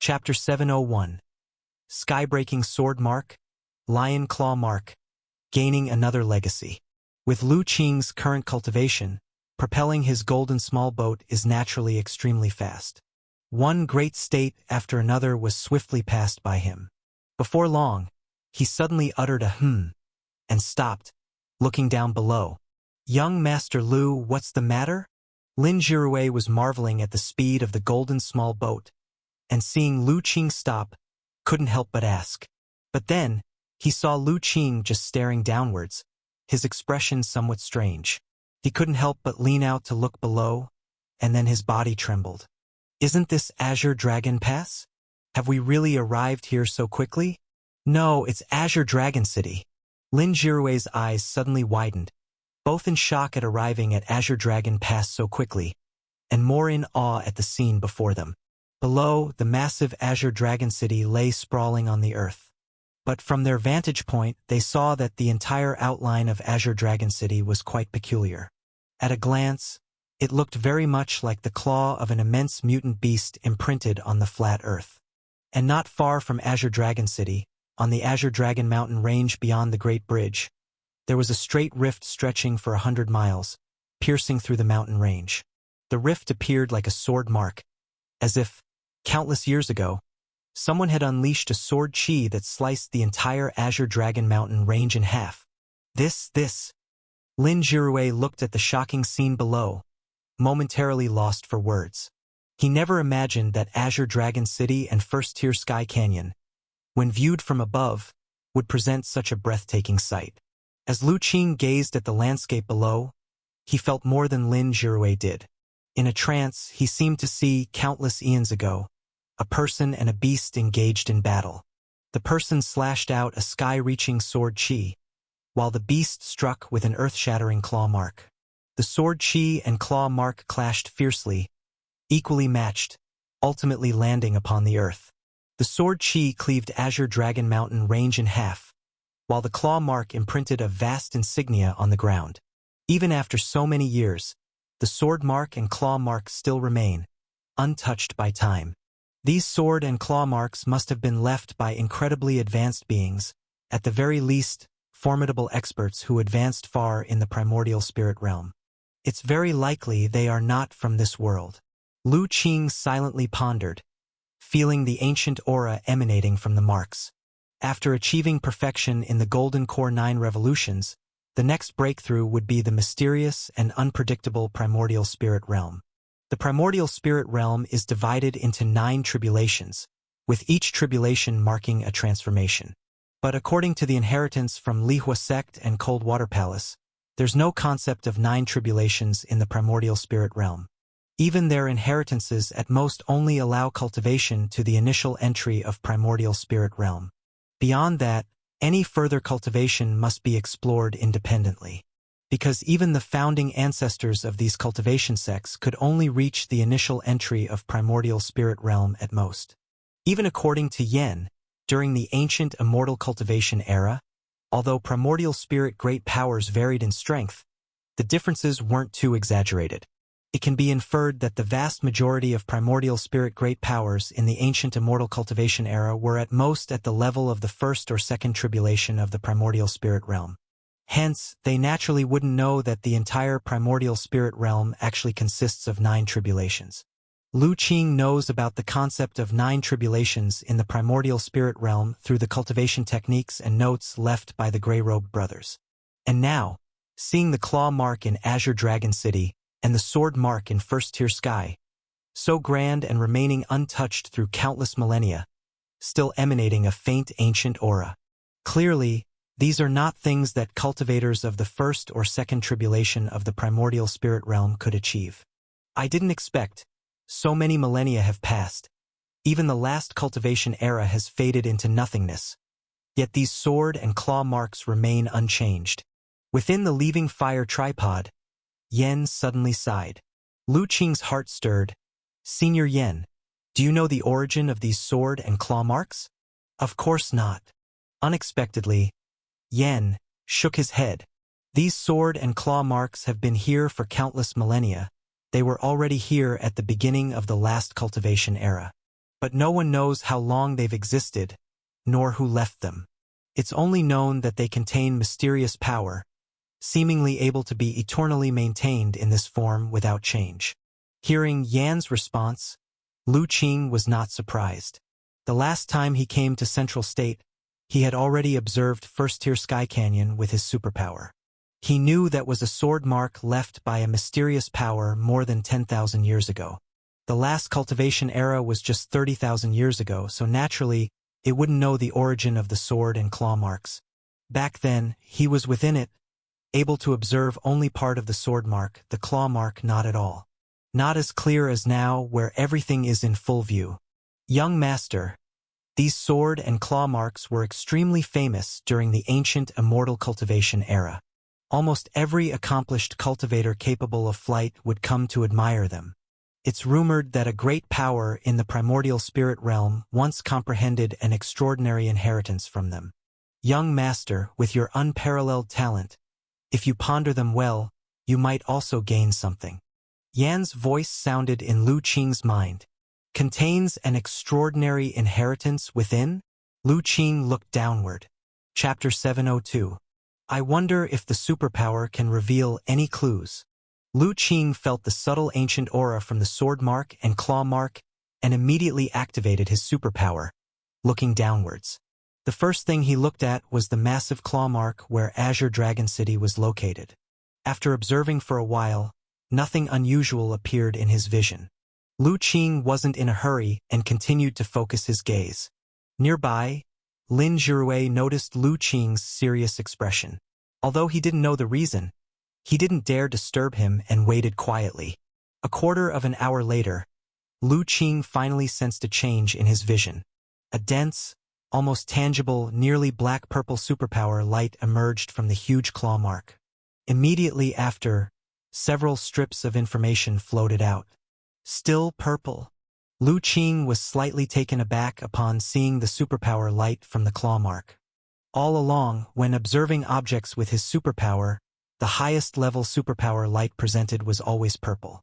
Chapter 701. Skybreaking Sword Mark, Lion Claw Mark, Gaining Another Legacy. With Lu Qing's current cultivation, propelling his golden small boat is naturally extremely fast. One great state after another was swiftly passed by him. Before long, he suddenly uttered a and stopped, looking down below. "Young Master Lu, what's the matter?" Lin Jirue was marveling at the speed of the golden small boat, and seeing Lu Qing stop, couldn't help but ask. But then, he saw Lu Qing just staring downwards, his expression somewhat strange. He couldn't help but lean out to look below, and then his body trembled. "Isn't this Azure Dragon Pass? Have we really arrived here so quickly?" "No, it's Azure Dragon City." Lin Jirue's eyes suddenly widened, both in shock at arriving at Azure Dragon Pass so quickly, and more in awe at the scene before them. Below, the massive Azure Dragon City lay sprawling on the earth. But from their vantage point, they saw that the entire outline of Azure Dragon City was quite peculiar. At a glance, it looked very much like the claw of an immense mutant beast imprinted on the flat earth. And not far from Azure Dragon City, on the Azure Dragon Mountain range beyond the Great Bridge, there was a straight rift stretching for 100 miles, piercing through the mountain range. The rift appeared like a sword mark, as if, countless years ago, someone had unleashed a sword chi that sliced the entire Azure Dragon Mountain range in half. This. Lin Jirue looked at the shocking scene below, momentarily lost for words. He never imagined that Azure Dragon City and First-Tier Sky Canyon, when viewed from above, would present such a breathtaking sight. As Lu Qing gazed at the landscape below, he felt more than Lin Jirue did. In a trance, he seemed to see, countless eons ago, a person and a beast engaged in battle. The person slashed out a sky-reaching sword chi, while the beast struck with an earth-shattering claw mark. The sword chi and claw mark clashed fiercely, equally matched, ultimately landing upon the earth. The sword chi cleaved Azure Dragon Mountain range in half, while the claw mark imprinted a vast insignia on the ground. Even after so many years, the sword mark and claw mark still remain, untouched by time. These sword and claw marks must have been left by incredibly advanced beings, at the very least, formidable experts who advanced far in the primordial spirit realm. It's very likely they are not from this world. Lu Qing silently pondered, feeling the ancient aura emanating from the marks. After achieving perfection in the Golden Core 9 revolutions, the next breakthrough would be the mysterious and unpredictable primordial spirit realm. The primordial spirit realm is divided into 9 tribulations, with each tribulation marking a transformation. But according to the inheritance from Lihua Sect and Coldwater Palace, there's no concept of 9 tribulations in the primordial spirit realm. Even their inheritances at most only allow cultivation to the initial entry of primordial spirit realm. Beyond that, any further cultivation must be explored independently, because even the founding ancestors of these cultivation sects could only reach the initial entry of primordial spirit realm at most. Even according to Yen, during the ancient immortal cultivation era, although primordial spirit great powers varied in strength, the differences weren't too exaggerated. It can be inferred that the vast majority of primordial spirit great powers in the ancient immortal cultivation era were at most at the level of the first or second tribulation of the primordial spirit realm. Hence, they naturally wouldn't know that the entire primordial spirit realm actually consists of 9 tribulations. Lu Qing knows about the concept of 9 tribulations in the primordial spirit realm through the cultivation techniques and notes left by the Grey-Robed brothers. And now, seeing the claw mark in Azure Dragon City and the sword mark in First-Tier Sky, so grand and remaining untouched through countless millennia, still emanating a faint ancient aura. Clearly, these are not things that cultivators of the first or second tribulation of the primordial spirit realm could achieve. I didn't expect. So many millennia have passed. Even the last cultivation era has faded into nothingness. Yet these sword and claw marks remain unchanged. Within the leaving fire tripod, Yen suddenly sighed. Lu Qing's heart stirred. "Senior Yen, do you know the origin of these sword and claw marks?" "Of course not." Unexpectedly, Yen shook his head. "These sword and claw marks have been here for countless millennia. They were already here at the beginning of the last cultivation era. but no one knows how long they've existed, nor who left them. It's only known that they contain mysterious power, seemingly able to be eternally maintained in this form without change. Hearing Yan's response, Lu Qing was not surprised. The last time he came to Central State, he had already observed First-Tier Sky Canyon with his superpower. He knew that was a sword mark left by a mysterious power more than 10,000 years ago. The last cultivation era was just 30,000 years ago, so naturally, it wouldn't know the origin of the sword and claw marks. Back then, he was within it, able to observe only part of the sword mark, the claw mark not at all. Not as clear as now, where everything is in full view. Young Master, these sword and claw marks were extremely famous during the ancient immortal cultivation era. Almost every accomplished cultivator capable of flight would come to admire them. It's rumored that a great power in the primordial spirit realm once comprehended an extraordinary inheritance from them. Young Master, with your unparalleled talent, if you ponder them well, you might also gain something. Yan's voice sounded in Lu Qing's mind. Contains an extraordinary inheritance within? Lu Qing looked downward. Chapter 702. I wonder if the superpower can reveal any clues. Lu Qing felt the subtle ancient aura from the sword mark and claw mark and immediately activated his superpower, looking downwards. The first thing he looked at was the massive claw mark where Azure Dragon City was located. After observing for a while, nothing unusual appeared in his vision. Lu Qing wasn't in a hurry and continued to focus his gaze. Nearby, Lin Zhirui noticed Lu Qing's serious expression. Although he didn't know the reason, he didn't dare disturb him and waited quietly. A quarter of an hour later, Lu Qing finally sensed a change in his vision. A dense, almost tangible, nearly black-purple superpower light emerged from the huge claw mark. Immediately after, several strips of information floated out. Still purple. Lu Qing was slightly taken aback upon seeing the superpower light from the claw mark. All along, when observing objects with his superpower, the highest level superpower light presented was always purple.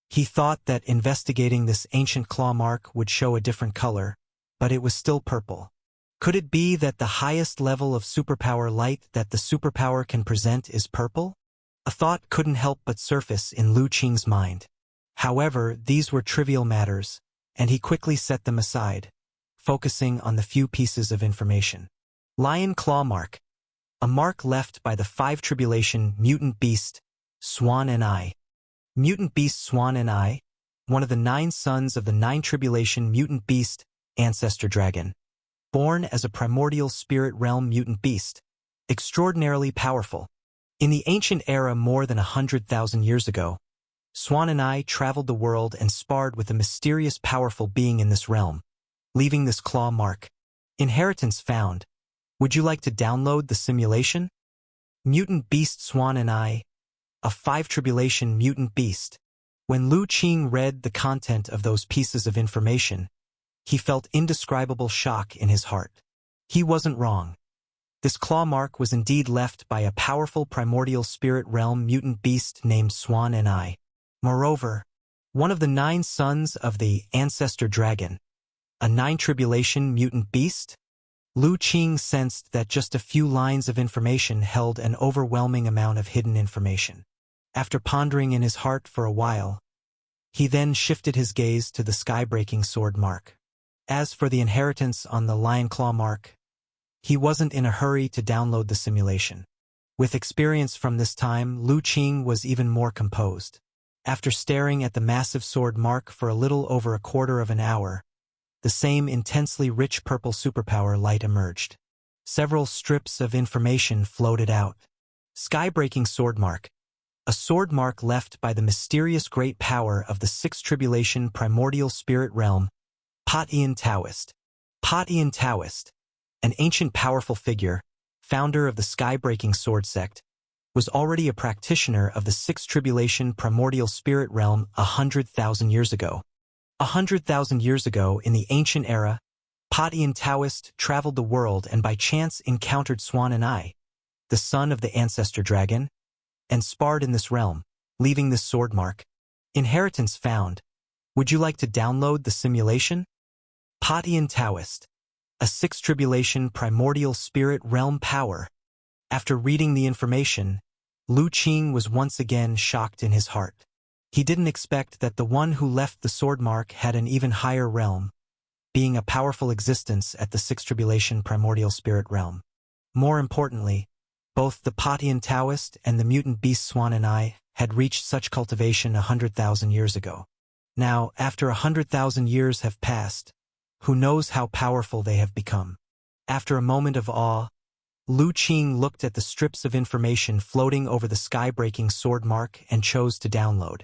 He thought that investigating this ancient claw mark would show a different color, but it was still purple. Could it be that the highest level of superpower light that the superpower can present is purple? A thought couldn't help but surface in Lu Qing's mind. However, these were trivial matters, and he quickly set them aside, focusing on the few pieces of information. Lion Claw Mark. A mark left by the 5 Tribulation Mutant Beast, Swan and I. Mutant Beast Swan and I, one of the 9 sons of the 9 Tribulation Mutant Beast, Ancestor Dragon. Born as a primordial spirit realm mutant beast. Extraordinarily powerful. In the ancient era more than 100,000 years ago, Swan and I traveled the world and sparred with a mysterious powerful being in this realm, leaving this claw mark. Inheritance found. Would you like to download the simulation? Mutant Beast Swan and I, a 5 Tribulation Mutant Beast. When Lu Qing read the content of those pieces of information, he felt indescribable shock in his heart. He wasn't wrong. This claw mark was indeed left by a powerful primordial spirit realm mutant beast named Swan and I. Moreover, one of the 9 sons of the Ancestor Dragon, a 9 Tribulation mutant beast? Lu Qing sensed that just a few lines of information held an overwhelming amount of hidden information. After pondering in his heart for a while, he then shifted his gaze to the sky-breaking sword mark. As for the inheritance on the lion claw mark, he wasn't in a hurry to download the simulation. With experience from this time, Lu Qing was even more composed. After staring at the massive sword mark for a little over a quarter of an hour, the same intensely rich purple superpower light emerged. Several strips of information floated out. Sky-breaking sword mark. A sword mark left by the mysterious great power of the 6th Tribulation primordial spirit realm, Pa'tian Taoist. Pa'tian Taoist, an ancient powerful figure, founder of the sky-breaking sword sect, was already a practitioner of the 6th Tribulation primordial spirit realm 100,000 years ago. 100,000 years ago, in the ancient era, Pa'tian Taoist traveled the world and by chance encountered Swan and I, the son of the Ancestor Dragon, and sparred in this realm, leaving this sword mark. Inheritance found. Would you like to download the simulation? Patian Taoist, a sixth tribulation primordial spirit realm power. After reading the information, Lu Qing was once again shocked in his heart. He didn't expect that the one who left the sword mark had an even higher realm, being a powerful existence at the sixth tribulation primordial spirit realm. More importantly, both the Patian Taoist and the mutant beast Swan and I had reached such cultivation 100,000 years ago. Now, after 100,000 years have passed, who knows how powerful they have become. After a moment of awe, Lu Qing looked at the strips of information floating over the sky-breaking sword mark and chose to download.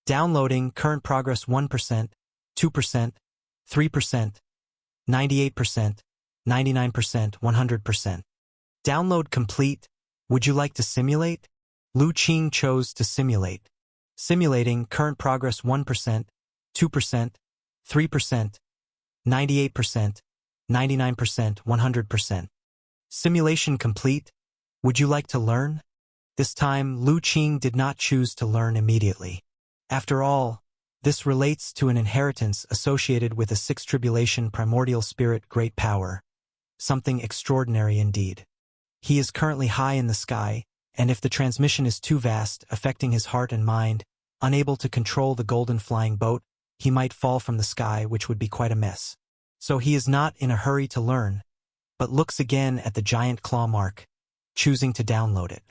Downloading, current progress 1%, 2%, 3%, 98%, 99%, 100%. Download complete. Would you like to simulate? Lu Qing chose to simulate. Simulating, current progress 1%, 2%, 3%, 98%, 99%, 100%. Simulation complete. Would you like to learn? This time, Lu Qing did not choose to learn immediately. After all, this relates to an inheritance associated with a sixth tribulation primordial spirit great power, something extraordinary indeed. He is currently high in the sky, and if the transmission is too vast, affecting his heart and mind, unable to control the golden flying boat, he might fall from the sky, which would be quite a mess. So he is not in a hurry to learn, but looks again at the giant claw mark, choosing to download it.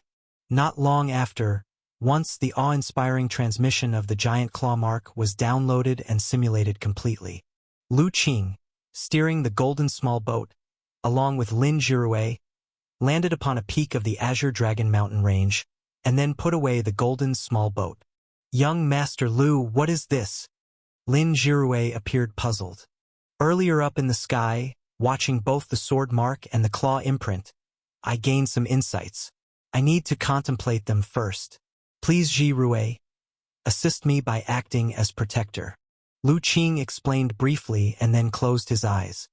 Not long after, once the awe-inspiring transmission of the giant claw mark was downloaded and simulated completely. Lu Qing, steering the golden small boat, along with Lin Jirue, landed upon a peak of the Azure Dragon mountain range, and then put away the golden small boat. Young Master Lu, what is this? Lin Jirue appeared puzzled. Earlier up in the sky, watching both the sword mark and the claw imprint, I gained some insights. I need to contemplate them first. Please, Jirue, assist me by acting as protector. Lu Qing explained briefly and then closed his eyes.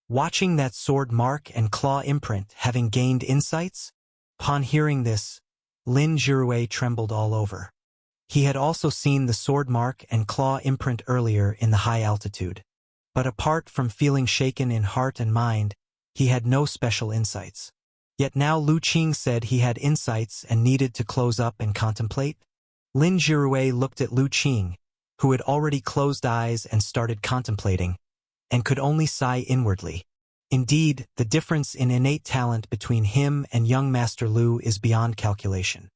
Watching that sword mark and claw imprint having gained insights? Upon hearing this, Lin Jirue trembled all over. He had also seen the sword mark and claw imprint earlier in the high altitude. But apart from feeling shaken in heart and mind, he had no special insights. Yet now Lu Qing said he had insights and needed to close up and contemplate. Lin Jirue looked at Lu Qing, who had already closed eyes and started contemplating, and could only sigh inwardly. Indeed, the difference in innate talent between him and young Master Lu is beyond calculation.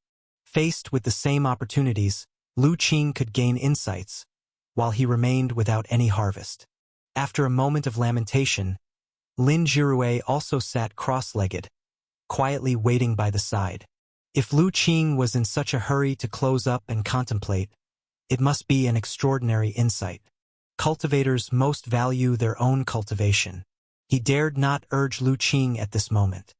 Faced with the same opportunities, Lu Qing could gain insights, while he remained without any harvest. After a moment of lamentation, Lin Jirue also sat cross-legged, quietly waiting by the side. If Lu Qing was in such a hurry to close up and contemplate, it must be an extraordinary insight. Cultivators most value their own cultivation. He dared not urge Lu Qing at this moment.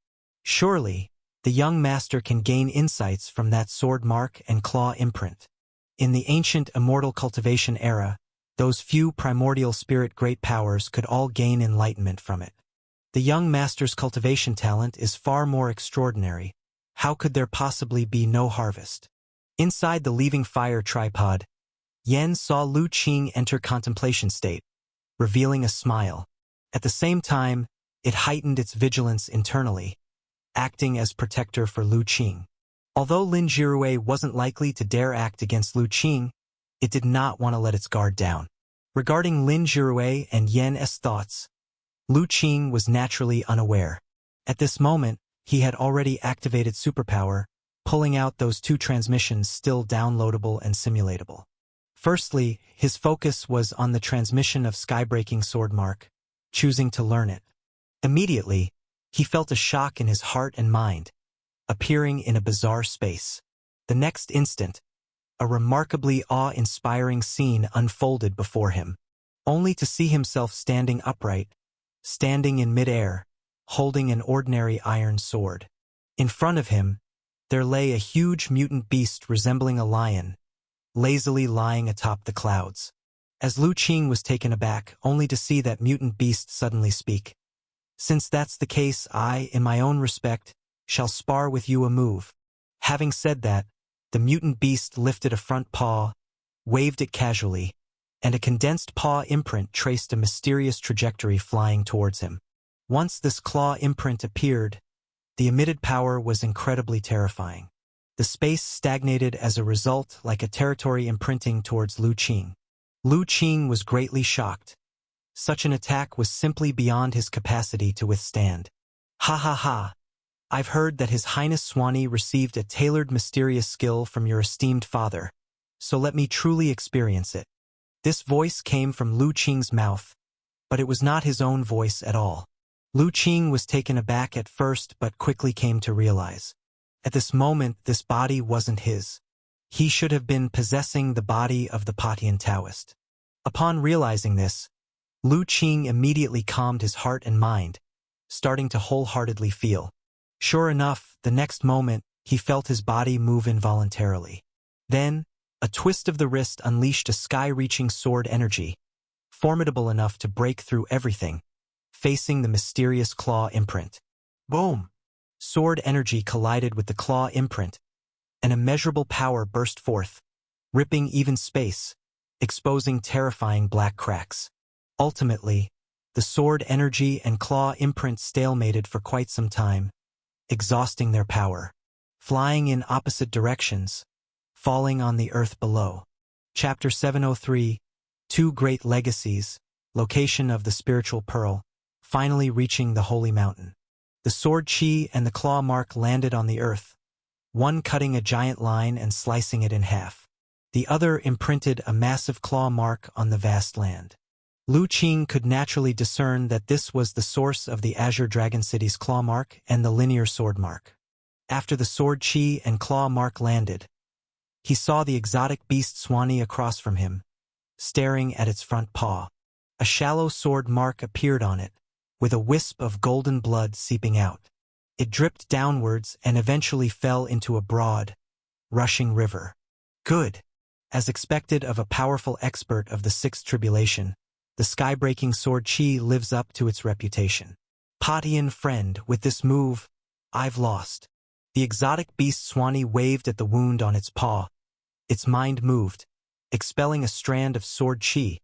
Surely, the young master can gain insights from that sword mark and claw imprint. In the ancient immortal cultivation era, those few primordial spirit great powers could all gain enlightenment from it. The young master's cultivation talent is far more extraordinary. How could there possibly be no harvest? Inside the leaving fire tripod, Yan saw Lu Qing enter contemplation state, revealing a smile. At the same time, it heightened its vigilance internally, acting as protector for Lu Qing. Although Lin Jirue wasn't likely to dare act against Lu Qing, it did not want to let its guard down. Regarding Lin Jirue and Yan's thoughts, Lu Qing was naturally unaware. At this moment, he had already activated superpower, pulling out those two transmissions still downloadable and simulatable. Firstly, his focus was on the transmission of sky-breaking sword mark, choosing to learn it. Immediately, he felt a shock in his heart and mind, appearing in a bizarre space. The next instant, a remarkably awe-inspiring scene unfolded before him, only to see himself standing upright, standing in midair, holding an ordinary iron sword. In front of him, there lay a huge mutant beast resembling a lion, lazily lying atop the clouds. As Lu Qing was taken aback, only to see that mutant beast suddenly speak. Since that's the case, I, in my own respect, shall spar with you a move. Having said that, the mutant beast lifted a front paw, waved it casually, and a condensed paw imprint traced a mysterious trajectory flying towards him. Once this claw imprint appeared, the emitted power was incredibly terrifying. The space stagnated as a result, like a territory imprinting towards Lu Qing. Lu Qing was greatly shocked. Such an attack was simply beyond his capacity to withstand. Ha ha ha! I've heard that His Highness Swanee received a tailored mysterious skill from your esteemed father, so let me truly experience it. This voice came from Lu Qing's mouth, but it was not his own voice at all. Lu Qing was taken aback at first but quickly came to realize. At this moment, this body wasn't his. He should have been possessing the body of the Patian Taoist. Upon realizing this, Lu Qing immediately calmed his heart and mind, starting to wholeheartedly feel. Sure enough, the next moment, he felt his body move involuntarily. Then, a twist of the wrist unleashed a sky-reaching sword energy, formidable enough to break through everything, facing the mysterious claw imprint. Boom! Sword energy collided with the claw imprint. An immeasurable power burst forth, ripping even space, exposing terrifying black cracks. Ultimately, the sword energy and claw imprint stalemated for quite some time, exhausting their power, flying in opposite directions, falling on the earth below. Chapter 703, Two Great Legacies, Location of the Spiritual Pearl, finally reaching the Holy Mountain. The sword chi and the claw mark landed on the earth, one cutting a giant line and slicing it in half. The other imprinted a massive claw mark on the vast land. Lu Qing could naturally discern that this was the source of the Azure Dragon City's claw mark and the linear sword mark. After the sword chi and claw mark landed, he saw the exotic beast Swanee across from him, staring at its front paw. A shallow sword mark appeared on it, with a wisp of golden blood seeping out. It dripped downwards and eventually fell into a broad, rushing river. Good. As expected of a powerful expert of the Sixth Tribulation, the sky-breaking sword chi lives up to its reputation. Patian friend, with this move, I've lost. The exotic beast Swanee waved at the wound on its paw. Its mind moved, expelling a strand of sword chi,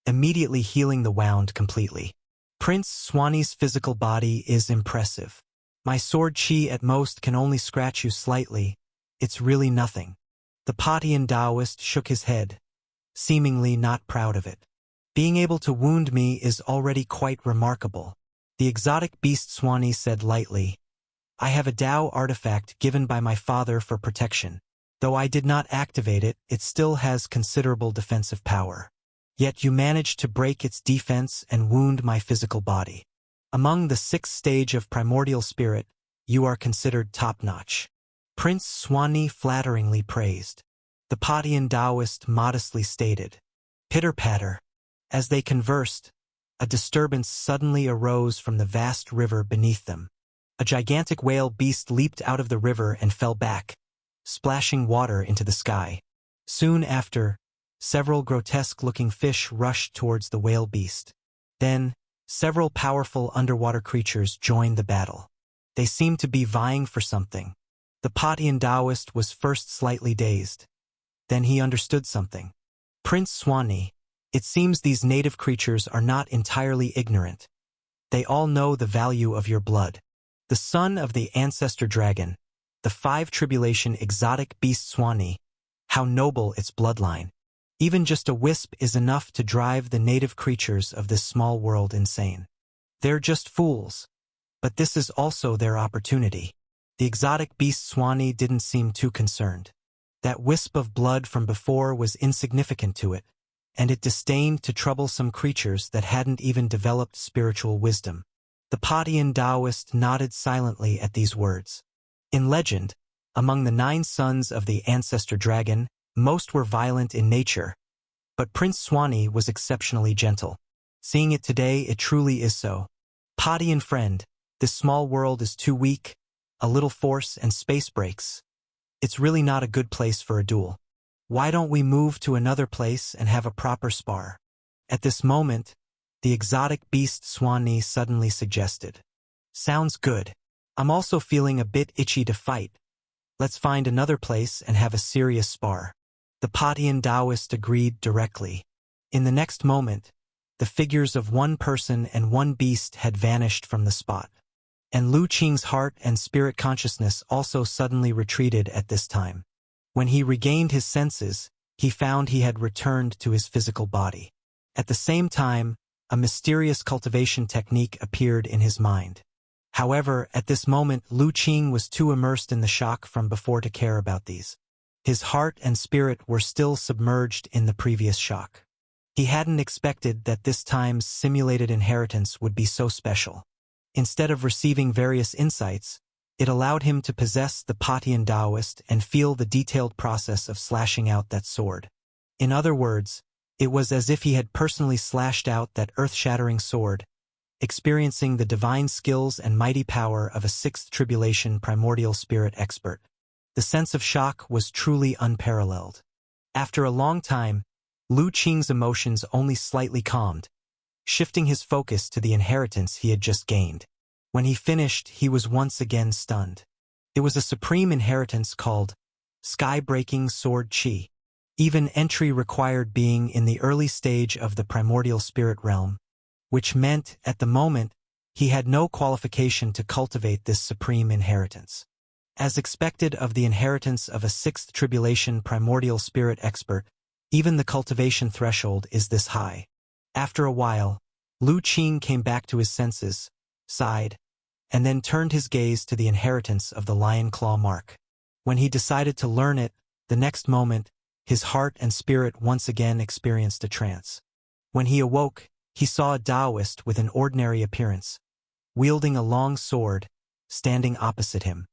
immediately healing the wound completely. Prince Swanee's physical body is impressive. My sword chi at most can only scratch you slightly. It's really nothing. The Patian Taoist shook his head, seemingly not proud of it. Being able to wound me is already quite remarkable. The exotic beast Swanee said lightly. I have a Tao artifact given by my father for protection. Though I did not activate it, it still has considerable defensive power. Yet you managed to break its defense and wound my physical body. Among the sixth stage of primordial spirit, you are considered top-notch. Prince Swanee flatteringly praised. The Patian Taoist modestly stated. Pitter-patter. As they conversed, a disturbance suddenly arose from the vast river beneath them. A gigantic whale beast leaped out of the river and fell back, splashing water into the sky. Soon after, several grotesque-looking fish rushed towards the whale beast. Then, several powerful underwater creatures joined the battle. They seemed to be vying for something. The Patian Taoist was first slightly dazed. Then he understood something. Prince Swanee, it seems these native creatures are not entirely ignorant. They all know the value of your blood. The son of the ancestor dragon, the five tribulation exotic beast Swanee, how noble its bloodline. Even just a wisp is enough to drive the native creatures of this small world insane. They're just fools. But this is also their opportunity. The exotic beast Swanee didn't seem too concerned. That wisp of blood from before was insignificant to it, and it disdained to trouble some creatures that hadn't even developed spiritual wisdom. The Patian Taoist nodded silently at these words. In legend, among the 9 sons of the ancestor dragon, most were violent in nature, but Prince Swanee was exceptionally gentle. Seeing it today, it truly is so. Patian friend, this small world is too weak, a little force and space breaks. It's really not a good place for a duel. Why don't we move to another place and have a proper spar? At this moment, the exotic beast Swanee suddenly suggested. Sounds good. I'm also feeling a bit itchy to fight. Let's find another place and have a serious spar. The Patian Taoist agreed directly. In the next moment, the figures of one person and one beast had vanished from the spot. And Lu Qing's heart and spirit consciousness also suddenly retreated at this time. When he regained his senses, he found he had returned to his physical body. At the same time, a mysterious cultivation technique appeared in his mind. However, at this moment Lu Qing was too immersed in the shock from before to care about these. His heart and spirit were still submerged in the previous shock. He hadn't expected that this time's simulated inheritance would be so special. Instead of receiving various insights, it allowed him to possess the Patian Taoist and feel the detailed process of slashing out that sword. In other words, it was as if he had personally slashed out that earth-shattering sword, experiencing the divine skills and mighty power of a sixth tribulation primordial spirit expert. The sense of shock was truly unparalleled. After a long time, Lu Qing's emotions only slightly calmed, shifting his focus to the inheritance he had just gained. When he finished, he was once again stunned. It was a supreme inheritance called Sky-Breaking Sword Qi. Even entry required being in the early stage of the primordial spirit realm, which meant, at the moment, he had no qualification to cultivate this supreme inheritance. As expected of the inheritance of a sixth tribulation primordial spirit expert, even the cultivation threshold is this high. After a while, Lu Qing came back to his senses, sighed, and then turned his gaze to the inheritance of the Lion Claw mark. When he decided to learn it, the next moment, his heart and spirit once again experienced a trance. When he awoke, he saw a Taoist with an ordinary appearance, wielding a long sword, standing opposite him.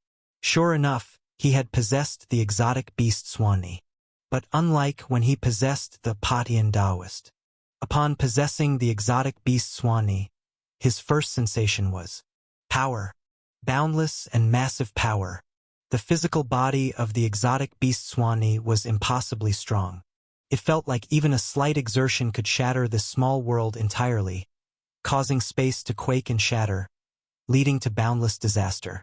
Sure enough, he had possessed the exotic beast Swanni. But unlike when he possessed the Patian Taoist, upon possessing the exotic beast Swanni, his first sensation was power, boundless and massive power. The physical body of the exotic beast Swanni was impossibly strong. It felt like even a slight exertion could shatter this small world entirely, causing space to quake and shatter, leading to boundless disaster.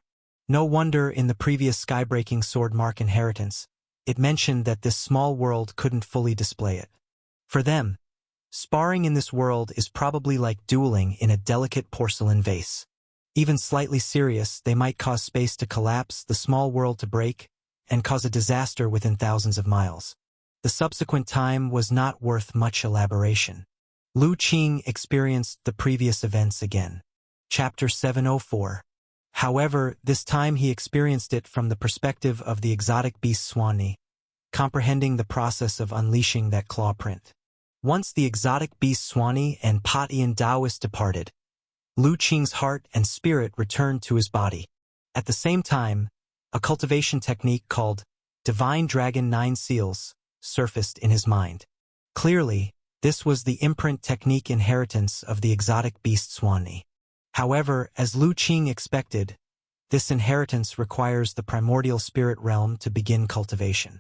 No wonder in the previous Sky-Breaking Sword mark inheritance, it mentioned that this small world couldn't fully display it. For them, sparring in this world is probably like dueling in a delicate porcelain vase. Even slightly serious, they might cause space to collapse, the small world to break, and cause a disaster within thousands of miles. The subsequent time was not worth much elaboration. Lu Qing experienced the previous events again. Chapter 704. However, this time he experienced it from the perspective of the exotic beast Swanni, comprehending the process of unleashing that claw print. Once the exotic beast Swanni and Patian Taoist departed, Lu Qing's heart and spirit returned to his body. At the same time, a cultivation technique called Divine Dragon 9 Seals surfaced in his mind. Clearly, this was the imprint technique inheritance of the exotic beast Swanni. However, as Lu Qing expected, this inheritance requires the primordial spirit realm to begin cultivation.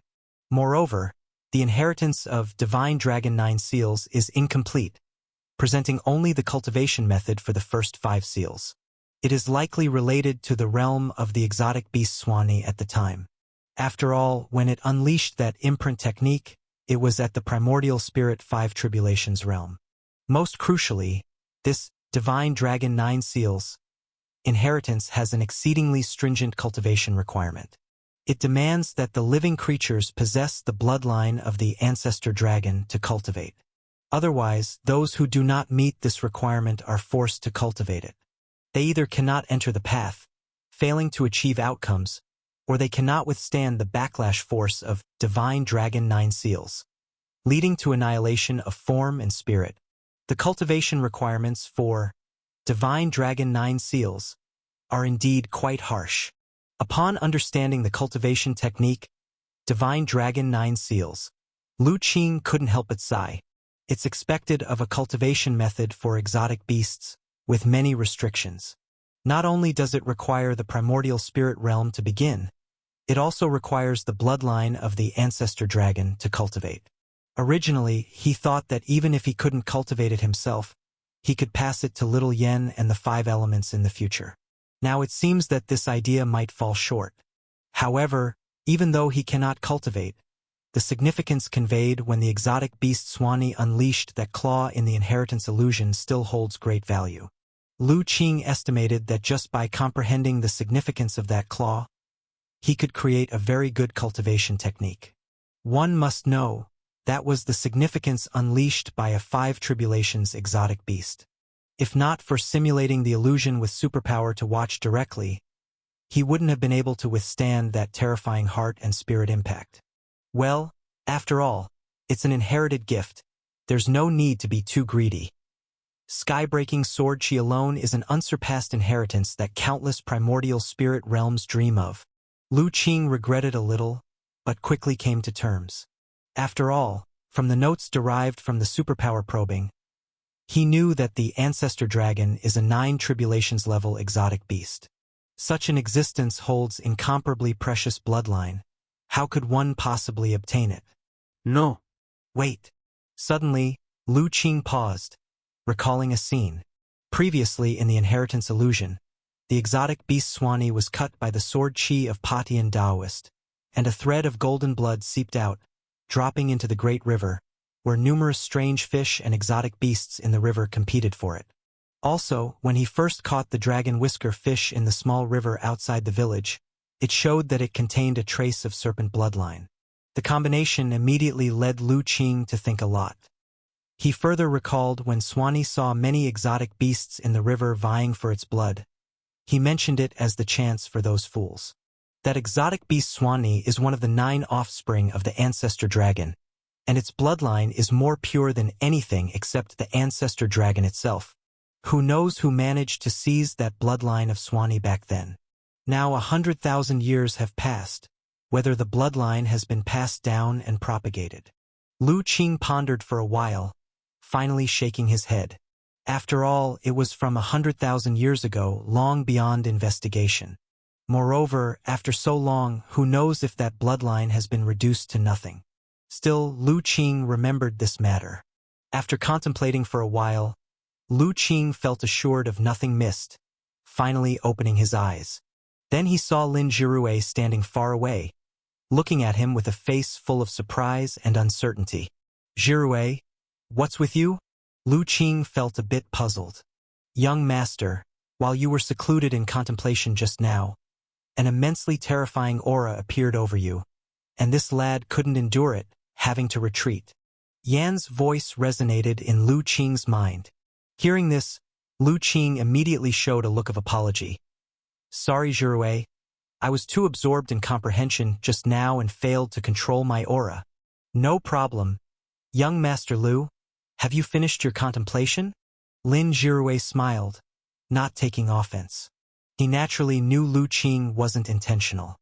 Moreover, the inheritance of Divine Dragon 9 Seals is incomplete, presenting only the cultivation method for the first 5 seals. It is likely related to the realm of the exotic beast Swanni at the time. After all, when it unleashed that imprint technique, it was at the primordial spirit 5 tribulations realm. Most crucially, this Divine Dragon 9 Seals inheritance has an exceedingly stringent cultivation requirement. It demands that the living creatures possess the bloodline of the ancestor dragon to cultivate. Otherwise, those who do not meet this requirement are forced to cultivate it. They either cannot enter the path, failing to achieve outcomes, or they cannot withstand the backlash force of Divine Dragon 9 Seals, leading to annihilation of form and spirit. The cultivation requirements for Divine Dragon 9 Seals are indeed quite harsh. Upon understanding the cultivation technique, Divine Dragon 9 Seals, Lu Qing couldn't help but sigh. It's expected of a cultivation method for exotic beasts, with many restrictions. Not only does it require the primordial spirit realm to begin, it also requires the bloodline of the ancestor dragon to cultivate. Originally, he thought that even if he couldn't cultivate it himself, he could pass it to Little Yen and the 5 elements in the future. Now it seems that this idea might fall short. However, even though he cannot cultivate, the significance conveyed when the exotic beast Swanee unleashed that claw in the inheritance illusion still holds great value. Lu Qing estimated that just by comprehending the significance of that claw, he could create a very good cultivation technique. One must know that was the significance unleashed by a Five Tribulations exotic beast. If not for simulating the illusion with superpower to watch directly, he wouldn't have been able to withstand that terrifying heart and spirit impact. Well, after all, it's an inherited gift. There's no need to be too greedy. Sky-breaking sword chi alone is an unsurpassed inheritance that countless primordial spirit realms dream of. Lu Qing regretted a little, but quickly came to terms. After all, from the notes derived from the superpower probing, he knew that the Ancestor Dragon is a 9 Tribulations level exotic beast. Such an existence holds incomparably precious bloodline. How could one possibly obtain it? No. Wait. Suddenly, Lu Qing paused, recalling a scene. Previously in the inheritance illusion, the exotic beast Swanee was cut by the sword chi of Patian Taoist, and a thread of golden blood seeped out, dropping into the great river, where numerous strange fish and exotic beasts in the river competed for it. Also, when he first caught the dragon whisker fish in the small river outside the village, it showed that it contained a trace of serpent bloodline. The combination immediately led Lu Qing to think a lot. He further recalled when Swanee saw many exotic beasts in the river vying for its blood. He mentioned it as the chance for those fools. That exotic beast Swanee is one of the 9 offspring of the Ancestor Dragon, and its bloodline is more pure than anything except the Ancestor Dragon itself. Who knows who managed to seize that bloodline of Swanee back then? Now 100,000 years have passed, whether the bloodline has been passed down and propagated. Lu Qing pondered for a while, finally shaking his head. After all, it was from 100,000 years ago, long beyond investigation. Moreover, after so long, who knows if that bloodline has been reduced to nothing. Still, Lu Qing remembered this matter. After contemplating for a while, Lu Qing felt assured of nothing missed, finally opening his eyes. Then he saw Lin Jirue standing far away, looking at him with a face full of surprise and uncertainty. "Jirue, what's with you?" Lu Qing felt a bit puzzled. "Young master, while you were secluded in contemplation just now, an immensely terrifying aura appeared over you, and this lad couldn't endure it, having to retreat." Yan's voice resonated in Lu Qing's mind. Hearing this, Lu Qing immediately showed a look of apology. "Sorry, Jirue. I was too absorbed in comprehension just now and failed to control my aura." "No problem. Young Master Lu, have you finished your contemplation?" Lin Jirue smiled, not taking offense. He naturally knew Lu Qing wasn't intentional.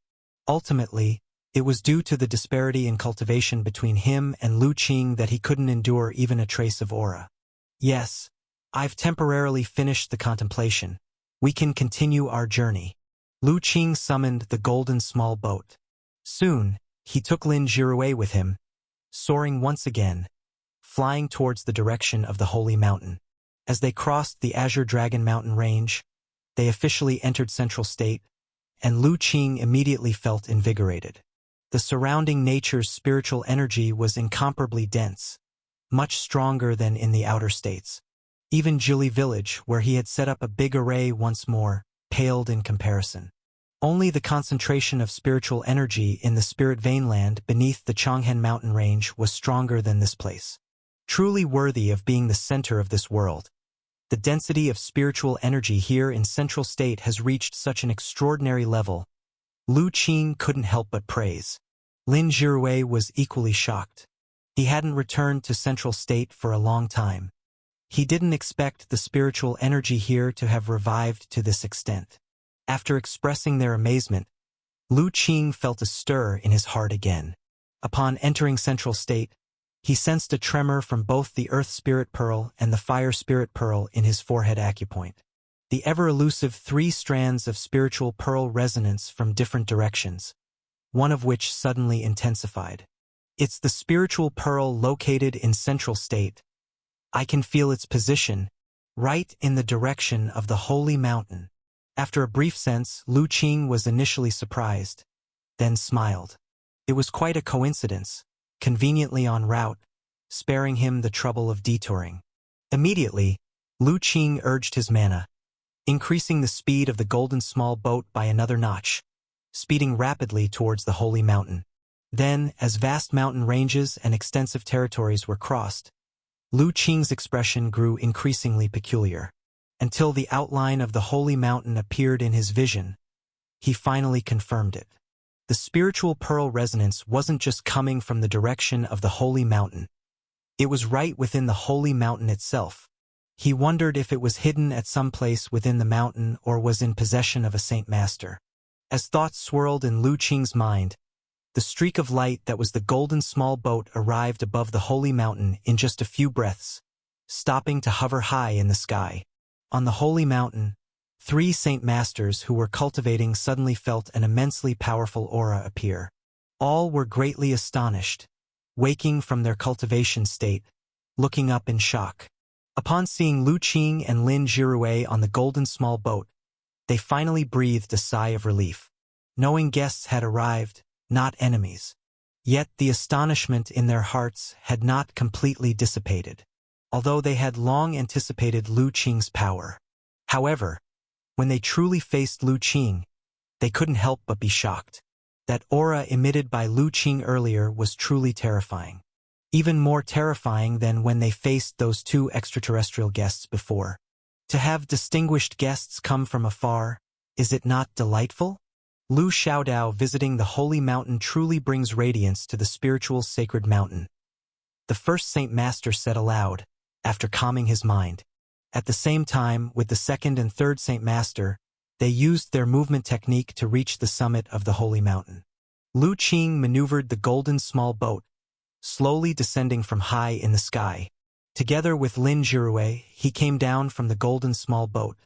Ultimately, it was due to the disparity in cultivation between him and Lu Qing that he couldn't endure even a trace of aura. "Yes, I've temporarily finished the contemplation. We can continue our journey." Lu Qing summoned the golden small boat. Soon, he took Lin Jirue with him, soaring once again, flying towards the direction of the Holy Mountain. As they crossed the Azure Dragon Mountain range, they officially entered Central State, and Lu Qing immediately felt invigorated. The surrounding nature's spiritual energy was incomparably dense, much stronger than in the outer states. Even Jili Village, where he had set up a big array once more, paled in comparison. Only the concentration of spiritual energy in the Spirit Veinland beneath the Chonghen mountain range was stronger than this place. Truly worthy of being the center of this world. The density of spiritual energy here in Central State has reached such an extraordinary level. Lu Qing couldn't help but praise. Lin Jirue was equally shocked. He hadn't returned to Central State for a long time. He didn't expect the spiritual energy here to have revived to this extent. After expressing their amazement, Lu Qing felt a stir in his heart again. Upon entering Central State, he sensed a tremor from both the Earth Spirit Pearl and the Fire Spirit Pearl in his forehead acupoint. The ever-elusive 3 strands of spiritual pearl resonance from different directions, one of which suddenly intensified. It's the spiritual pearl located in Central State. I can feel its position, right in the direction of the Holy Mountain. After a brief sense, Lu Qing was initially surprised, then smiled. It was quite a coincidence. conveniently en route, sparing him the trouble of detouring. Immediately, Lu Qing urged his mana, increasing the speed of the golden small boat by another notch, speeding rapidly towards the holy mountain. Then, as vast mountain ranges and extensive territories were crossed, Lu Qing's expression grew increasingly peculiar. Until the outline of the holy mountain appeared in his vision, he finally confirmed it. The spiritual pearl resonance wasn't just coming from the direction of the holy mountain. It was right within the holy mountain itself. He wondered if it was hidden at some place within the mountain or was in possession of a saint master. As thoughts swirled in Lu Qing's mind, the streak of light that was the golden small boat arrived above the holy mountain in just a few breaths, stopping to hover high in the sky. On the holy mountain, 3 saint masters who were cultivating suddenly felt an immensely powerful aura appear. All were greatly astonished, waking from their cultivation state, looking up in shock. Upon seeing Lu Qing and Lin Jirue on the golden small boat, they finally breathed a sigh of relief, knowing guests had arrived, not enemies. Yet the astonishment in their hearts had not completely dissipated, although they had long anticipated Lu Qing's power. However, when they truly faced Lu Qing, they couldn't help but be shocked. That aura emitted by Lu Qing earlier was truly terrifying. Even more terrifying than when they faced those 2 extraterrestrial guests before. To have distinguished guests come from afar, is it not delightful? Lu Xiaodao visiting the holy mountain truly brings radiance to the spiritual sacred mountain. The first Saint Master said aloud, after calming his mind. At the same time, with the second and third Saint Master, they used their movement technique to reach the summit of the holy mountain. Lu Qing maneuvered the golden small boat, slowly descending from high in the sky. Together with Lin Jirue, he came down from the golden small boat,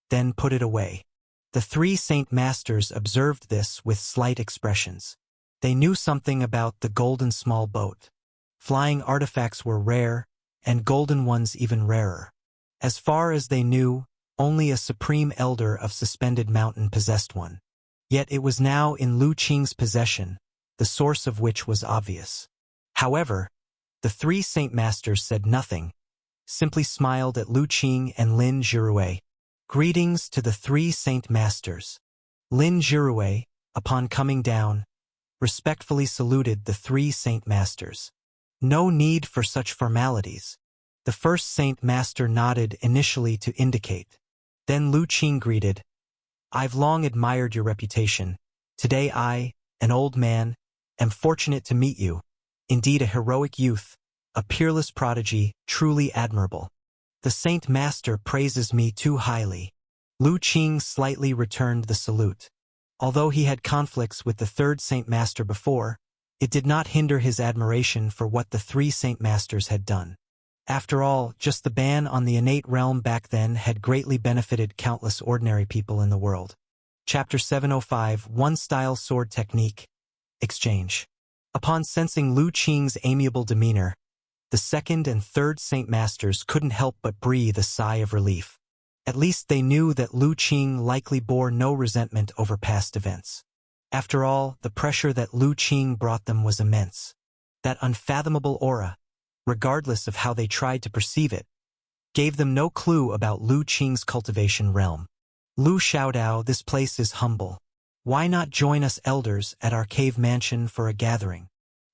then put it away. The 3 Saint Masters observed this with slight expressions. They knew something about the golden small boat. Flying artifacts were rare, and golden ones even rarer. As far as they knew, only a supreme elder of Suspended Mountain possessed one. Yet it was now in Lu Qing's possession, the source of which was obvious. However, the 3 Saint Masters said nothing, simply smiled at Lu Qing and Lin Jirue. Greetings to the 3 Saint Masters. Lin Jirue, upon coming down, respectfully saluted the 3 Saint Masters. No need for such formalities. The first Saint Master nodded initially to indicate. Then Lu Qing greeted, I've long admired your reputation. Today I, an old man, am fortunate to meet you. Indeed a heroic youth, a peerless prodigy, truly admirable. The Saint Master praises me too highly. Lu Qing slightly returned the salute. Although he had conflicts with the 3rd Saint Master before, it did not hinder his admiration for what the 3 Saint Masters had done. After all, just the ban on the innate realm back then had greatly benefited countless ordinary people in the world. Chapter 705 One-Style Sword Technique Exchange. Upon sensing Lu Qing's amiable demeanor, the 2nd and 3rd Saint Masters couldn't help but breathe a sigh of relief. At least they knew that Lu Qing likely bore no resentment over past events. After all, the pressure that Lu Qing brought them was immense. That unfathomable aura, regardless of how they tried to perceive it, gave them no clue about Lu Qing's cultivation realm. Lu Xiaodao, this place is humble. Why not join us elders at our cave mansion for a gathering?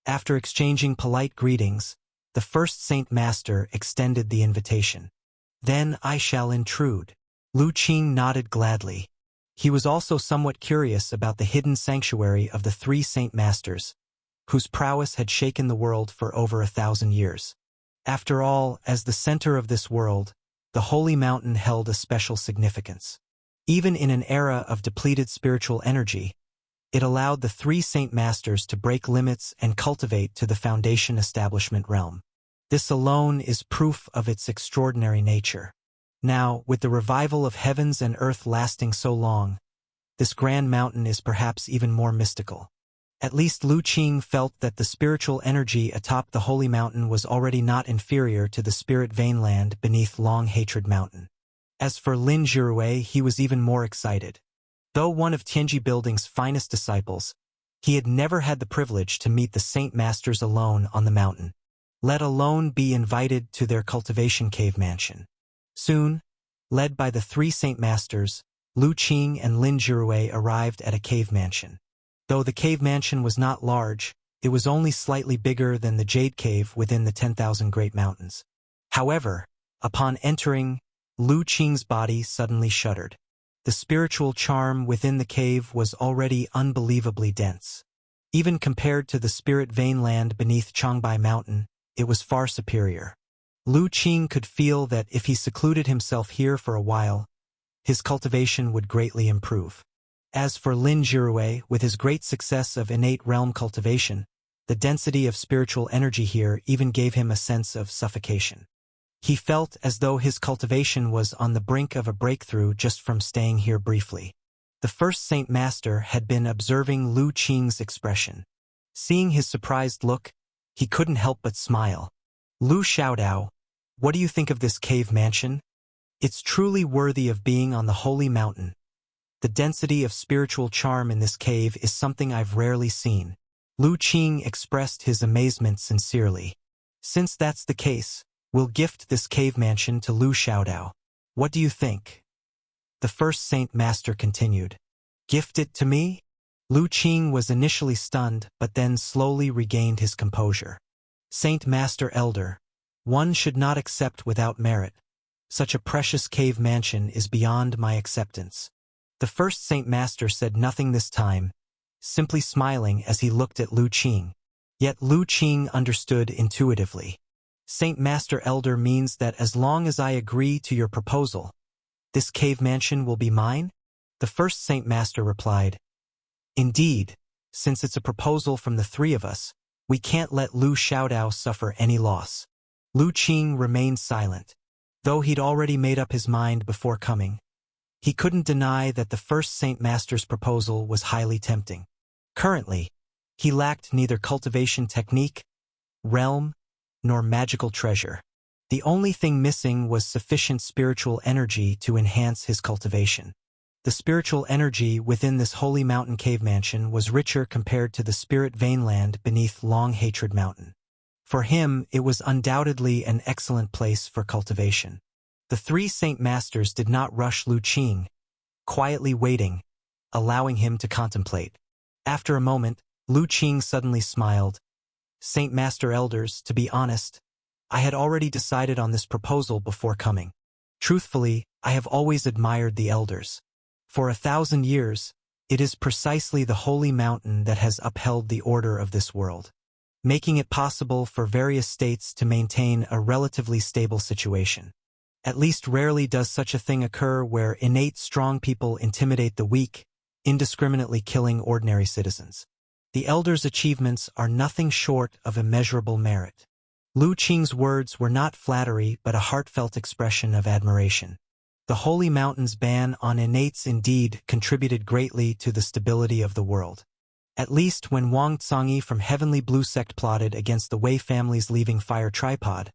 After exchanging polite greetings, the 1st Saint Master extended the invitation. Then I shall intrude. Lu Qing nodded gladly. He was also somewhat curious about the hidden sanctuary of the 3 Saint Masters, whose prowess had shaken the world for over 1,000 years. After all, as the center of this world, the holy mountain held a special significance. Even in an era of depleted spiritual energy, it allowed the 3 Saint Masters to break limits and cultivate to the foundation establishment realm. This alone is proof of its extraordinary nature. Now, with the revival of heavens and earth lasting so long, this grand mountain is perhaps even more mystical. At least Lu Qing felt that the spiritual energy atop the holy mountain was already not inferior to the spirit vein land beneath Long Hatred Mountain. As for Lin Jirue, he was even more excited. Though one of Tianji Building's finest disciples, He had never had the privilege to meet the Saint Masters alone on the mountain, let alone be invited to their cultivation cave mansion. Soon, led by the three Saint Masters, Lu Qing and Lin Jirue arrived at a cave mansion. Though the cave mansion was not large, it was only slightly bigger than the Jade Cave within the 10,000 Great Mountains. However, upon entering, Lu Qing's body suddenly shuddered. The spiritual charm within the cave was already unbelievably dense. Even compared to the spirit vein land beneath Changbai Mountain, it was far superior. Lu Qing could feel that if he secluded himself here for a while, his cultivation would greatly improve. As for Lin Jirue, with his great success of innate realm cultivation, the density of spiritual energy here even gave him a sense of suffocation. He felt as though his cultivation was on the brink of a breakthrough just from staying here briefly. The first Saint Master had been observing Lu Qing's expression. Seeing his surprised look, he couldn't help but smile. Lu Xiaodao, what do you think of this cave mansion? It's truly worthy of being on the holy mountain. The density of spiritual charm in this cave is something I've rarely seen. Lu Qing expressed his amazement sincerely. Since that's the case, we'll gift this cave mansion to Lu Xiaodao. What do you think? The first Saint Master continued. Gift it to me? Lu Qing was initially stunned, but then slowly regained his composure. Saint Master Elder, one should not accept without merit. Such a precious cave mansion is beyond my acceptance. The first Saint Master said nothing this time, simply smiling as he looked at Lu Qing. Yet Lu Qing understood intuitively. Saint Master Elder means that as long as I agree to your proposal, this cave mansion will be mine? The first Saint Master replied. Indeed, since it's a proposal from the three of us, we can't let Lu Xiaodao suffer any loss. Lu Qing remained silent. Though he'd already made up his mind before coming, he couldn't deny that the first Saint Master's proposal was highly tempting. Currently, he lacked neither cultivation technique, realm, nor magical treasure. The only thing missing was sufficient spiritual energy to enhance his cultivation. The spiritual energy within this holy mountain cave mansion was richer compared to the spirit vein land beneath Long Hatred Mountain. For him, it was undoubtedly an excellent place for cultivation. The three Saint Masters did not rush Lu Qing, quietly waiting, allowing him to contemplate. After a moment, Lu Qing suddenly smiled. Saint Master Elders, to be honest, I had already decided on this proposal before coming. Truthfully, I have always admired the Elders. For 1,000 years, it is precisely the holy mountain that has upheld the order of this world, making it possible for various states to maintain a relatively stable situation. At least rarely does such a thing occur where innate strong people intimidate the weak, indiscriminately killing ordinary citizens. The Elders' achievements are nothing short of immeasurable merit. Lu Qing's words were not flattery but a heartfelt expression of admiration. The Holy Mountain's ban on innates indeed contributed greatly to the stability of the world. At least when Wang Tongyi from Heavenly Blue Sect plotted against the Wei family's leaving Fire Tripod,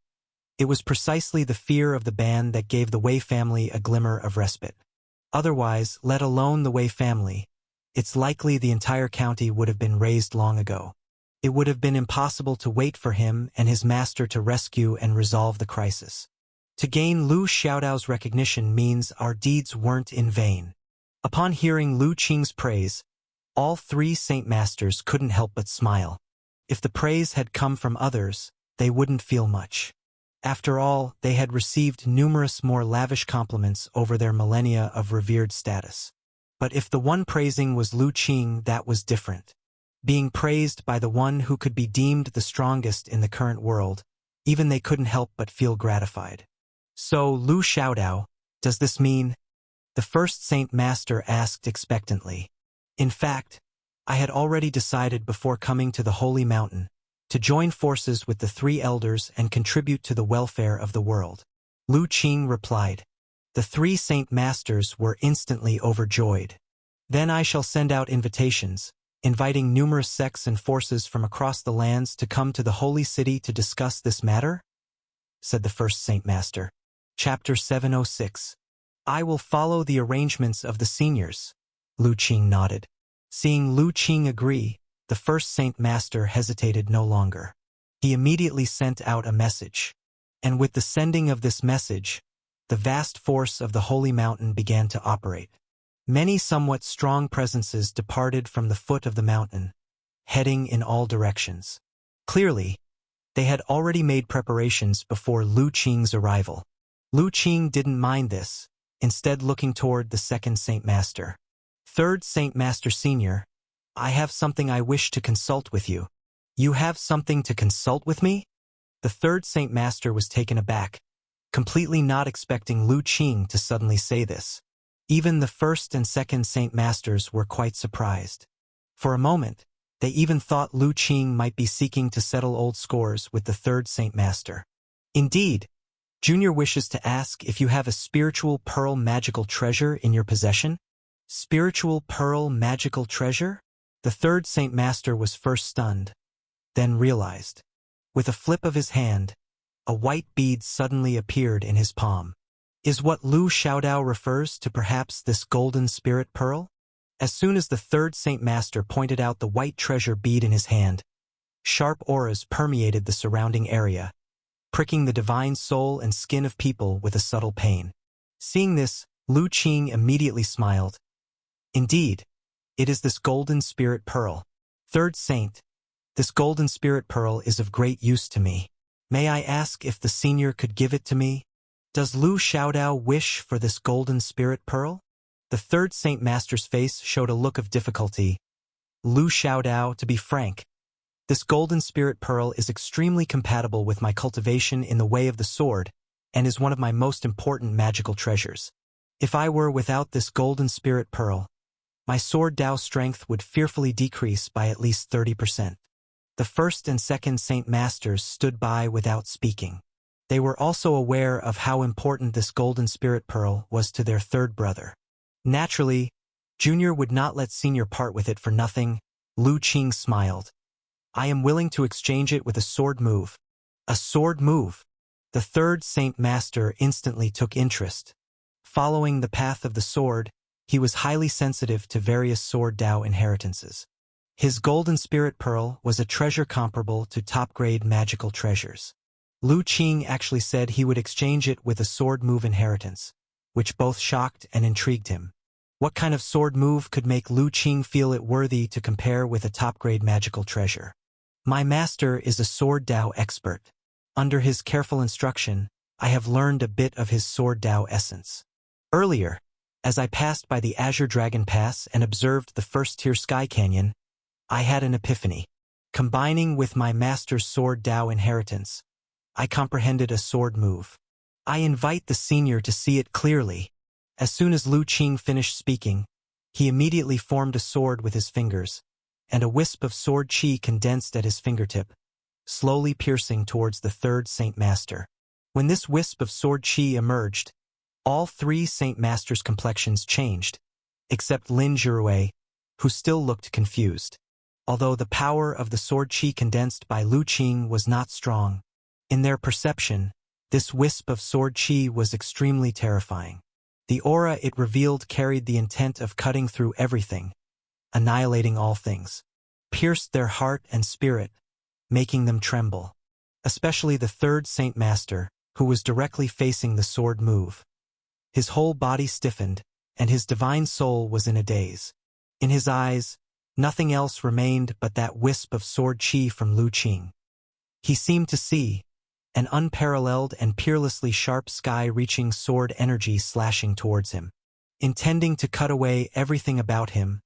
it was precisely the fear of the ban that gave the Wei family a glimmer of respite. Otherwise, let alone the Wei family, it's likely the entire county would have been razed long ago. It would have been impossible to wait for him and his master to rescue and resolve the crisis. To gain Lu Xiaodao's recognition means our deeds weren't in vain. Upon hearing Lu Qing's praise, all three Saint Masters couldn't help but smile. If the praise had come from others, they wouldn't feel much. After all, they had received numerous more lavish compliments over their millennia of revered status. But if the one praising was Lu Qing, that was different. Being praised by the one who could be deemed the strongest in the current world, even they couldn't help but feel gratified. So, Lu Xiaodao, does this mean? The first Saint Master asked expectantly. In fact, I had already decided before coming to the Holy Mountain to join forces with the three elders and contribute to the welfare of the world. Lu Qing replied. The three Saint Masters were instantly overjoyed. Then I shall send out invitations, inviting numerous sects and forces from across the lands to come to the holy city to discuss this matter? Said the first Saint Master. Chapter 706. I will follow the arrangements of the seniors. Lu Qing nodded. Seeing Lu Qing agree, the first Saint Master hesitated no longer. He immediately sent out a message. And with the sending of this message, the vast force of the Holy Mountain began to operate. Many somewhat strong presences departed from the foot of the mountain, heading in all directions. Clearly, they had already made preparations before Lu Qing's arrival. Lu Qing didn't mind this, instead looking toward the second Saint Master. Third Saint Master Senior, I have something I wish to consult with you. You have something to consult with me? The third Saint Master was taken aback, completely not expecting Lu Qing to suddenly say this. Even the first and second Saint Masters were quite surprised. For a moment, they even thought Lu Qing might be seeking to settle old scores with the third Saint Master. Indeed, Junior wishes to ask if you have a spiritual pearl magical treasure in your possession? Spiritual pearl magical treasure? The third Saint Master was first stunned, then realized. With a flip of his hand, a white bead suddenly appeared in his palm. Is what Lu Xiaodao refers to perhaps this golden spirit pearl? As soon as the third Saint Master pointed out the white treasure bead in his hand, sharp auras permeated the surrounding area, pricking the divine soul and skin of people with a subtle pain. Seeing this, Lu Qing immediately smiled. Indeed, it is this golden spirit pearl. Third Saint, this golden spirit pearl is of great use to me. May I ask if the senior could give it to me? Does Lu Xiaodao wish for this golden spirit pearl? The third Saint Master's face showed a look of difficulty. Lu Xiaodao, to be frank, this golden spirit pearl is extremely compatible with my cultivation in the way of the sword and is one of my most important magical treasures. If I were without this golden spirit pearl, my sword Dao strength would fearfully decrease by at least 30%. The first and second Saint Masters stood by without speaking. They were also aware of how important this golden spirit pearl was to their third brother. Naturally, Junior would not let Senior part with it for nothing. Lu Qing smiled. I am willing to exchange it with a sword move. A sword move? The third Saint Master instantly took interest. Following the path of the sword, he was highly sensitive to various sword Dao inheritances. His golden spirit pearl was a treasure comparable to top-grade magical treasures. Lu Qing actually said he would exchange it with a sword move inheritance, which both shocked and intrigued him. What kind of sword move could make Lu Qing feel it worthy to compare with a top-grade magical treasure? My master is a sword Dao expert. Under his careful instruction, I have learned a bit of his sword Dao essence. Earlier, as I passed by the Azure Dragon Pass and observed the first-tier Sky Canyon, I had an epiphany. Combining with my master's sword Dao inheritance, I comprehended a sword move. I invite the senior to see it clearly. As soon as Lu Qing finished speaking, he immediately formed a sword with his fingers, and a wisp of sword chi condensed at his fingertip, slowly piercing towards the third Saint Master. When this wisp of sword chi emerged, all three Saint Masters' complexions changed, except Lin Zhirui, who still looked confused. Although the power of the sword chi condensed by Lu Qing was not strong, in their perception, this wisp of sword chi was extremely terrifying. The aura it revealed carried the intent of cutting through everything, annihilating all things, pierced their heart and spirit, making them tremble. Especially the third Saint Master, who was directly facing the sword move. His whole body stiffened, and his divine soul was in a daze. In his eyes, nothing else remained but that wisp of sword chi from Lu Qing. He seemed to see an unparalleled and peerlessly sharp sky-reaching sword energy slashing towards him, intending to cut away everything about him,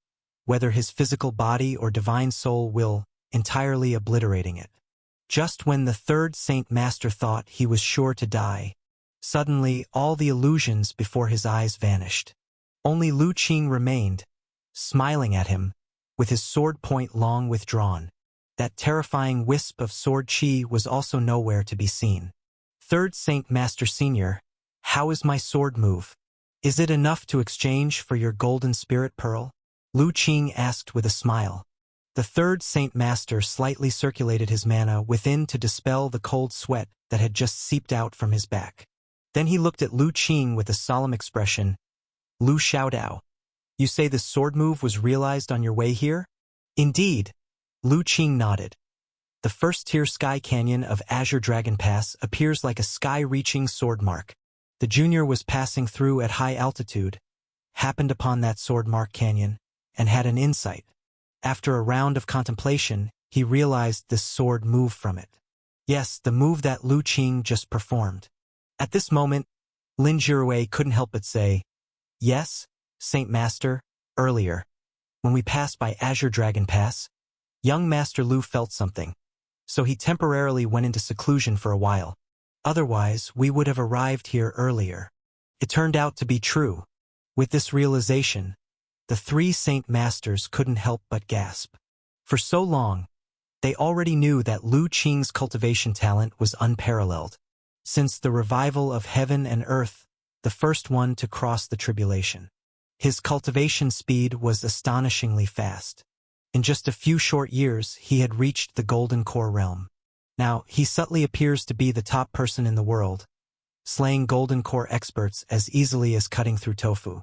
whether his physical body or divine soul will, entirely obliterating it. Just when the third Saint Master thought he was sure to die, suddenly all the illusions before his eyes vanished. Only Lu Qing remained, smiling at him, with his sword point long withdrawn. That terrifying wisp of sword chi was also nowhere to be seen. Third Saint Master Senior, how is my sword move? Is it enough to exchange for your golden spirit pearl? Lu Qing asked with a smile. The third Saint Master slightly circulated his mana within to dispel the cold sweat that had just seeped out from his back. Then he looked at Lu Qing with a solemn expression. Lu Xiaodao, you say this sword move was realized on your way here? Indeed, Lu Qing nodded. The first-tier sky canyon of Azure Dragon Pass appears like a sky-reaching sword mark. The junior was passing through at high altitude, happened upon that sword mark canyon, and had an insight. After a round of contemplation, he realized this sword move from it. Yes, the move that Lu Qing just performed. At this moment, Lin Jirue couldn't help but say, "Yes, Saint Master, earlier, when we passed by Azure Dragon Pass, young Master Lu felt something, so he temporarily went into seclusion for a while. Otherwise, we would have arrived here earlier." It turned out to be true. With this realization, the three Saint Masters couldn't help but gasp. For so long, they already knew that Lu Qing's cultivation talent was unparalleled. Since the revival of heaven and earth, the first one to cross the tribulation. His cultivation speed was astonishingly fast. In just a few short years, he had reached the Golden Core realm. Now, he subtly appears to be the top person in the world, slaying Golden Core experts as easily as cutting through tofu.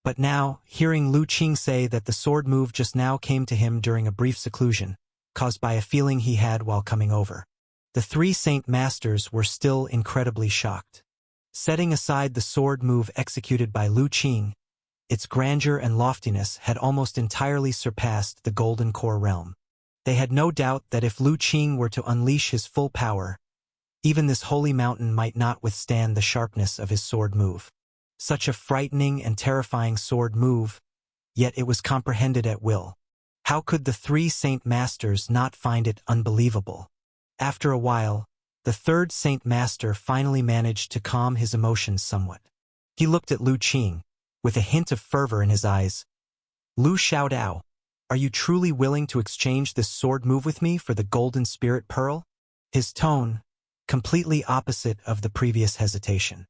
But now, hearing Lu Qing say that the sword move just now came to him during a brief seclusion, caused by a feeling he had while coming over. The three Saint Masters were still incredibly shocked. Setting aside the sword move executed by Lu Qing, its grandeur and loftiness had almost entirely surpassed the Golden Core realm. They had no doubt that if Lu Qing were to unleash his full power, even this holy mountain might not withstand the sharpness of his sword move. Such a frightening and terrifying sword move, yet it was comprehended at will. How could the three Saint Masters not find it unbelievable? After a while, the third Saint Master finally managed to calm his emotions somewhat. He looked at Lu Qing, with a hint of fervor in his eyes. "Lu Xiaodao, are you truly willing to exchange this sword move with me for the Golden Spirit Pearl?" His tone, completely opposite of the previous hesitation.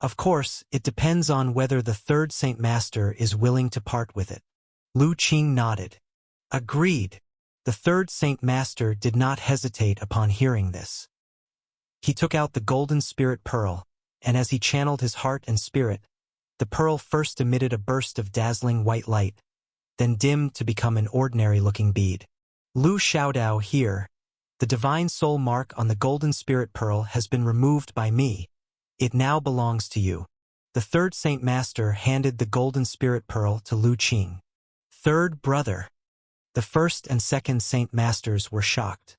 "Of course, it depends on whether the third Saint Master is willing to part with it." Lu Qing nodded. "Agreed." The third Saint Master did not hesitate upon hearing this. He took out the Golden Spirit Pearl, and as he channeled his heart and spirit, the pearl first emitted a burst of dazzling white light, then dimmed to become an ordinary-looking bead. "Lu Xiaodao, here, the divine soul mark on the Golden Spirit Pearl has been removed by me. It now belongs to you." The third Saint Master handed the Golden Spirit Pearl to Lu Qing. "Third brother." The first and second Saint Masters were shocked.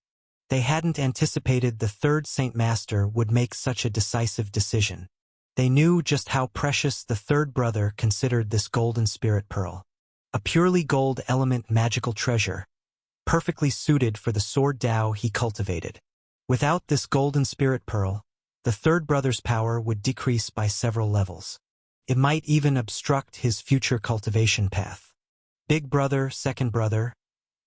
They hadn't anticipated the third Saint Master would make such a decisive decision. They knew just how precious the third brother considered this Golden Spirit Pearl. A purely gold element magical treasure, perfectly suited for the sword Dao he cultivated. Without this Golden Spirit Pearl, the third brother's power would decrease by several levels. It might even obstruct his future cultivation path. "Big brother, second brother,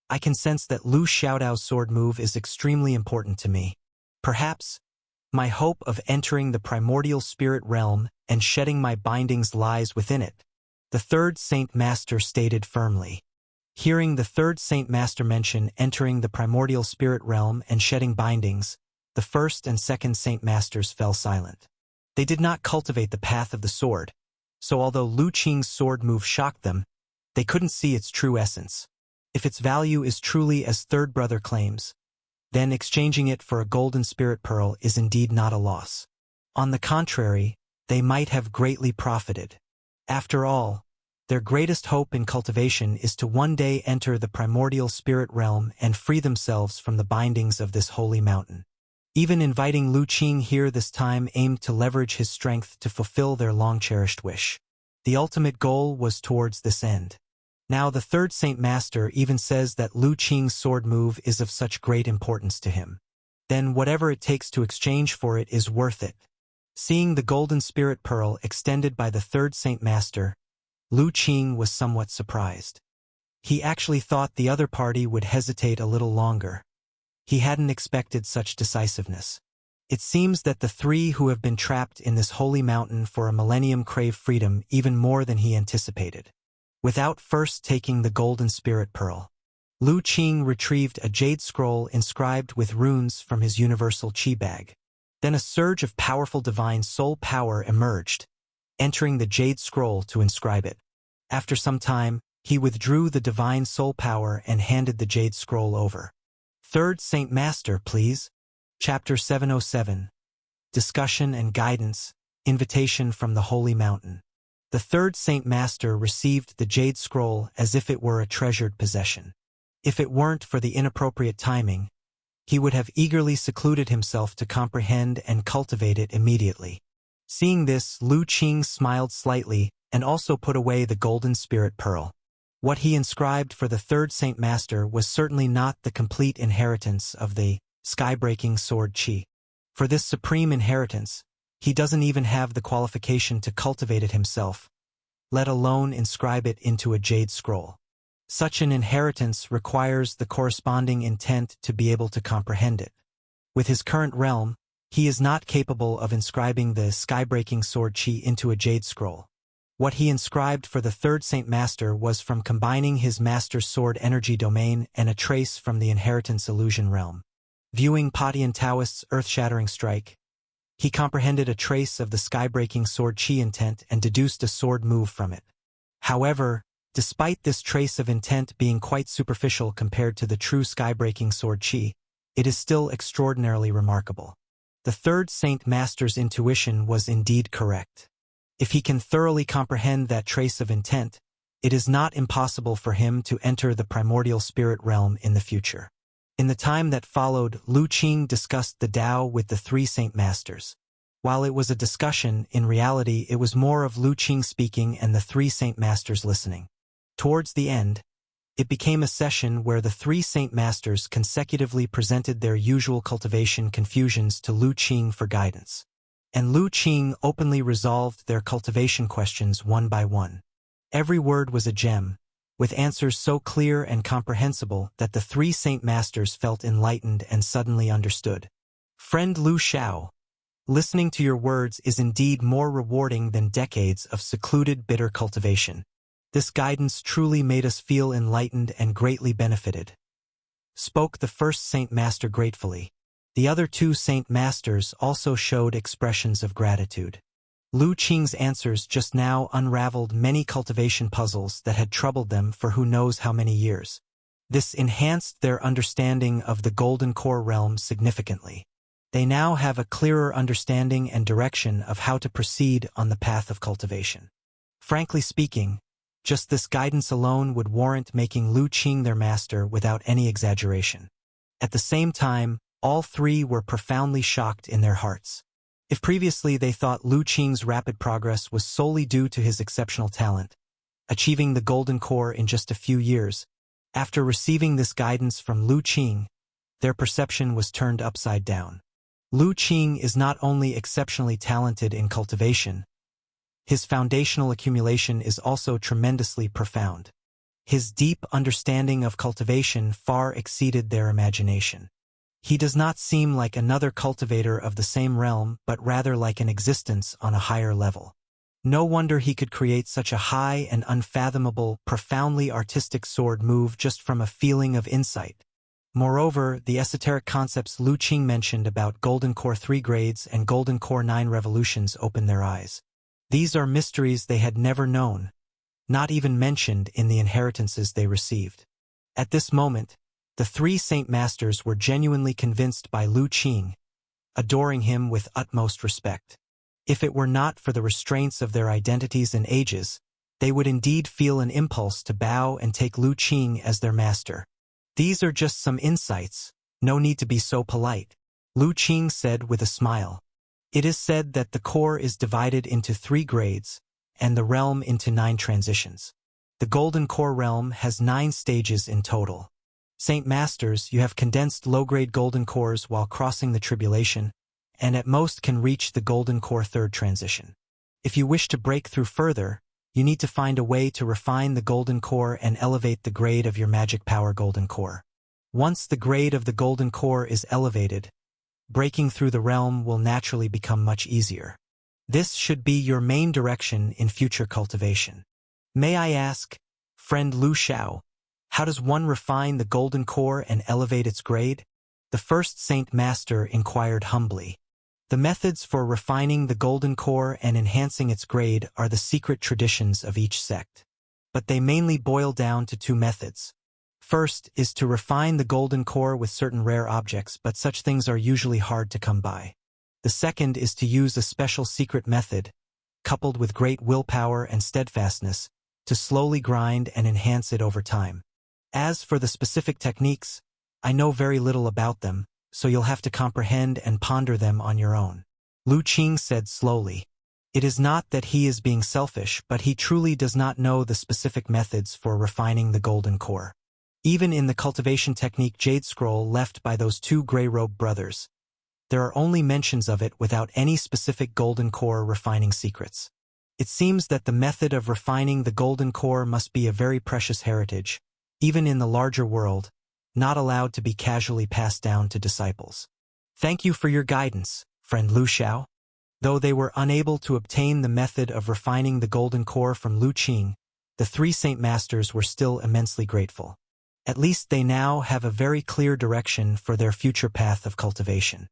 I can sense that Lu Xiaodao's sword move is extremely important to me. Perhaps my hope of entering the primordial spirit realm and shedding my bindings lies within it," the third Saint Master stated firmly. Hearing the third Saint Master mention entering the primordial spirit realm and shedding bindings, the first and second Saint Masters fell silent. They did not cultivate the path of the sword, so although Lu Qing's sword move shocked them, they couldn't see its true essence. If its value is truly as third brother claims, then exchanging it for a Golden Spirit Pearl is indeed not a loss. On the contrary, they might have greatly profited. After all, their greatest hope in cultivation is to one day enter the primordial spirit realm and free themselves from the bindings of this holy mountain. Even inviting Lu Qing here this time aimed to leverage his strength to fulfill their long-cherished wish. The ultimate goal was towards this end. Now the third Saint Master even says that Lu Qing's sword move is of such great importance to him. Then whatever it takes to exchange for it is worth it. Seeing the Golden Spirit Pearl extended by the third Saint Master, Lu Qing was somewhat surprised. He actually thought the other party would hesitate a little longer. He hadn't expected such decisiveness. It seems that the three who have been trapped in this holy mountain for a millennium crave freedom even more than he anticipated. Without first taking the Golden Spirit Pearl, Lu Qing retrieved a jade scroll inscribed with runes from his universal chi bag. Then a surge of powerful divine soul power emerged, entering the jade scroll to inscribe it. After some time, He withdrew the divine soul power and handed the Jade Scroll over. Third Saint Master, please. Chapter 707. Discussion and Guidance, Invitation from the Holy Mountain. The third Saint Master received the Jade Scroll as if it were a treasured possession. If it weren't for the inappropriate timing, he would have eagerly secluded himself to comprehend and cultivate it immediately. Seeing this, Lu Qing smiled slightly and also put away the golden spirit pearl. What he inscribed for the third Saint Master was certainly not the complete inheritance of the sky-breaking sword Qi. For this supreme inheritance, he doesn't even have the qualification to cultivate it himself, let alone inscribe it into a jade scroll. Such an inheritance requires the corresponding intent to be able to comprehend it. With his current realm, he is not capable of inscribing the sky-breaking sword Qi into a jade scroll. What he inscribed for the third Saint Master was from combining his Master's sword energy domain and a trace from the inheritance illusion realm. Viewing Patian Taoist's earth-shattering strike, he comprehended a trace of the sky-breaking sword Qi intent and deduced a sword move from it. However, despite this trace of intent being quite superficial compared to the true sky-breaking sword Qi, it is still extraordinarily remarkable. The third Saint Master's intuition was indeed correct. If he can thoroughly comprehend that trace of intent, it is not impossible for him to enter the primordial spirit realm in the future. In the time that followed, Lu Qing discussed the Tao with the three Saint Masters. While it was a discussion, in reality it was more of Lu Qing speaking and the three Saint Masters listening. Towards the end, it became a session where the three Saint Masters consecutively presented their usual cultivation confusions to Lu Qing for guidance. And Lu Qing openly resolved their cultivation questions one by one. Every word was a gem, with answers so clear and comprehensible that the three Saint Masters felt enlightened and suddenly understood. Friend Lu Xiao, listening to your words is indeed more rewarding than decades of secluded bitter cultivation. This guidance truly made us feel enlightened and greatly benefited. Spoke the first Saint Master gratefully. The other two Saint Masters also showed expressions of gratitude. Lu Qing's answers just now unraveled many cultivation puzzles that had troubled them for who knows how many years. This enhanced their understanding of the Golden Core realm significantly. They now have a clearer understanding and direction of how to proceed on the path of cultivation. Frankly speaking, just this guidance alone would warrant making Lu Qing their master without any exaggeration. At the same time, all three were profoundly shocked in their hearts. If previously they thought Lu Qing's rapid progress was solely due to his exceptional talent, achieving the Golden Core in just a few years, after receiving this guidance from Lu Qing, their perception was turned upside down. Lu Qing is not only exceptionally talented in cultivation, his foundational accumulation is also tremendously profound. His deep understanding of cultivation far exceeded their imagination. He does not seem like another cultivator of the same realm, but rather like an existence on a higher level. No wonder he could create such a high and unfathomable, profoundly artistic sword move just from a feeling of insight. Moreover, the esoteric concepts Lu Qing mentioned about Golden Core 3 grades and Golden Core 9 revolutions opened their eyes. These are mysteries they had never known, not even mentioned in the inheritances they received. At this moment, the three Saint Masters were genuinely convinced by Lu Qing, adoring him with utmost respect. If it were not for the restraints of their identities and ages, they would indeed feel an impulse to bow and take Lu Qing as their master. These are just some insights, no need to be so polite, Lu Qing said with a smile. It is said that the core is divided into 3 grades, and the realm into 9 transitions. The Golden Core realm has 9 stages in total. Saint Masters, you have condensed low-grade Golden Cores while crossing the tribulation, and at most can reach the Golden Core 3rd transition. If you wish to break through further, you need to find a way to refine the Golden Core and elevate the grade of your magic power Golden Core. Once the grade of the Golden Core is elevated, breaking through the realm will naturally become much easier. This should be your main direction in future cultivation. May I ask, friend Lu Xiao, how does one refine the Golden Core and elevate its grade? The first Saint Master inquired humbly. The methods for refining the Golden Core and enhancing its grade are the secret traditions of each sect. but they mainly boil down to two methods. First is to refine the golden core with certain rare objects, but such things are usually hard to come by. The second is to use a special secret method, coupled with great willpower and steadfastness, to slowly grind and enhance it over time. As for the specific techniques, I know very little about them, so you'll have to comprehend and ponder them on your own. Lu Qing said slowly. It is not that he is being selfish, but he truly does not know the specific methods for refining the golden core. Even in the cultivation technique Jade Scroll left by those two gray-robed brothers, there are only mentions of it without any specific golden core refining secrets. It seems that the method of refining the golden core must be a very precious heritage, even in the larger world, not allowed to be casually passed down to disciples. Thank you for your guidance, friend Lu Xiao. Though they were unable to obtain the method of refining the golden core from Lu Qing, the three Saint Masters were still immensely grateful. At least they now have a very clear direction for their future path of cultivation.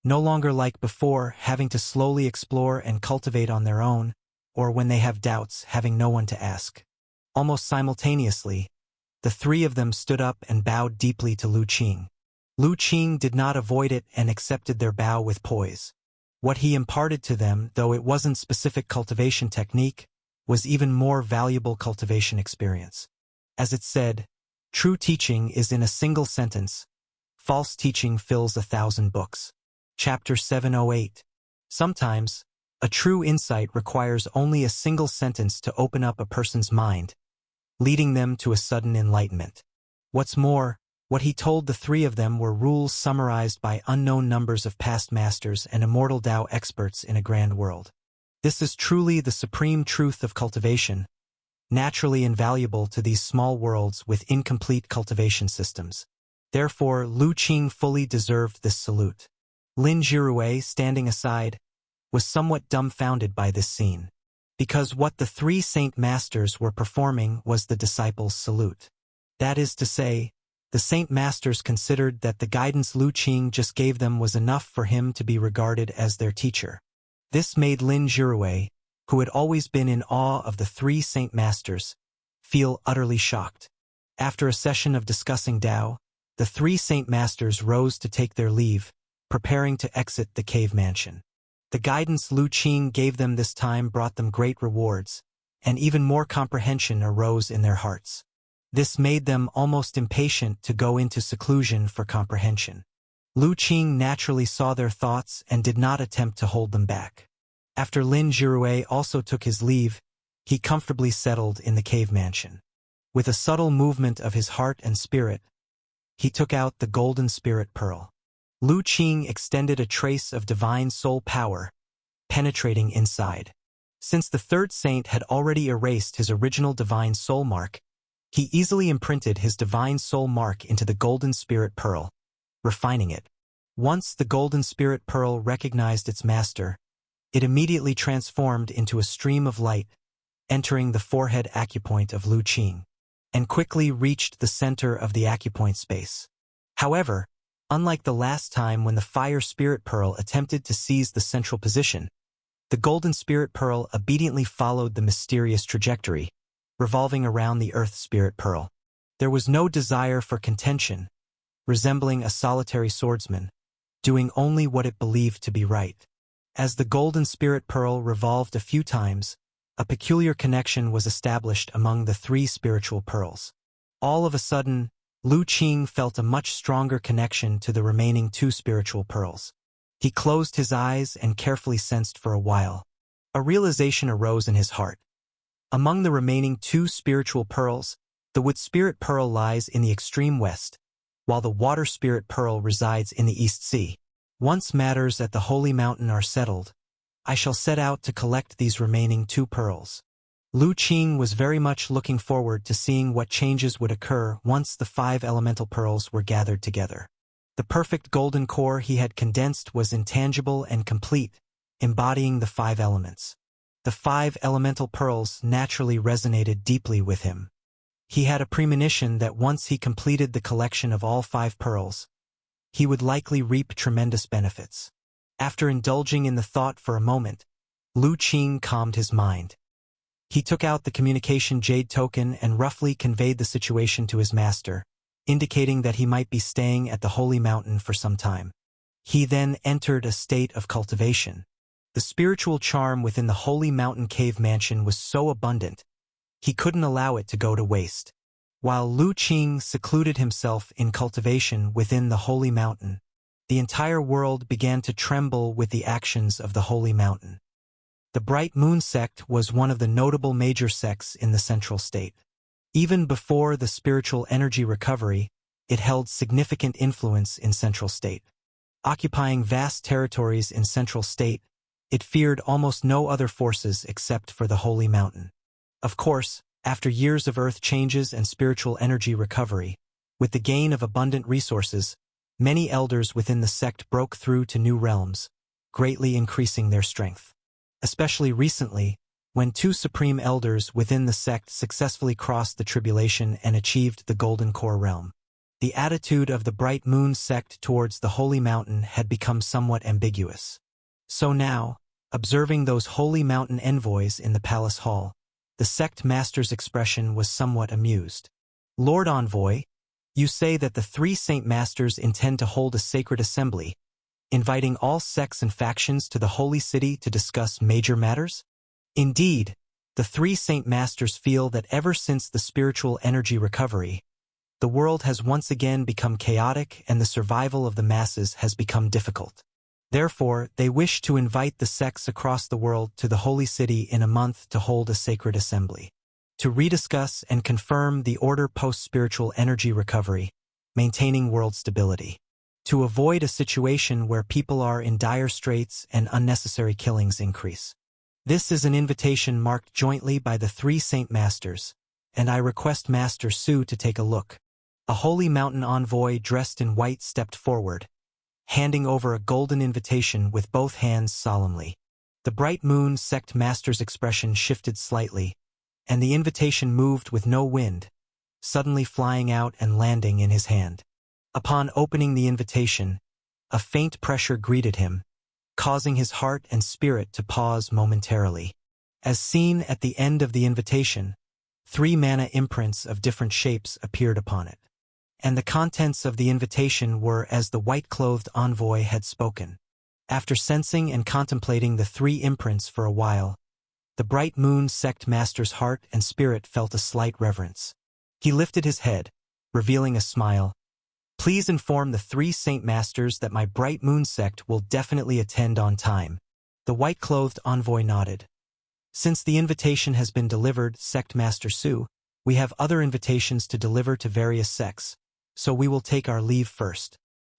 No longer like before, having to slowly explore and cultivate on their own, or when they have doubts, having no one to ask. Almost simultaneously, the three of them stood up and bowed deeply to Lu Qing. Lu Qing did not avoid it and accepted their bow with poise. What he imparted to them, though it wasn't specific cultivation technique, was even more valuable cultivation experience. As it said, true teaching is in a single sentence. False teaching fills 1,000 books. Chapter 708. Sometimes, a true insight requires only a single sentence to open up a person's mind, leading them to a sudden enlightenment. What's more, what he told the three of them were rules summarized by unknown numbers of past masters and immortal Tao experts in a grand world. This is truly the supreme truth of cultivation, naturally invaluable to these small worlds with incomplete cultivation systems. Therefore, Lu Qing fully deserved this salute. Lin Jirue, standing aside, was somewhat dumbfounded by this scene, because what the three Saint Masters were performing was the disciples' salute. That is to say, the Saint Masters considered that the guidance Lu Qing just gave them was enough for him to be regarded as their teacher. This made Lin Jirue, who had always been in awe of the three Saint Masters, feel utterly shocked. After a session of discussing Tao, the three Saint Masters rose to take their leave, preparing to exit the cave mansion. The guidance Lu Qing gave them this time brought them great rewards, and even more comprehension arose in their hearts. This made them almost impatient to go into seclusion for comprehension. Lu Qing naturally saw their thoughts and did not attempt to hold them back. After Lin Jirue also took his leave, he comfortably settled in the cave mansion. With a subtle movement of his heart and spirit, he took out the golden spirit pearl. Lu Qing extended a trace of divine soul power, penetrating inside. Since the third saint had already erased his original divine soul mark, he easily imprinted his divine soul mark into the golden spirit pearl, refining it. Once the golden spirit pearl recognized its master, it immediately transformed into a stream of light, entering the forehead acupoint of Lu Qing, and quickly reached the center of the acupoint space. However, unlike the last time when the fire spirit pearl attempted to seize the central position, the golden spirit pearl obediently followed the mysterious trajectory, revolving around the earth spirit pearl. There was no desire for contention, resembling a solitary swordsman, doing only what it believed to be right. As the golden spirit pearl revolved a few times, a peculiar connection was established among the three spiritual pearls. All of a sudden, Lu Qing felt a much stronger connection to the remaining two spiritual pearls. He closed his eyes and carefully sensed for a while. A realization arose in his heart. Among the remaining two spiritual pearls, the wood spirit pearl lies in the extreme west, while the water spirit pearl resides in the East Sea. Once matters at the holy mountain are settled, I shall set out to collect these remaining two pearls. Lu Qing was very much looking forward to seeing what changes would occur once the 5 elemental pearls were gathered together. The perfect golden core he had condensed was intangible and complete, embodying the 5 elements. The 5 elemental pearls naturally resonated deeply with him. He had a premonition that once he completed the collection of all 5 pearls, he would likely reap tremendous benefits. After indulging in the thought for a moment, Lu Qing calmed his mind. He took out the communication jade token and roughly conveyed the situation to his master, indicating that he might be staying at the Holy Mountain for some time. He then entered a state of cultivation. The spiritual charm within the Holy Mountain Cave Mansion was so abundant, he couldn't allow it to go to waste. While Lu Qing secluded himself in cultivation within the Holy Mountain, the entire world began to tremble with the actions of the Holy Mountain. The Bright Moon sect was one of the notable major sects in the Central State. Even before the spiritual energy recovery, it held significant influence in Central State. Occupying vast territories in Central State, it feared almost no other forces except for the Holy Mountain. Of course, after years of earth changes and spiritual energy recovery, with the gain of abundant resources, many elders within the sect broke through to new realms, greatly increasing their strength. Especially recently, when two supreme elders within the sect successfully crossed the tribulation and achieved the Golden Core realm. The attitude of the Bright Moon sect towards the Holy Mountain had become somewhat ambiguous. So now, observing those Holy Mountain envoys in the palace hall, the sect master's expression was somewhat amused. Lord Envoy, you say that the three Saint Masters intend to hold a sacred assembly, inviting all sects and factions to the Holy City to discuss major matters? Indeed, the three Saint Masters feel that ever since the spiritual energy recovery, the world has once again become chaotic and the survival of the masses has become difficult. Therefore, they wish to invite the sects across the world to the Holy City in a month to hold a sacred assembly, to rediscuss and confirm the order post-spiritual energy recovery, maintaining world stability, to avoid a situation where people are in dire straits and unnecessary killings increase. This is an invitation marked jointly by the three Saint Masters, and I request Master Su to take a look. A Holy Mountain envoy dressed in white stepped forward, handing over a golden invitation with both hands solemnly. The Bright Moon sect master's expression shifted slightly, and the invitation moved with no wind, suddenly flying out and landing in his hand. Upon opening the invitation, a faint pressure greeted him, causing his heart and spirit to pause momentarily. As seen at the end of the invitation, 3 mana imprints of different shapes appeared upon it. And the contents of the invitation were as the white-clothed envoy had spoken. After sensing and contemplating the 3 imprints for a while, the Bright Moon sect master's heart and spirit felt a slight reverence. He lifted his head, revealing a smile. Please inform the 3 Saint Masters that my Bright Moon sect will definitely attend on time. The white-clothed envoy nodded. Since the invitation has been delivered, Sect Master Su, we have other invitations to deliver to various sects, so we will take our leave first.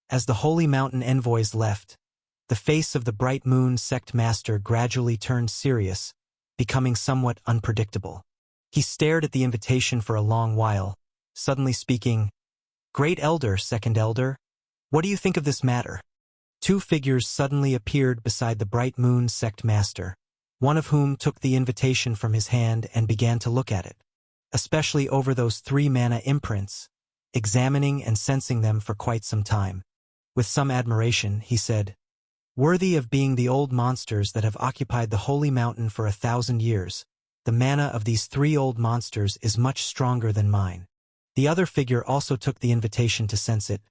As the Holy Mountain envoys left, the face of the Bright Moon sect master gradually turned serious, becoming somewhat unpredictable. He stared at the invitation for a long while, suddenly speaking, "Great Elder, Second Elder, what do you think of this matter?" 2 figures suddenly appeared beside the Bright Moon sect master, one of whom took the invitation from his hand and began to look at it, especially over those 3 mana imprints, examining and sensing them for quite some time. With some admiration, he said, "Worthy of being the old monsters that have occupied the Holy Mountain for 1,000 years, the mana of these 3 old monsters is much stronger than mine." The other figure also took the invitation to sense it.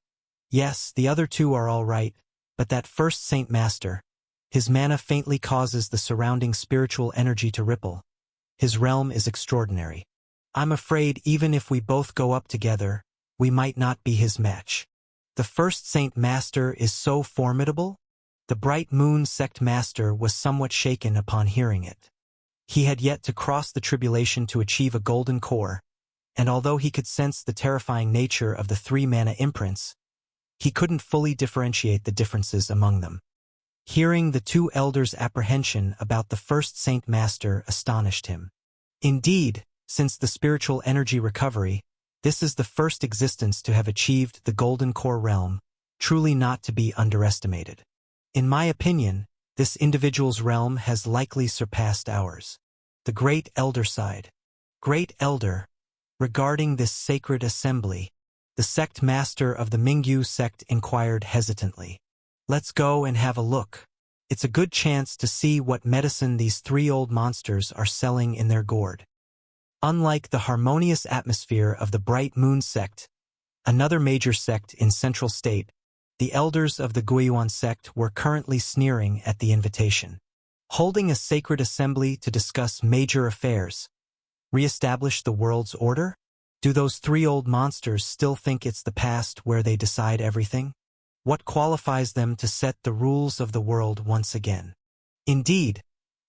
Yes, the other 2 are all right, but that first Saint Master, his mana faintly causes the surrounding spiritual energy to ripple. His realm is extraordinary. I'm afraid even if we both go up together, we might not be his match. The first Saint Master is so formidable? The Bright Moon sect master was somewhat shaken upon hearing it. He had yet to cross the tribulation to achieve a golden core, and although he could sense the terrifying nature of the 3 mana imprints, he couldn't fully differentiate the differences among them. Hearing the 2 elders' apprehension about the first Saint Master astonished him. Indeed, since the spiritual energy recovery, this is the first existence to have achieved the Golden Core realm, truly not to be underestimated. In my opinion, this individual's realm has likely surpassed ours. The Great Elder sighed. Great Elder, regarding this sacred assembly, the sect master of the Mingyu sect inquired hesitantly. Let's go and have a look. It's a good chance to see what medicine these three old monsters are selling in their gourd. Unlike the harmonious atmosphere of the Bright Moon sect, another major sect in Central State, the elders of the Guiyuan sect were currently sneering at the invitation. Holding a sacred assembly to discuss major affairs. Re-establish the world's order? Do those three old monsters still think it's the past where they decide everything? What qualifies them to set the rules of the world once again? Indeed,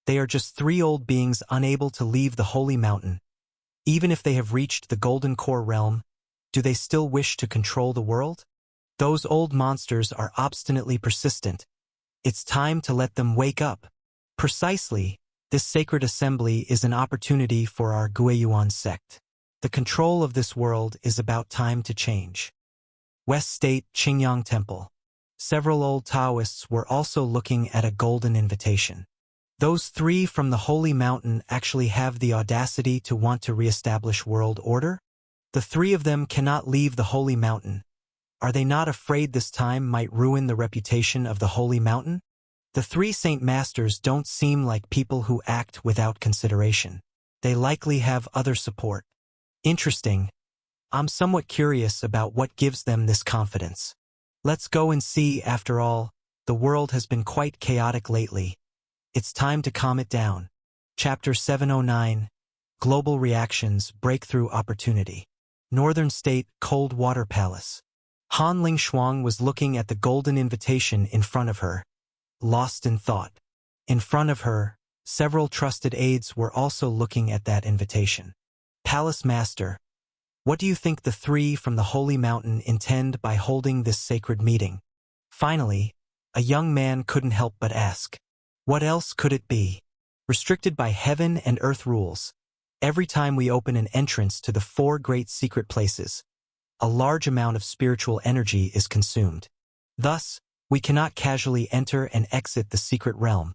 they are just three old beings unable to leave the Holy Mountain. Even if they have reached the Golden Core realm, do they still wish to control the world? Those old monsters are obstinately persistent. It's time to let them wake up. Precisely, this sacred assembly is an opportunity for our Guiyuan sect. The control of this world is about time to change. West State Qingyang Temple. Several old Taoists were also looking at a golden invitation. Those three from the Holy Mountain actually have the audacity to want to re-establish world order? The three of them cannot leave the Holy Mountain. Are they not afraid this time might ruin the reputation of the Holy Mountain? The three Saint Masters don't seem like people who act without consideration. They likely have other support. Interesting. I'm somewhat curious about what gives them this confidence. Let's go and see. After all, the world has been quite chaotic lately. It's time to calm it down. Chapter 709, Global Reactions, Breakthrough Opportunity. Northern State Cold Water Palace. Han Ling Shuang was looking at the golden invitation in front of her, lost in thought. In front of her, several trusted aides were also looking at that invitation. Palace Master, what do you think the three from the Holy Mountain intend by holding this sacred meeting? Finally, a young man couldn't help but ask. What else could it be? Restricted by heaven and earth rules, every time we open an entrance to the four great secret places, a large amount of spiritual energy is consumed. Thus, we cannot casually enter and exit the secret realm,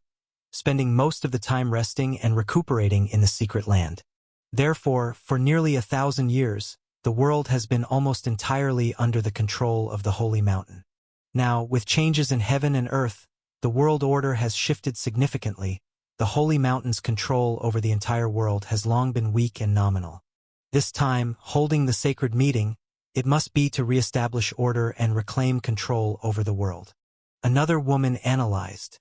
spending most of the time resting and recuperating in the secret land. Therefore, for nearly 1,000 years, the world has been almost entirely under the control of the Holy Mountain. Now, with changes in heaven and earth, the world order has shifted significantly. The Holy Mountain's control over the entire world has long been weak and nominal. This time, holding the sacred meeting, it must be to re-establish order and reclaim control over the world. Another woman analyzed.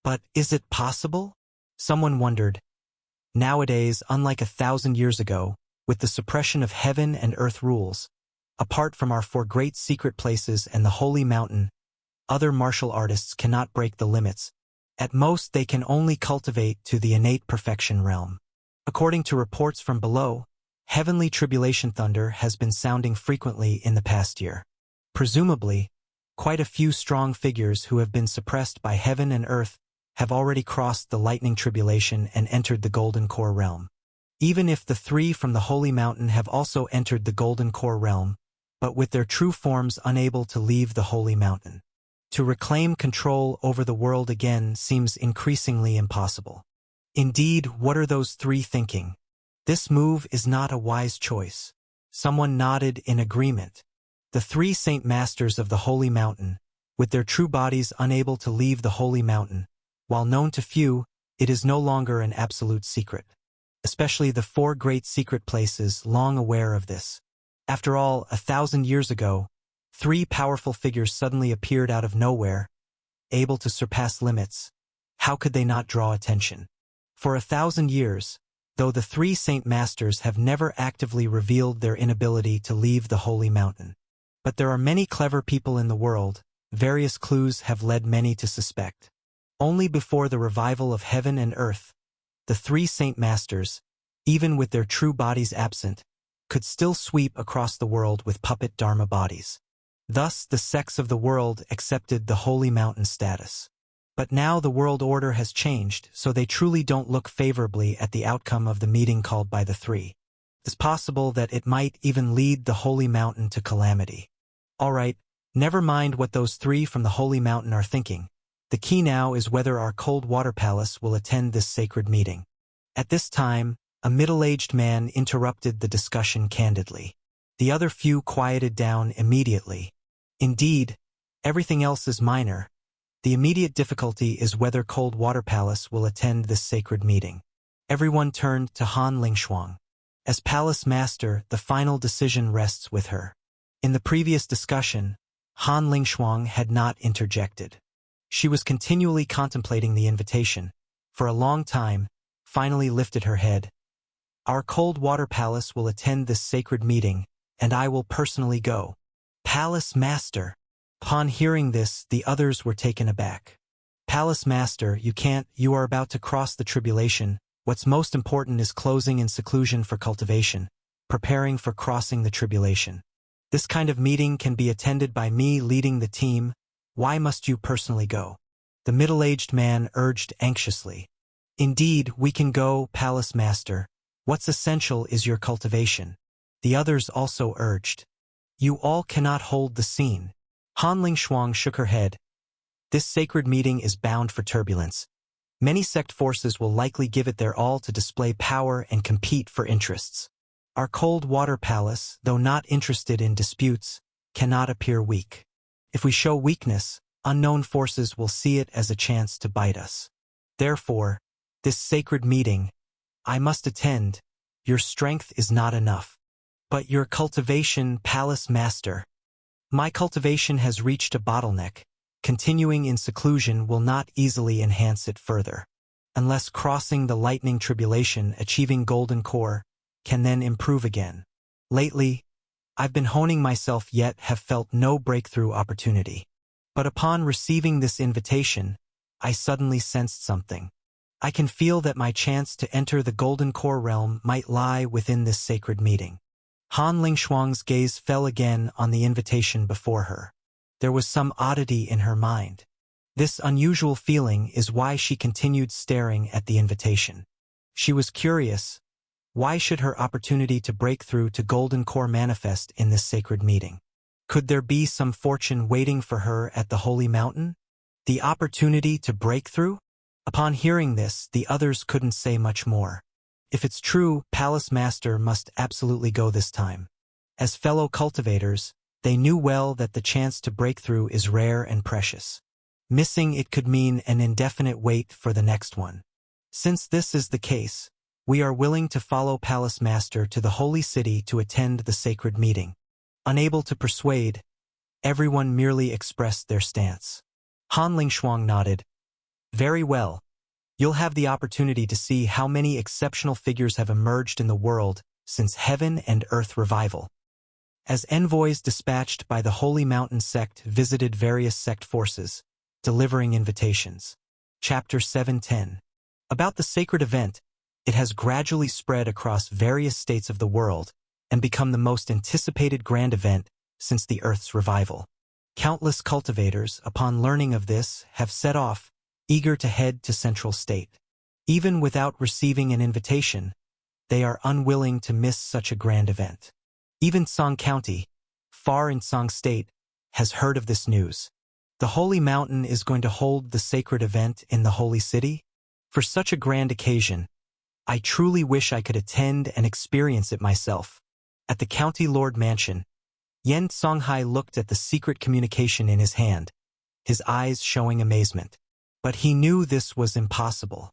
But is it possible? Someone wondered. Nowadays, unlike 1,000 years ago, with the suppression of heaven and earth rules, apart from our four great secret places and the Holy Mountain, other martial artists cannot break the limits. At most, they can only cultivate to the innate perfection realm. According to reports from below, heavenly tribulation thunder has been sounding frequently in the past year. Presumably, quite a few strong figures who have been suppressed by heaven and earth have already crossed the lightning tribulation and entered the Golden Core realm. Even if the three from the Holy Mountain have also entered the Golden Core realm, but with their true forms unable to leave the Holy Mountain. To reclaim control over the world again seems increasingly impossible. Indeed, what are those three thinking? This move is not a wise choice. Someone nodded in agreement. The three Saint Masters of the Holy Mountain, with their true bodies unable to leave the Holy Mountain, while known to few, it is no longer an absolute secret. Especially the four great secret places long aware of this. After all, 1,000 years ago, three powerful figures suddenly appeared out of nowhere, able to surpass limits. How could they not draw attention? For 1,000 years, though the three Saint Masters have never actively revealed their inability to leave the Holy Mountain. But there are many clever people in the world, various clues have led many to suspect. Only before the revival of heaven and earth, the three Saint Masters, even with their true bodies absent, could still sweep across the world with puppet Dharma bodies. Thus, the sects of the world accepted the Holy Mountain status. But now the world order has changed, so they truly don't look favorably at the outcome of the meeting called by the three. It's possible that it might even lead the Holy Mountain to calamity. All right, never mind what those three from the Holy Mountain are thinking. The key now is whether our Cold Water Palace will attend this sacred meeting. At this time, a middle-aged man interrupted the discussion candidly. The other few quieted down immediately. Indeed, everything else is minor. The immediate difficulty is whether Cold Water Palace will attend this sacred meeting. Everyone turned to Han Lingshuang. As Palace Master, the final decision rests with her. In the previous discussion, Han Lingshuang had not interjected. She was continually contemplating the invitation. For a long time, finally lifted her head. Our Cold Water Palace will attend this sacred meeting, and I will personally go. Palace Master. Upon hearing this, the others were taken aback. Palace Master, you are about to cross the tribulation. What's most important is closing in seclusion for cultivation, preparing for crossing the tribulation. This kind of meeting can be attended by me leading the team. Why must you personally go? The middle-aged man urged anxiously. Indeed, we can go, Palace Master. What's essential is your cultivation. The others also urged. You all cannot hold the scene. Han Lingshuang shook her head. This sacred meeting is bound for turbulence. Many sect forces will likely give it their all to display power and compete for interests. Our Cold Water Palace, though not interested in disputes, cannot appear weak. If we show weakness, unknown forces will see it as a chance to bite us. Therefore, this sacred meeting, I must attend. Your strength is not enough. But your cultivation, Palace Master. My cultivation has reached a bottleneck. Continuing in seclusion will not easily enhance it further. Unless crossing the lightning tribulation, achieving golden core, can then improve again. Lately, I've been honing myself yet have felt no breakthrough opportunity. But upon receiving this invitation, I suddenly sensed something. I can feel that my chance to enter the golden core realm might lie within this sacred meeting. Han Lingshuang's gaze fell again on the invitation before her. There was some oddity in her mind. This unusual feeling is why she continued staring at the invitation. She was curious. Why should her opportunity to break through to golden core manifest in this sacred meeting? Could there be some fortune waiting for her at the Holy Mountain? The opportunity to break through? Upon hearing this, the others couldn't say much more. If it's true, Palace Master must absolutely go this time. As fellow cultivators, they knew well that the chance to break through is rare and precious. Missing it could mean an indefinite wait for the next one. Since this is the case, we are willing to follow Palace Master to the holy city to attend the sacred meeting. Unable to persuade, everyone merely expressed their stance. Han Lingshuang nodded. Very well. You'll have the opportunity to see how many exceptional figures have emerged in the world since Heaven and Earth revival. As envoys dispatched by the Holy Mountain sect visited various sect forces, delivering invitations. Chapter 710. About the sacred event, it has gradually spread across various states of the world and become the most anticipated grand event since the Earth's revival. Countless cultivators, upon learning of this, have set off, eager to head to Central State. Even without receiving an invitation, they are unwilling to miss such a grand event. Even Song County, far in Song State, has heard of this news. The Holy Mountain is going to hold the sacred event in the Holy City? For such a grand occasion, I truly wish I could attend and experience it myself. At the County Lord Mansion, Yen Songhai looked at the secret communication in his hand, his eyes showing amazement. But he knew this was impossible.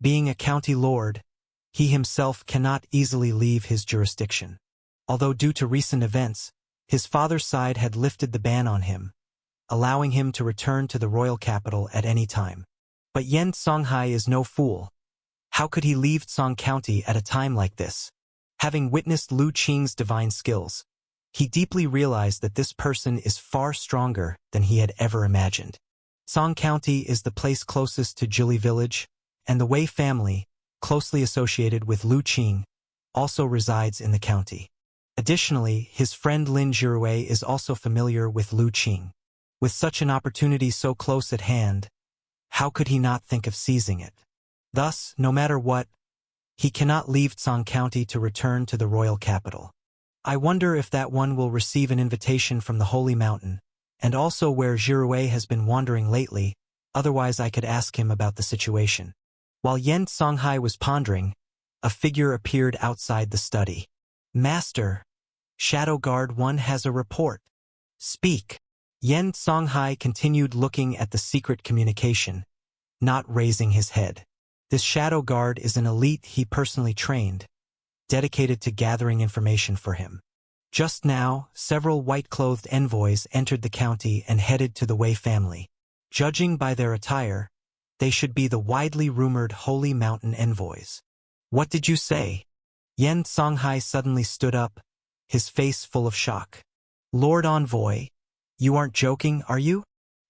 Being a county lord, he himself cannot easily leave his jurisdiction. Although due to recent events, his father's side had lifted the ban on him, allowing him to return to the royal capital at any time. But Yen Songhai is no fool. How could he leave Song County at a time like this? Having witnessed Lu Qing's divine skills, he deeply realized that this person is far stronger than he had ever imagined. Song County is the place closest to Jili Village, and the Wei family, closely associated with Lu Qing, also resides in the county. Additionally, his friend Lin Jirue is also familiar with Lu Qing. With such an opportunity so close at hand, how could he not think of seizing it? Thus, no matter what, he cannot leave Song County to return to the royal capital. I wonder if that one will receive an invitation from the Holy Mountain, and also where Jirue has been wandering lately, otherwise I could ask him about the situation. While Yen Songhai was pondering, a figure appeared outside the study. Master, Shadow Guard 1 has a report. Speak. Yen Songhai continued looking at the secret communication, not raising his head. This shadow guard is an elite he personally trained, dedicated to gathering information for him. Just now, several white-clothed envoys entered the county and headed to the Wei family. Judging by their attire, they should be the widely rumored Holy Mountain envoys. What did you say? Yen Songhai suddenly stood up, his face full of shock. Lord Envoy, you aren't joking, are you?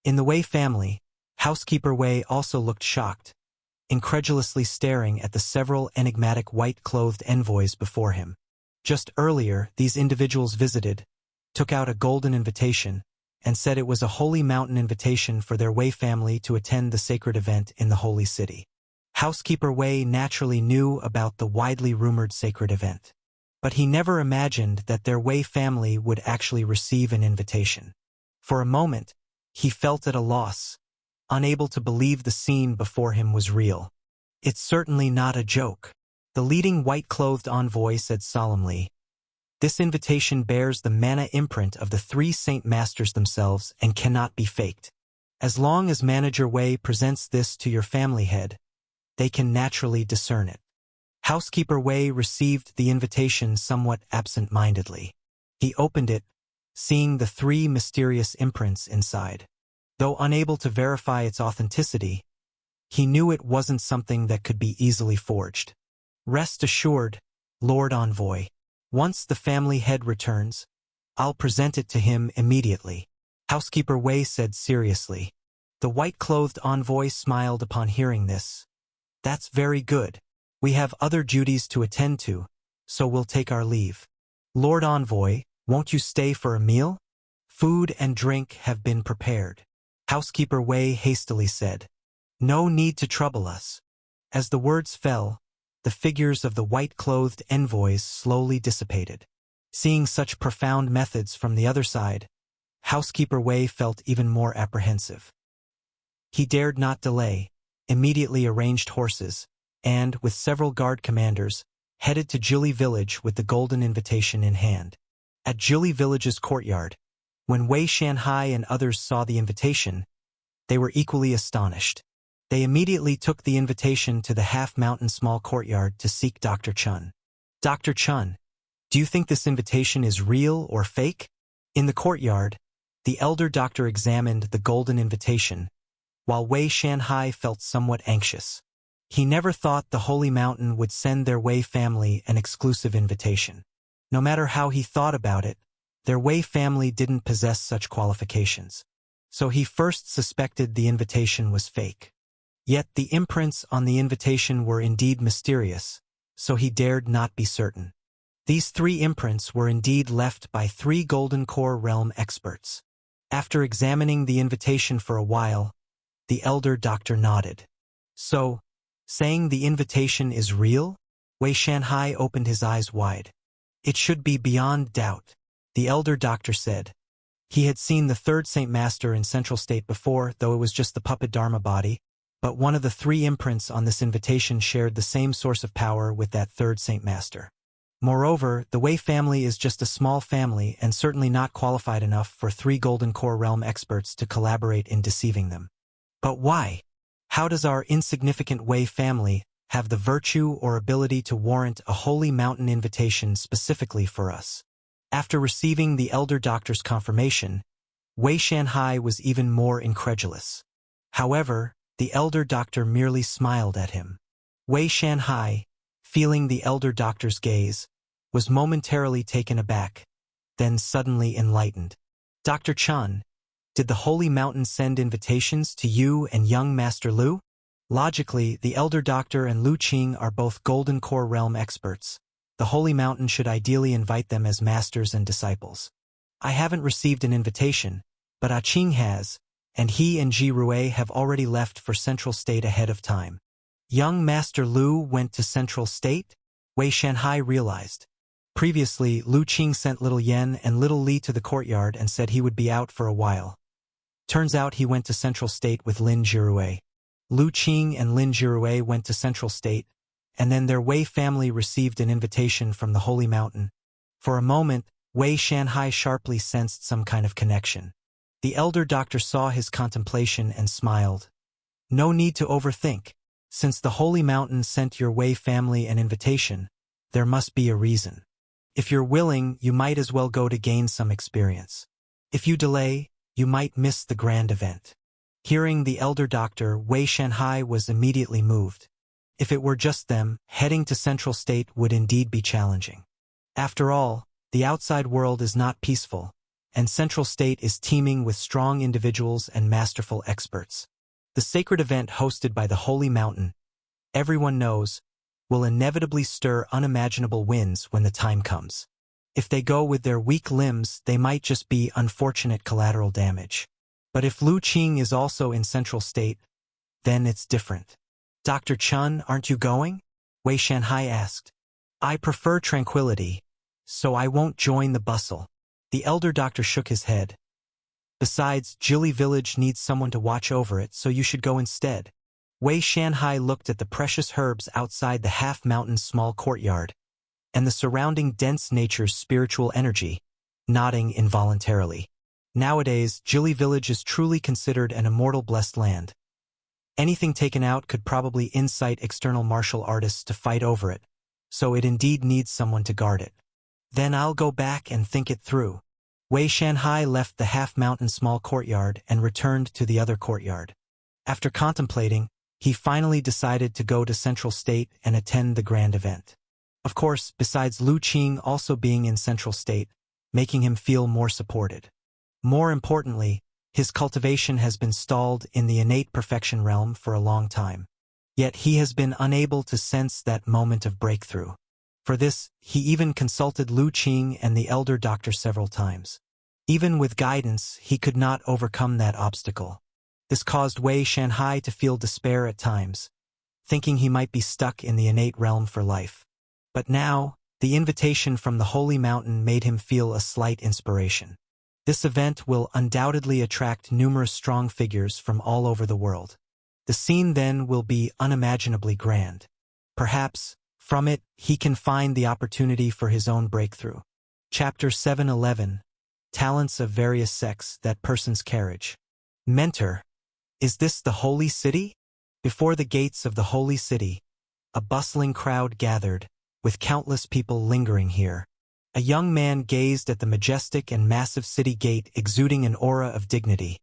In the Wei family, Housekeeper Wei also looked shocked, incredulously staring at the several enigmatic white-clothed envoys before him. Just earlier, these individuals visited, took out a golden invitation, and said it was a Holy Mountain invitation for their Wei family to attend the sacred event in the Holy City. Housekeeper Wei naturally knew about the widely rumored sacred event, but he never imagined that their Wei family would actually receive an invitation. For a moment, he felt at a loss, unable to believe the scene before him was real. It's certainly not a joke. The leading white-clothed envoy said solemnly, "This invitation bears the mana imprint of the 3 Saint Masters themselves and cannot be faked. As long as Manager Wei presents this to your family head, they can naturally discern it." Housekeeper Wei received the invitation somewhat absent-mindedly. He opened it, seeing the 3 mysterious imprints inside. Though unable to verify its authenticity, he knew it wasn't something that could be easily forged. Rest assured, Lord Envoy. Once the family head returns, I'll present it to him immediately, Housekeeper Wei said seriously. The white-clothed envoy smiled upon hearing this. That's very good. We have other duties to attend to, so we'll take our leave. Lord Envoy, won't you stay for a meal? Food and drink have been prepared. Housekeeper Wei hastily said. No need to trouble us. As the words fell, the figures of the white-clothed envoys slowly dissipated. Seeing such profound methods from the other side, Housekeeper Wei felt even more apprehensive. He dared not delay, immediately arranged horses, and, with several guard commanders, headed to Jili Village with the golden invitation in hand. At Jili Village's courtyard, when Wei Shanhai and others saw the invitation, they were equally astonished. They immediately took the invitation to the half-mountain small courtyard to seek Dr. Chun. Dr. Chun, do you think this invitation is real or fake? In the courtyard, the elder doctor examined the golden invitation, while Wei Shanhai felt somewhat anxious. He never thought the Holy Mountain would send their Wei family an exclusive invitation. No matter how he thought about it, their Wei family didn't possess such qualifications. So he first suspected the invitation was fake. Yet the imprints on the invitation were indeed mysterious, so he dared not be certain. These 3 imprints were indeed left by 3 Golden Core realm experts. After examining the invitation for a while, the elder doctor nodded. So, saying the invitation is real? Wei Shanhai opened his eyes wide. It should be beyond doubt, the elder doctor said. He had seen the 3rd Saint Master in Central State before, though it was just the puppet Dharma body, but one of the 3 imprints on this invitation shared the same source of power with that 3rd Saint Master. Moreover, the Wei family is just a small family and certainly not qualified enough for 3 Golden Core realm experts to collaborate in deceiving them. But why? How does our insignificant Wei family have the virtue or ability to warrant a Holy Mountain invitation specifically for us? After receiving the elder doctor's confirmation, Wei Shanhai was even more incredulous. However, the elder doctor merely smiled at him. Wei Shanhai, feeling the elder doctor's gaze, was momentarily taken aback, then suddenly enlightened. Dr. Chun, did the Holy Mountain send invitations to you and young Master Lu? Logically, the elder doctor and Lu Qing are both Golden Core realm experts. The Holy Mountain should ideally invite them as masters and disciples. I haven't received an invitation, but Ah Qing has, and he and Ji Rui have already left for Central State ahead of time. Young Master Lu went to Central State? Wei Shanhai realized. Previously, Lu Qing sent Little Yen and Little Li to the courtyard and said he would be out for a while. Turns out he went to Central State with Lin Jirue. Lu Qing and Lin Jirue went to Central State, and then their Wei family received an invitation from the Holy Mountain. For a moment, Wei Shanhai sharply sensed some kind of connection. The elder doctor saw his contemplation and smiled. No need to overthink. Since the holy mountain sent your Wei family an invitation, there must be a reason. If you're willing, you might as well go to gain some experience. If you delay, you might miss the grand event. Hearing the elder doctor, Wei Shanhai was immediately moved. If it were just them, heading to Central State would indeed be challenging. After all, the outside world is not peaceful, and Central State is teeming with strong individuals and masterful experts. The sacred event hosted by the Holy Mountain, everyone knows, will inevitably stir unimaginable winds when the time comes. If they go with their weak limbs, they might just be unfortunate collateral damage. But if Lu Qing is also in Central State, then it's different. Dr. Chun, aren't you going? Wei Shanhai asked. I prefer tranquility, so I won't join the bustle. The elder doctor shook his head. Besides, Jili village needs someone to watch over it, so you should go instead. Wei Shanhai looked at the precious herbs outside the half-mountain's small courtyard, and the surrounding dense nature's spiritual energy, nodding involuntarily. Nowadays, Jili village is truly considered an immortal blessed land. Anything taken out could probably incite external martial artists to fight over it, so it indeed needs someone to guard it. Then I'll go back and think it through. Wei Shanhai left the half-mountain small courtyard and returned to the other courtyard. After contemplating, he finally decided to go to Central State and attend the grand event. Of course, besides Lu Qing also being in Central State, making him feel more supported. More importantly, his cultivation has been stalled in the innate perfection realm for a long time. Yet he has been unable to sense that moment of breakthrough. For this, he even consulted Lu Qing and the elder doctor several times. Even with guidance, he could not overcome that obstacle. This caused Wei Shanhai to feel despair at times, thinking he might be stuck in the innate realm for life. But now, the invitation from the Holy Mountain made him feel a slight inspiration. This event will undoubtedly attract numerous strong figures from all over the world. The scene then will be unimaginably grand. Perhaps, from it, he can find the opportunity for his own breakthrough. Chapter 711. Talents of various sects that person's carriage. Mentor. Is this the holy city? Before the gates of the holy city, a bustling crowd gathered, with countless people lingering here. A young man gazed at the majestic and massive city gate exuding an aura of dignity.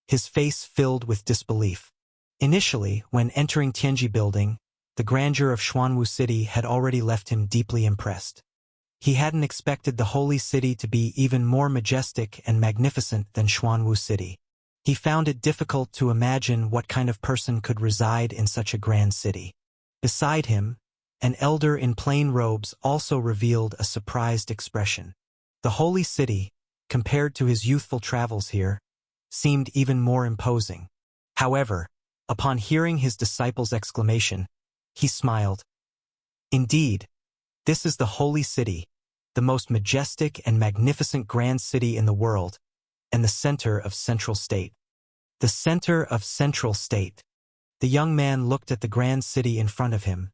His face filled with disbelief. Initially, when entering Tianji Building, the grandeur of Xuanwu City had already left him deeply impressed. He hadn't expected the holy city to be even more majestic and magnificent than Xuanwu City. He found it difficult to imagine what kind of person could reside in such a grand city. Beside him, an elder in plain robes also revealed a surprised expression. The holy city, compared to his youthful travels here, seemed even more imposing. However, upon hearing his disciple's exclamation, he smiled. Indeed, this is the holy city, the most majestic and magnificent grand city in the world, and the center of Central State. The center of Central State. The young man looked at the grand city in front of him,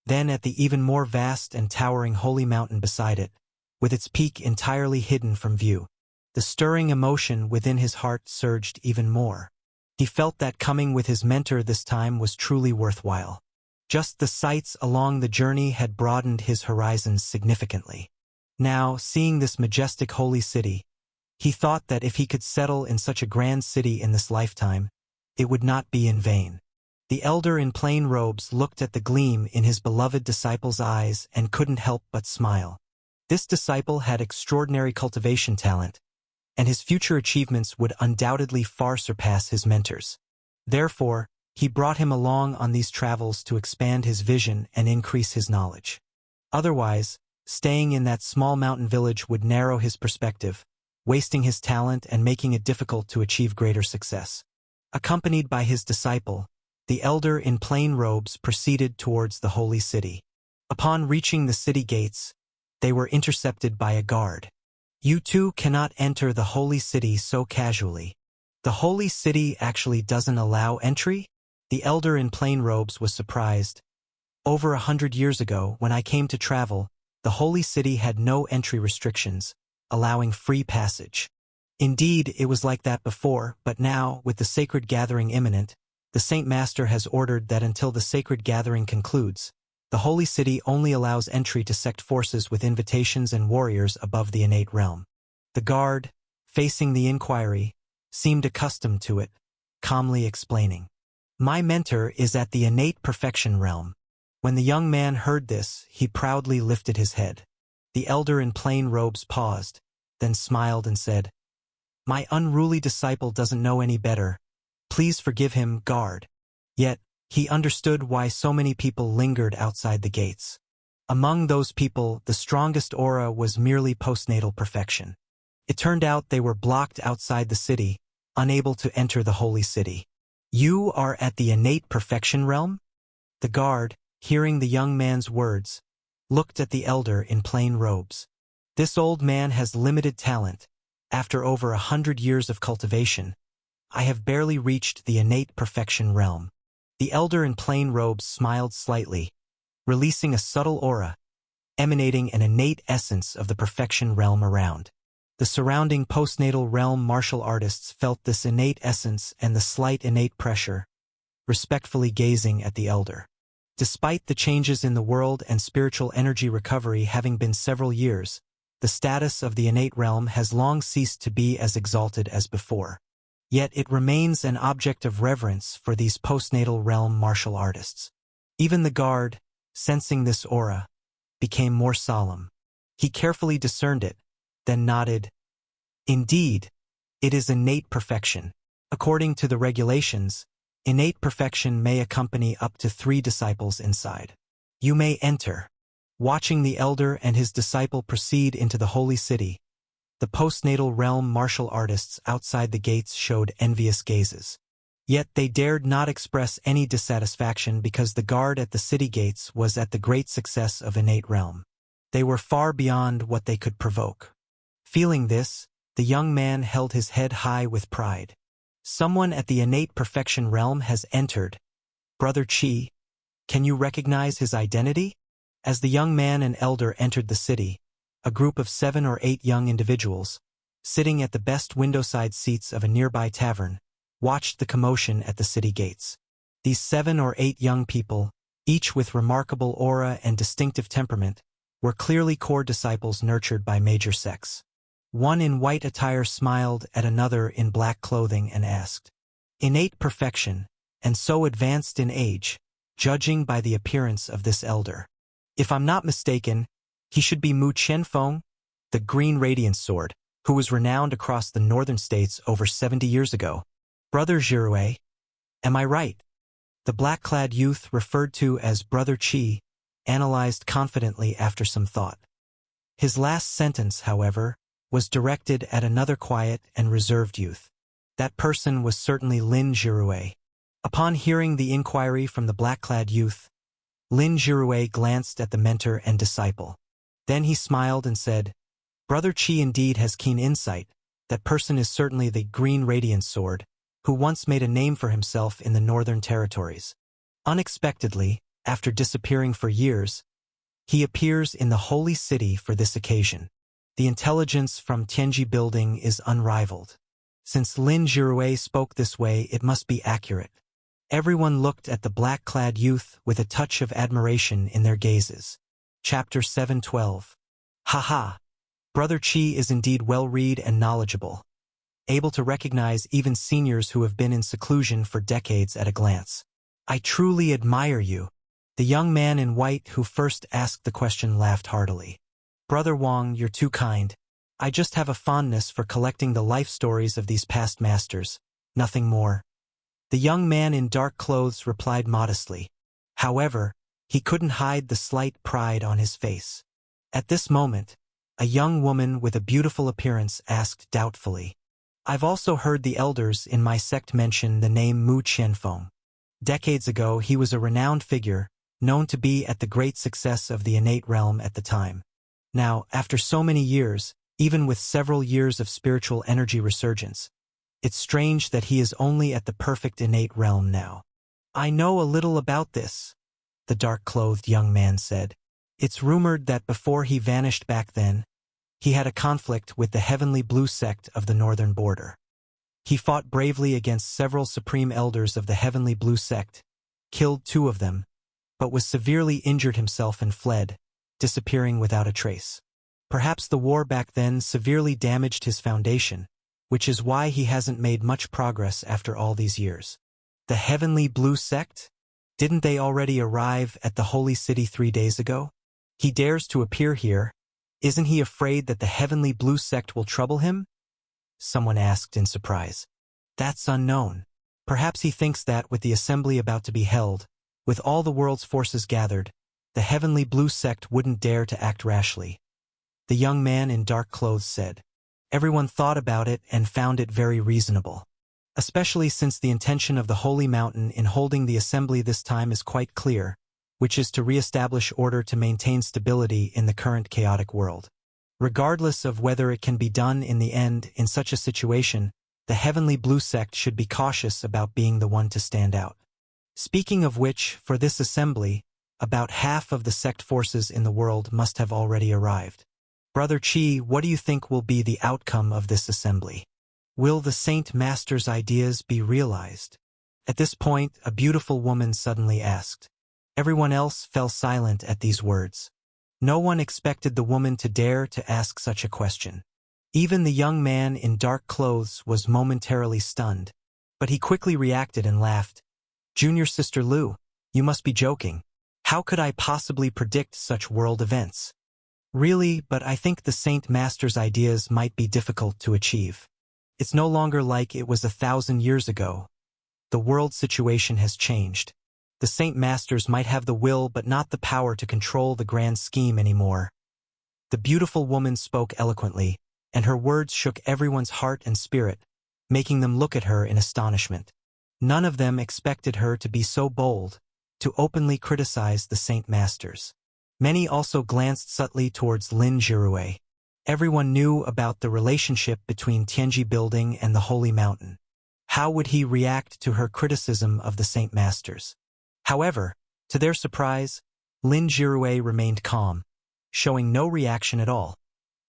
then at the even more vast and towering holy mountain beside it, with its peak entirely hidden from view. The stirring emotion within his heart surged even more. He felt that coming with his mentor this time was truly worthwhile. Just the sights along the journey had broadened his horizons significantly. Now, seeing this majestic holy city, he thought that if he could settle in such a grand city in this lifetime, it would not be in vain. The elder in plain robes looked at the gleam in his beloved disciple's eyes and couldn't help but smile. This disciple had extraordinary cultivation talent, and his future achievements would undoubtedly far surpass his mentor's. Therefore, he brought him along on these travels to expand his vision and increase his knowledge. Otherwise, staying in that small mountain village would narrow his perspective, wasting his talent and making it difficult to achieve greater success. Accompanied by his disciple, the elder in plain robes proceeded towards the holy city. Upon reaching the city gates, they were intercepted by a guard. You two cannot enter the holy city so casually. The holy city actually doesn't allow entry? The elder in plain robes was surprised. Over 100 years ago, when I came to travel, the holy city had no entry restrictions, allowing free passage. Indeed, it was like that before, but now, with the sacred gathering imminent, the Saint Master has ordered that until the sacred gathering concludes, the Holy City only allows entry to sect forces with invitations and warriors above the innate realm. The guard, facing the inquiry, seemed accustomed to it, calmly explaining, "My mentor is at the innate perfection realm." When the young man heard this, he proudly lifted his head. The elder in plain robes paused, then smiled and said, "My unruly disciple doesn't know any better. Please forgive him, guard." Yet, he understood why so many people lingered outside the gates. Among those people, the strongest aura was merely postnatal perfection. It turned out they were blocked outside the city, unable to enter the holy city. "You are at the innate perfection realm?" The guard, hearing the young man's words, looked at the elder in plain robes. "This old man has limited talent. After over 100 years of cultivation, I have barely reached the innate perfection realm." The elder in plain robes smiled slightly, releasing a subtle aura, emanating an innate essence of the perfection realm around. The surrounding postnatal realm martial artists felt this innate essence and the slight innate pressure, respectfully gazing at the elder. Despite the changes in the world and spiritual energy recovery having been several years, the status of the innate realm has long ceased to be as exalted as before. Yet it remains an object of reverence for these postnatal realm martial artists. Even the guard, sensing this aura, became more solemn. He carefully discerned it, then nodded. "Indeed, it is innate perfection. According to the regulations, innate perfection may accompany up to 3 disciples inside. You may enter." Watching the elder and his disciple proceed into the holy city, the postnatal realm martial artists outside the gates showed envious gazes. Yet they dared not express any dissatisfaction because the guard at the city gates was at the great success of innate realm. They were far beyond what they could provoke. Feeling this, the young man held his head high with pride. "Someone at the innate perfection realm has entered. Brother Chi, can you recognize his identity?" As the young man and elder entered the city, a group of 7 or 8 young individuals, sitting at the best windowside seats of a nearby tavern, watched the commotion at the city gates. These 7 or 8 young people, each with remarkable aura and distinctive temperament, were clearly core disciples nurtured by major sects. One in white attire smiled at another in black clothing and asked, "Innate perfection, and so advanced in age, judging by the appearance of this elder. If I'm not mistaken, he should be Mu Qianfeng, the Green Radiance Sword, who was renowned across the northern states over 70 years ago. Brother Jirue, am I right?" The black-clad youth, referred to as Brother Chi, analyzed confidently after some thought. His last sentence, however, was directed at another quiet and reserved youth. That person was certainly Lin Jirue. Upon hearing the inquiry from the black-clad youth, Lin Jirue glanced at the mentor and disciple. Then he smiled and said, "Brother Chi indeed has keen insight. That person is certainly the Green Radiance Sword, who once made a name for himself in the northern territories. Unexpectedly, after disappearing for years, he appears in the holy city for this occasion. The intelligence from Tianji Building is unrivaled. Since Lin Jirue spoke this way, it must be accurate." Everyone looked at the black-clad youth with a touch of admiration in their gazes. Chapter 7:12. Haha! Brother Chi is indeed well-read and knowledgeable, able to recognize even seniors who have been in seclusion for decades at a glance. "I truly admire you." The young man in white who first asked the question laughed heartily. "Brother Wang, you're too kind. I just have a fondness for collecting the life stories of these past masters, nothing more." The young man in dark clothes replied modestly. However, he couldn't hide the slight pride on his face. At this moment, a young woman with a beautiful appearance asked doubtfully, "I've also heard the elders in my sect mention the name Mu Qianfeng. Decades ago, he was a renowned figure, known to be at the great success of the innate realm at the time. Now, after so many years, even with several years of spiritual energy resurgence, it's strange that he is only at the perfect innate realm now." "I know a little about this," the dark-clothed young man said. "It's rumored that before he vanished back then, he had a conflict with the Heavenly Blue sect of the northern border. He fought bravely against several supreme elders of the Heavenly Blue sect, killed 2 of them, but was severely injured himself and fled, disappearing without a trace. Perhaps the war back then severely damaged his foundation, which is why he hasn't made much progress after all these years. The Heavenly Blue sect? Didn't they already arrive at the Holy City 3 days ago? He dares to appear here. Isn't he afraid that the Heavenly Blue sect will trouble him? Someone asked in surprise. That's unknown. Perhaps he thinks that with the assembly about to be held, with all the world's forces gathered, the Heavenly Blue sect wouldn't dare to act rashly. The young man in dark clothes said. Everyone thought about it and found it very reasonable. Especially since the intention of the Holy Mountain in holding the assembly this time is quite clear, which is to re-establish order to maintain stability in the current chaotic world. Regardless of whether it can be done in the end, in such a situation, the Heavenly Blue sect should be cautious about being the one to stand out. Speaking of which, for this assembly, about half of the sect forces in the world must have already arrived. Brother Chi, what do you think will be the outcome of this assembly? Will the Saint Master's ideas be realized? At this point, a beautiful woman suddenly asked. Everyone else fell silent at these words. No one expected the woman to dare to ask such a question. Even the young man in dark clothes was momentarily stunned, but he quickly reacted and laughed. Junior Sister Lu, you must be joking. How could I possibly predict such world events? Really, but I think the Saint Master's ideas might be difficult to achieve. It's no longer like it was 1,000 years ago. The world situation has changed. The Saint Masters might have the will but not the power to control the grand scheme anymore. The beautiful woman spoke eloquently, and her words shook everyone's heart and spirit, making them look at her in astonishment. None of them expected her to be so bold, to openly criticize the Saint Masters. Many also glanced subtly towards Lin Jirue. Everyone knew about the relationship between Tianji Building and the Holy Mountain. How would he react to her criticism of the Saint Masters? However, to their surprise, Lin Jirue remained calm, showing no reaction at all,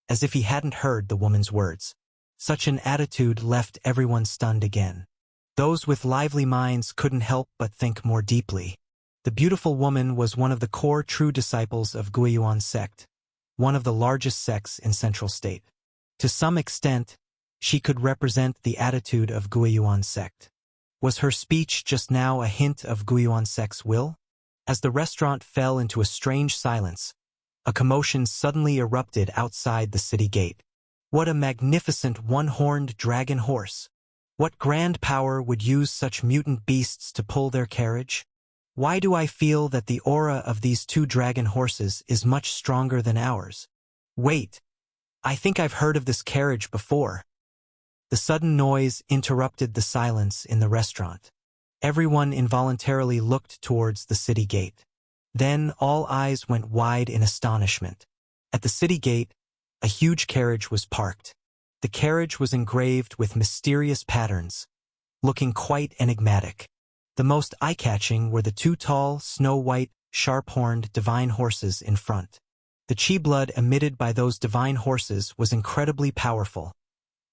as if he hadn't heard the woman's words. Such an attitude left everyone stunned again. Those with lively minds couldn't help but think more deeply. The beautiful woman was one of the core true disciples of Guiyuan sect, one of the largest sects in Central State. To some extent, she could represent the attitude of Guiyuan sect. Was her speech just now a hint of Guiyuan sect's will? As the restaurant fell into a strange silence, a commotion suddenly erupted outside the city gate. What a magnificent one-horned dragon horse! What grand power would use such mutant beasts to pull their carriage? Why do I feel that the aura of these 2 dragon horses is much stronger than ours? Wait, I think I've heard of this carriage before. The sudden noise interrupted the silence in the restaurant. Everyone involuntarily looked towards the city gate. Then all eyes went wide in astonishment. At the city gate, a huge carriage was parked. The carriage was engraved with mysterious patterns, looking quite enigmatic. The most eye-catching were the 2 tall, snow-white, sharp-horned divine horses in front. The chi blood emitted by those divine horses was incredibly powerful,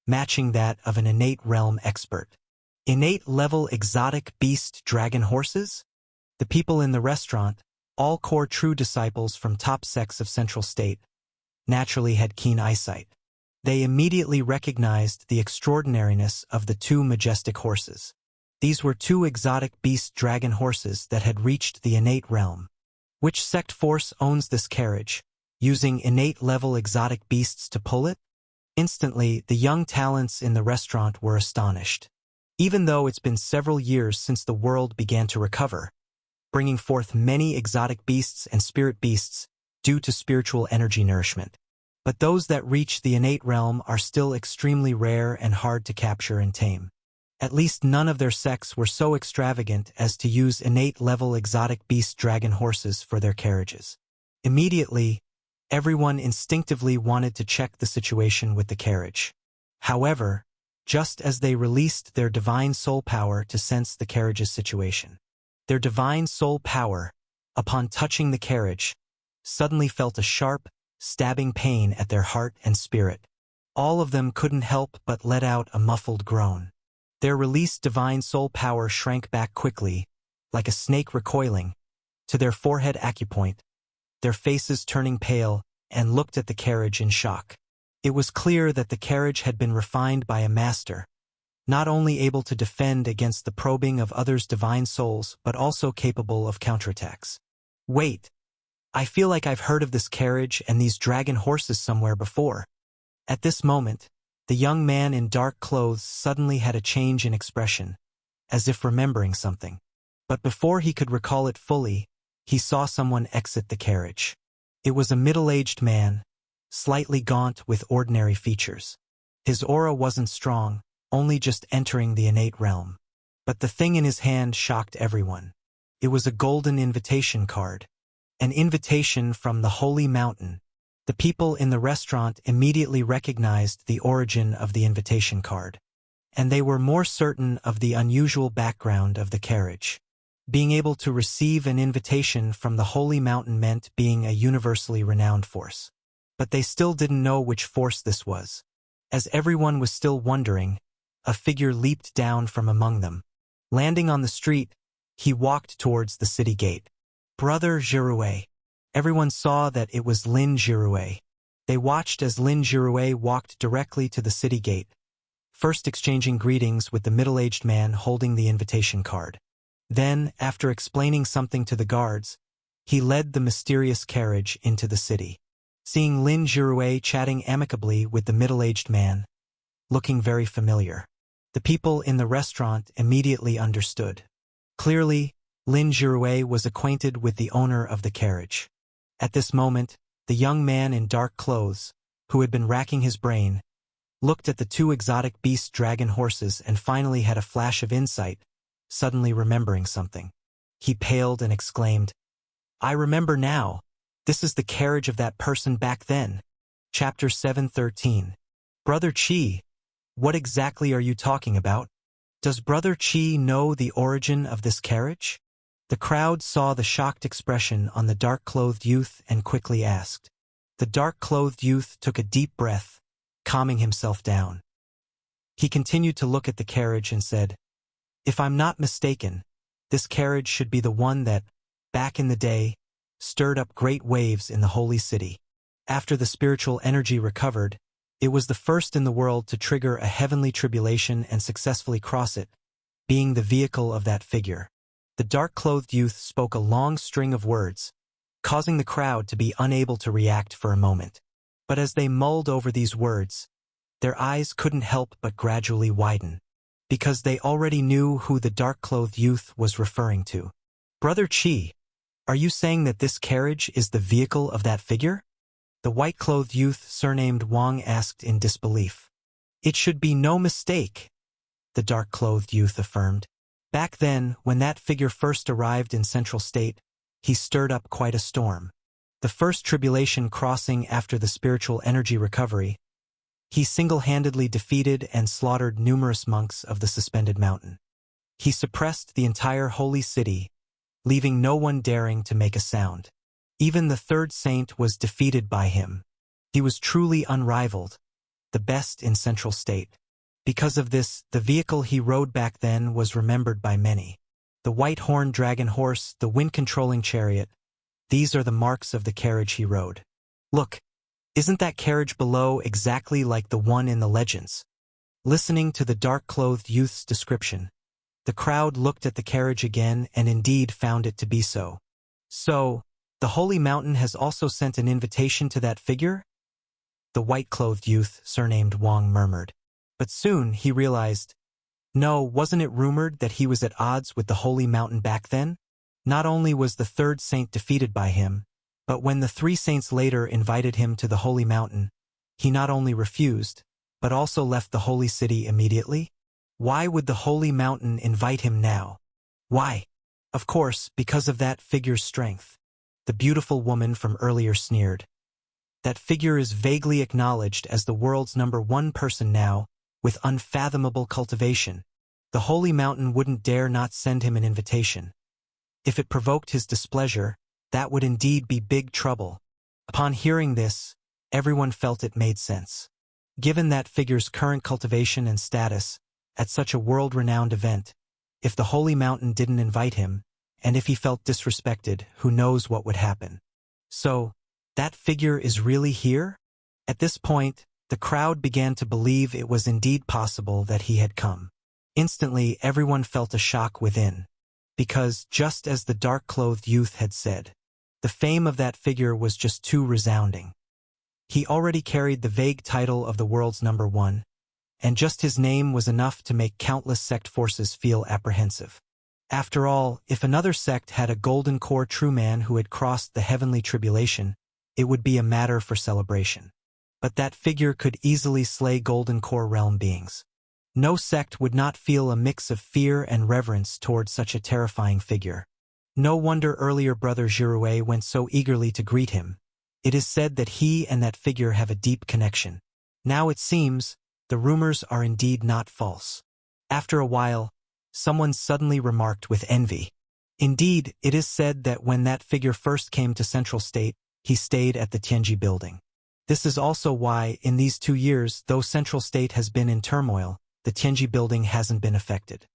matching that of an innate realm expert. Innate level exotic beast dragon horses? The people in the restaurant, all core true disciples from top sects of Central State, naturally had keen eyesight. They immediately recognized the extraordinariness of the 2 majestic horses. These were 2 exotic beast dragon horses that had reached the innate realm. Which sect force owns this carriage, using innate level exotic beasts to pull it? Instantly, the young talents in the restaurant were astonished. Even though it's been several years since the world began to recover, bringing forth many exotic beasts and spirit beasts due to spiritual energy nourishment. But those that reach the innate realm are still extremely rare and hard to capture and tame. At least none of their sects were so extravagant as to use innate level exotic beast dragon horses for their carriages. Immediately, everyone instinctively wanted to check the situation with the carriage. However, just as they released their divine soul power to sense the carriage's situation, their divine soul power, upon touching the carriage, suddenly felt a sharp, stabbing pain at their heart and spirit. All of them couldn't help but let out a muffled groan. Their released divine soul power shrank back quickly, like a snake recoiling, to their forehead acupoint, their faces turning pale, and looked at the carriage in shock. It was clear that the carriage had been refined by a master, not only able to defend against the probing of others' divine souls but also capable of counterattacks. Wait, I feel like I've heard of this carriage and these dragon horses somewhere before. At this moment, the young man in dark clothes suddenly had a change in expression, as if remembering something. But before he could recall it fully, he saw someone exit the carriage. It was a middle-aged man, slightly gaunt with ordinary features. His aura wasn't strong, only just entering the innate realm. But the thing in his hand shocked everyone. It was a golden invitation card. An invitation from the Holy Mountain. The people in the restaurant immediately recognized the origin of the invitation card. And they were more certain of the unusual background of the carriage. Being able to receive an invitation from the Holy Mountain meant being a universally renowned force. But they still didn't know which force this was. As everyone was still wondering, a figure leaped down from among them. Landing on the street, he walked towards the city gate. Brother Girouet. Everyone saw that it was Lin Girouet. They watched as Lin Girouet walked directly to the city gate, first exchanging greetings with the middle-aged man holding the invitation card. Then, after explaining something to the guards, he led the mysterious carriage into the city. Seeing Lin Girouet chatting amicably with the middle-aged man, looking very familiar, the people in the restaurant immediately understood. Clearly, Lin Girouet was acquainted with the owner of the carriage. At this moment, the young man in dark clothes, who had been racking his brain, looked at the two exotic beast dragon horses and finally had a flash of insight, suddenly remembering something. He paled and exclaimed, "I remember now. This is the carriage of that person back then." Chapter 713. Brother Chi, what exactly are you talking about? Does Brother Chi know the origin of this carriage? The crowd saw the shocked expression on the dark-clothed youth and quickly asked. The dark-clothed youth took a deep breath, calming himself down. He continued to look at the carriage and said, "If I'm not mistaken, this carriage should be the one that, back in the day, stirred up great waves in the holy city. After the spiritual energy recovered, it was the first in the world to trigger a heavenly tribulation and successfully cross it, being the vehicle of that figure." The dark-clothed youth spoke a long string of words, causing the crowd to be unable to react for a moment. But as they mulled over these words, their eyes couldn't help but gradually widen, because they already knew who the dark-clothed youth was referring to. "Brother Chi, are you saying that this carriage is the vehicle of that figure?" The white-clothed youth surnamed Wang asked in disbelief. "It should be no mistake," the dark-clothed youth affirmed. Back then, when that figure first arrived in Central State, he stirred up quite a storm. The first tribulation crossing after the spiritual energy recovery, he single-handedly defeated and slaughtered numerous monks of the Suspended Mountain. He suppressed the entire holy city, leaving no one daring to make a sound. Even the third saint was defeated by him. He was truly unrivaled, the best in Central State. Because of this, the vehicle he rode back then was remembered by many. The white-horned dragon horse, the wind-controlling chariot, these are the marks of the carriage he rode. Look, isn't that carriage below exactly like the one in the legends? Listening to the dark-clothed youth's description, the crowd looked at the carriage again and indeed found it to be so. "So, the Holy Mountain has also sent an invitation to that figure?" The white-clothed youth, surnamed Wang, murmured. But soon he realized, no, wasn't it rumored that he was at odds with the Holy Mountain back then? Not only was the third saint defeated by him, but when the three saints later invited him to the Holy Mountain, he not only refused, but also left the holy city immediately? Why would the Holy Mountain invite him now? Why? Of course, because of that figure's strength. The beautiful woman from earlier sneered. That figure is vaguely acknowledged as the world's #1 person now, with unfathomable cultivation. The Holy Mountain wouldn't dare not send him an invitation. If it provoked his displeasure, that would indeed be big trouble. Upon hearing this, everyone felt it made sense. Given that figure's current cultivation and status, at such a world-renowned event, if the Holy Mountain didn't invite him, and if he felt disrespected, who knows what would happen. So, that figure is really here? At this point, the crowd began to believe it was indeed possible that he had come. Instantly, everyone felt a shock within. Because, just as the dark-clothed youth had said, the fame of that figure was just too resounding. He already carried the vague title of the world's #1, and just his name was enough to make countless sect forces feel apprehensive. After all, if another sect had a golden core true man who had crossed the heavenly tribulation, it would be a matter for celebration. But that figure could easily slay golden core realm beings. No sect would not feel a mix of fear and reverence toward such a terrifying figure. No wonder earlier Brother Jirue went so eagerly to greet him. It is said that he and that figure have a deep connection. Now it seems, the rumors are indeed not false. After a while, someone suddenly remarked with envy. Indeed, it is said that when that figure first came to Central State, he stayed at the Tianji building. This is also why, in these 2 years, though Central State has been in turmoil, the Tianji building hasn't been affected.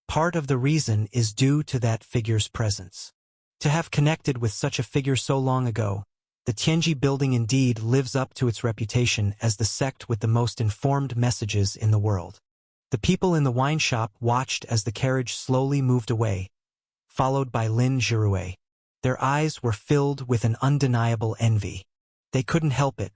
Part of the reason is due to that figure's presence. To have connected with such a figure so long ago, the Tianji building indeed lives up to its reputation as the sect with the most informed messages in the world. The people in the wine shop watched as the carriage slowly moved away, followed by Lin Jirue. Their eyes were filled with an undeniable envy. They couldn't help it,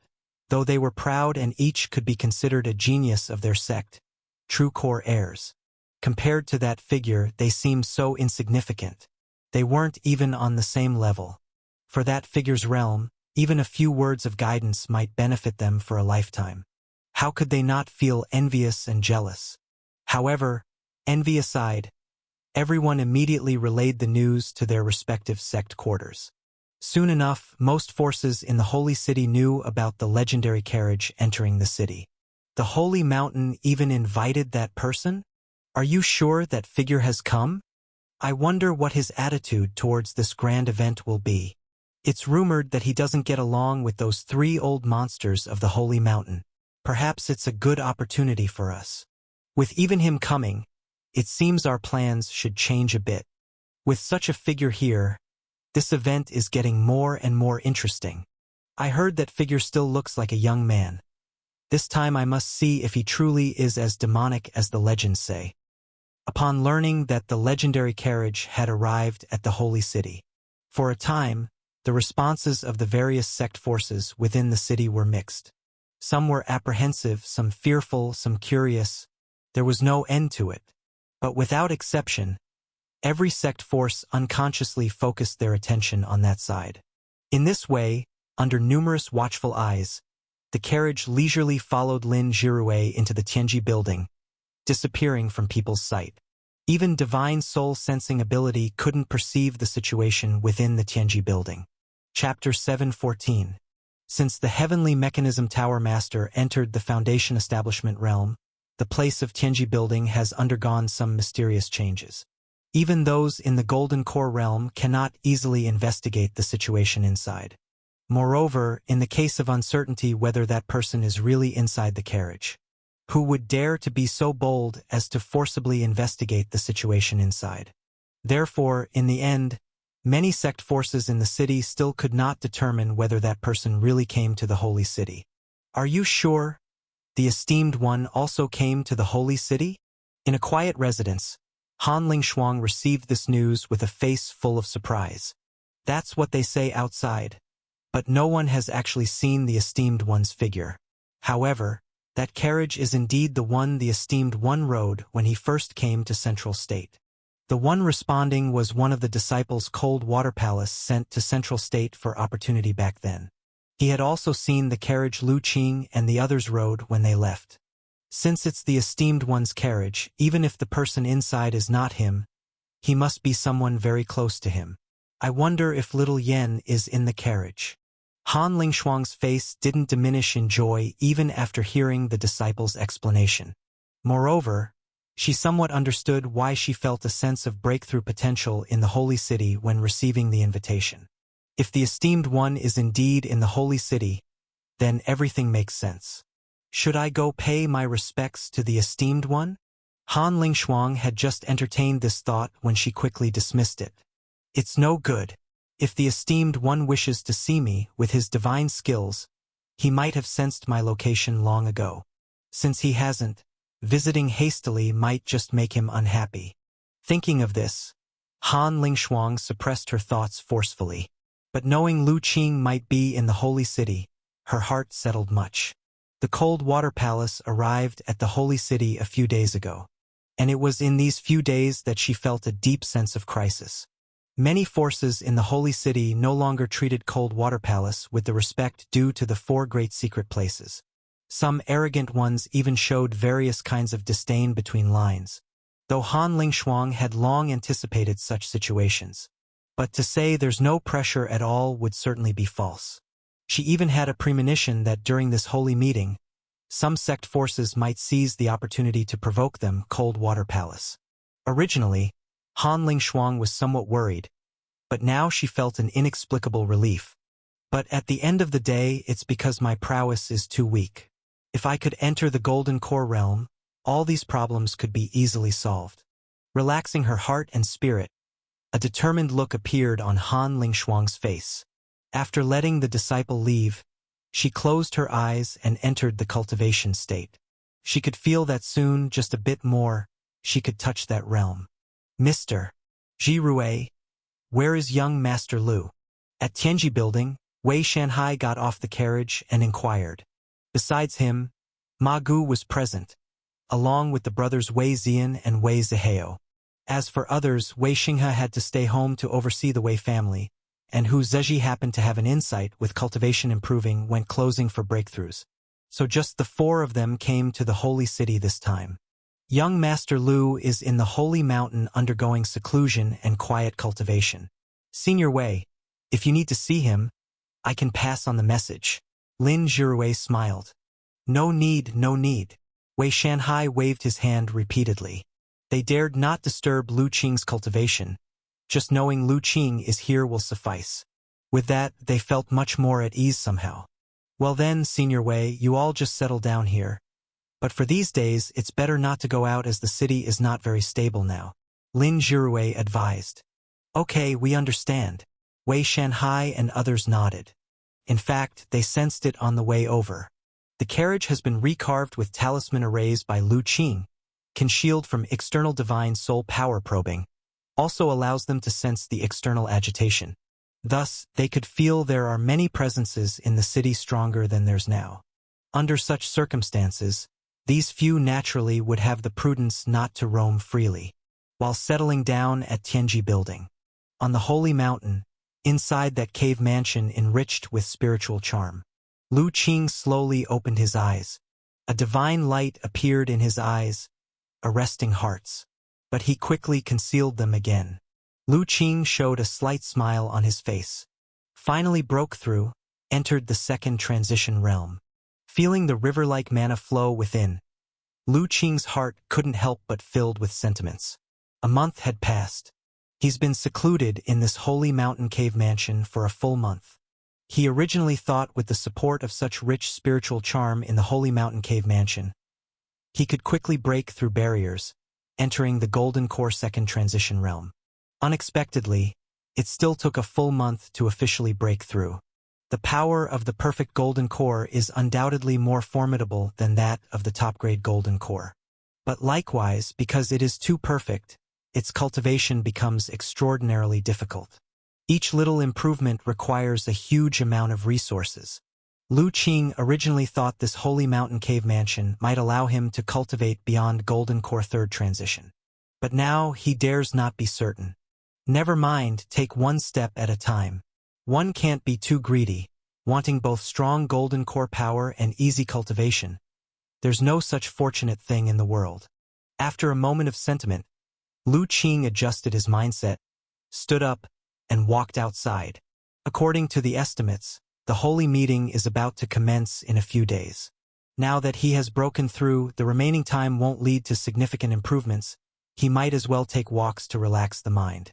though they were proud and each could be considered a genius of their sect, true core heirs. Compared to that figure, they seemed so insignificant. They weren't even on the same level. For that figure's realm, even a few words of guidance might benefit them for a lifetime. How could they not feel envious and jealous? However, envy aside, everyone immediately relayed the news to their respective sect quarters. Soon enough, most forces in the Holy City knew about the legendary carriage entering the city. The Holy Mountain even invited that person? Are you sure that figure has come? I wonder what his attitude towards this grand event will be. It's rumored that he doesn't get along with those 3 old monsters of the Holy Mountain. Perhaps it's a good opportunity for us. With even him coming, it seems our plans should change a bit. With such a figure here, this event is getting more and more interesting. I heard that figure still looks like a young man. This time I must see if he truly is as demonic as the legends say. Upon learning that the legendary carriage had arrived at the Holy City, for a time, the responses of the various sect forces within the city were mixed. Some were apprehensive, some fearful, some curious. There was no end to it. But without exception, every sect force unconsciously focused their attention on that side. In this way, under numerous watchful eyes, the carriage leisurely followed Lin Jirue into the Tianji building, disappearing from people's sight. Even divine soul-sensing ability couldn't perceive the situation within the Tianji building. Chapter 7:14. Since the Heavenly Mechanism Tower Master entered the Foundation Establishment realm, the place of Tianji building has undergone some mysterious changes. Even those in the Golden Core realm cannot easily investigate the situation inside. Moreover, in the case of uncertainty whether that person is really inside the carriage, who would dare to be so bold as to forcibly investigate the situation inside? Therefore, in the end, many sect forces in the city still could not determine whether that person really came to the Holy City. Are you sure? The esteemed one also came to the Holy City? In a quiet residence, Han Lingshuang received this news with a face full of surprise. That's what they say outside. But no one has actually seen the esteemed one's figure. However, that carriage is indeed the one the esteemed one rode when he first came to Central State. The one responding was one of the disciples Cold Water Palace sent to Central State for opportunity back then. He had also seen the carriage Lu Qing and the others rode when they left. Since it's the esteemed one's carriage, even if the person inside is not him, he must be someone very close to him. I wonder if little Yen is in the carriage. Han Lingshuang's face didn't diminish in joy even after hearing the disciple's explanation. Moreover, she somewhat understood why she felt a sense of breakthrough potential in the Holy City when receiving the invitation. If the esteemed one is indeed in the holy city, then everything makes sense. Should I go pay my respects to the esteemed one? Han Lingshuang had just entertained this thought when she quickly dismissed it. It's no good. If the esteemed one wishes to see me with his divine skills, he might have sensed my location long ago. Since he hasn't, visiting hastily might just make him unhappy. Thinking of this, Han Lingshuang suppressed her thoughts forcefully. But knowing Lu Qing might be in the holy city, her heart settled much. The cold water palace arrived at the holy city a few days ago, and it was in these few days that she felt a deep sense of crisis. Many forces in the holy city no longer treated cold water palace with the respect due to the 4 great secret places. Some arrogant ones even showed various kinds of disdain between lines, though Han Lingshuang had long anticipated such situations. But to say there's no pressure at all would certainly be false. She even had a premonition that during this holy meeting, some sect forces might seize the opportunity to provoke them cold water palace. Originally, Han Lingshuang was somewhat worried, but now she felt an inexplicable relief. But at the end of the day, it's because my prowess is too weak. If I could enter the Golden Core realm, all these problems could be easily solved. Relaxing her heart and spirit, a determined look appeared on Han Lingshuang's face. After letting the disciple leave, she closed her eyes and entered the cultivation state. She could feel that soon, just a bit more, she could touch that realm. Mr. Ji Rui, where is young Master Lu? At Tianji Building, Wei Shanhai got off the carriage and inquired. Besides him, Ma Gu was present, along with the brothers Wei Zian and Wei Zihao. As for others, Wei Xinghe had to stay home to oversee the Wei family, and Hu Zezhi happened to have an insight with cultivation improving when closing for breakthroughs. So just the 4 of them came to the holy city this time. Young Master Lu is in the holy mountain undergoing seclusion and quiet cultivation. Senior Wei, if you need to see him, I can pass on the message. Lin Zhirui smiled. No need, no need. Wei Shanhai waved his hand repeatedly. They dared not disturb Lu Qing's cultivation. Just knowing Lu Qing is here will suffice. With that, they felt much more at ease somehow. Well then, Senior Wei, you all just settle down here. But for these days, it's better not to go out as the city is not very stable now. Lin Zhirui advised. Okay, we understand. Wei Shanhai and others nodded. In fact, they sensed it on the way over. The carriage has been recarved with talisman arrays by Lu Qing, can shield from external divine soul power probing, also allows them to sense the external agitation. Thus, they could feel there are many presences in the city stronger than theirs now. Under such circumstances, these few naturally would have the prudence not to roam freely, while settling down at Tianji Building. On the holy mountain, inside that cave mansion enriched with spiritual charm, Lu Qing slowly opened his eyes. A divine light appeared in his eyes, arresting hearts. But he quickly concealed them again. Lu Qing showed a slight smile on his face. Finally broke through, entered the second transition realm. Feeling the river-like mana flow within, Lu Qing's heart couldn't help but filled with sentiments. A month had passed. He's been secluded in this holy mountain cave mansion for a full month. He originally thought with the support of such rich spiritual charm in the holy mountain cave mansion, he could quickly break through barriers, entering the Golden Core second transition realm. Unexpectedly, it still took a full month to officially break through. The power of the perfect Golden Core is undoubtedly more formidable than that of the top-grade Golden Core. But likewise, because it is too perfect, its cultivation becomes extraordinarily difficult. Each little improvement requires a huge amount of resources. Lu Qing originally thought this holy mountain cave mansion might allow him to cultivate beyond Golden Core third transition. But now he dares not be certain. Never mind, take one step at a time. One can't be too greedy, wanting both strong Golden Core power and easy cultivation. There's no such fortunate thing in the world. After a moment of sentiment, Lu Qing adjusted his mindset, stood up, and walked outside. According to the estimates, the holy meeting is about to commence in a few days. Now that he has broken through, the remaining time won't lead to significant improvements. He might as well take walks to relax the mind.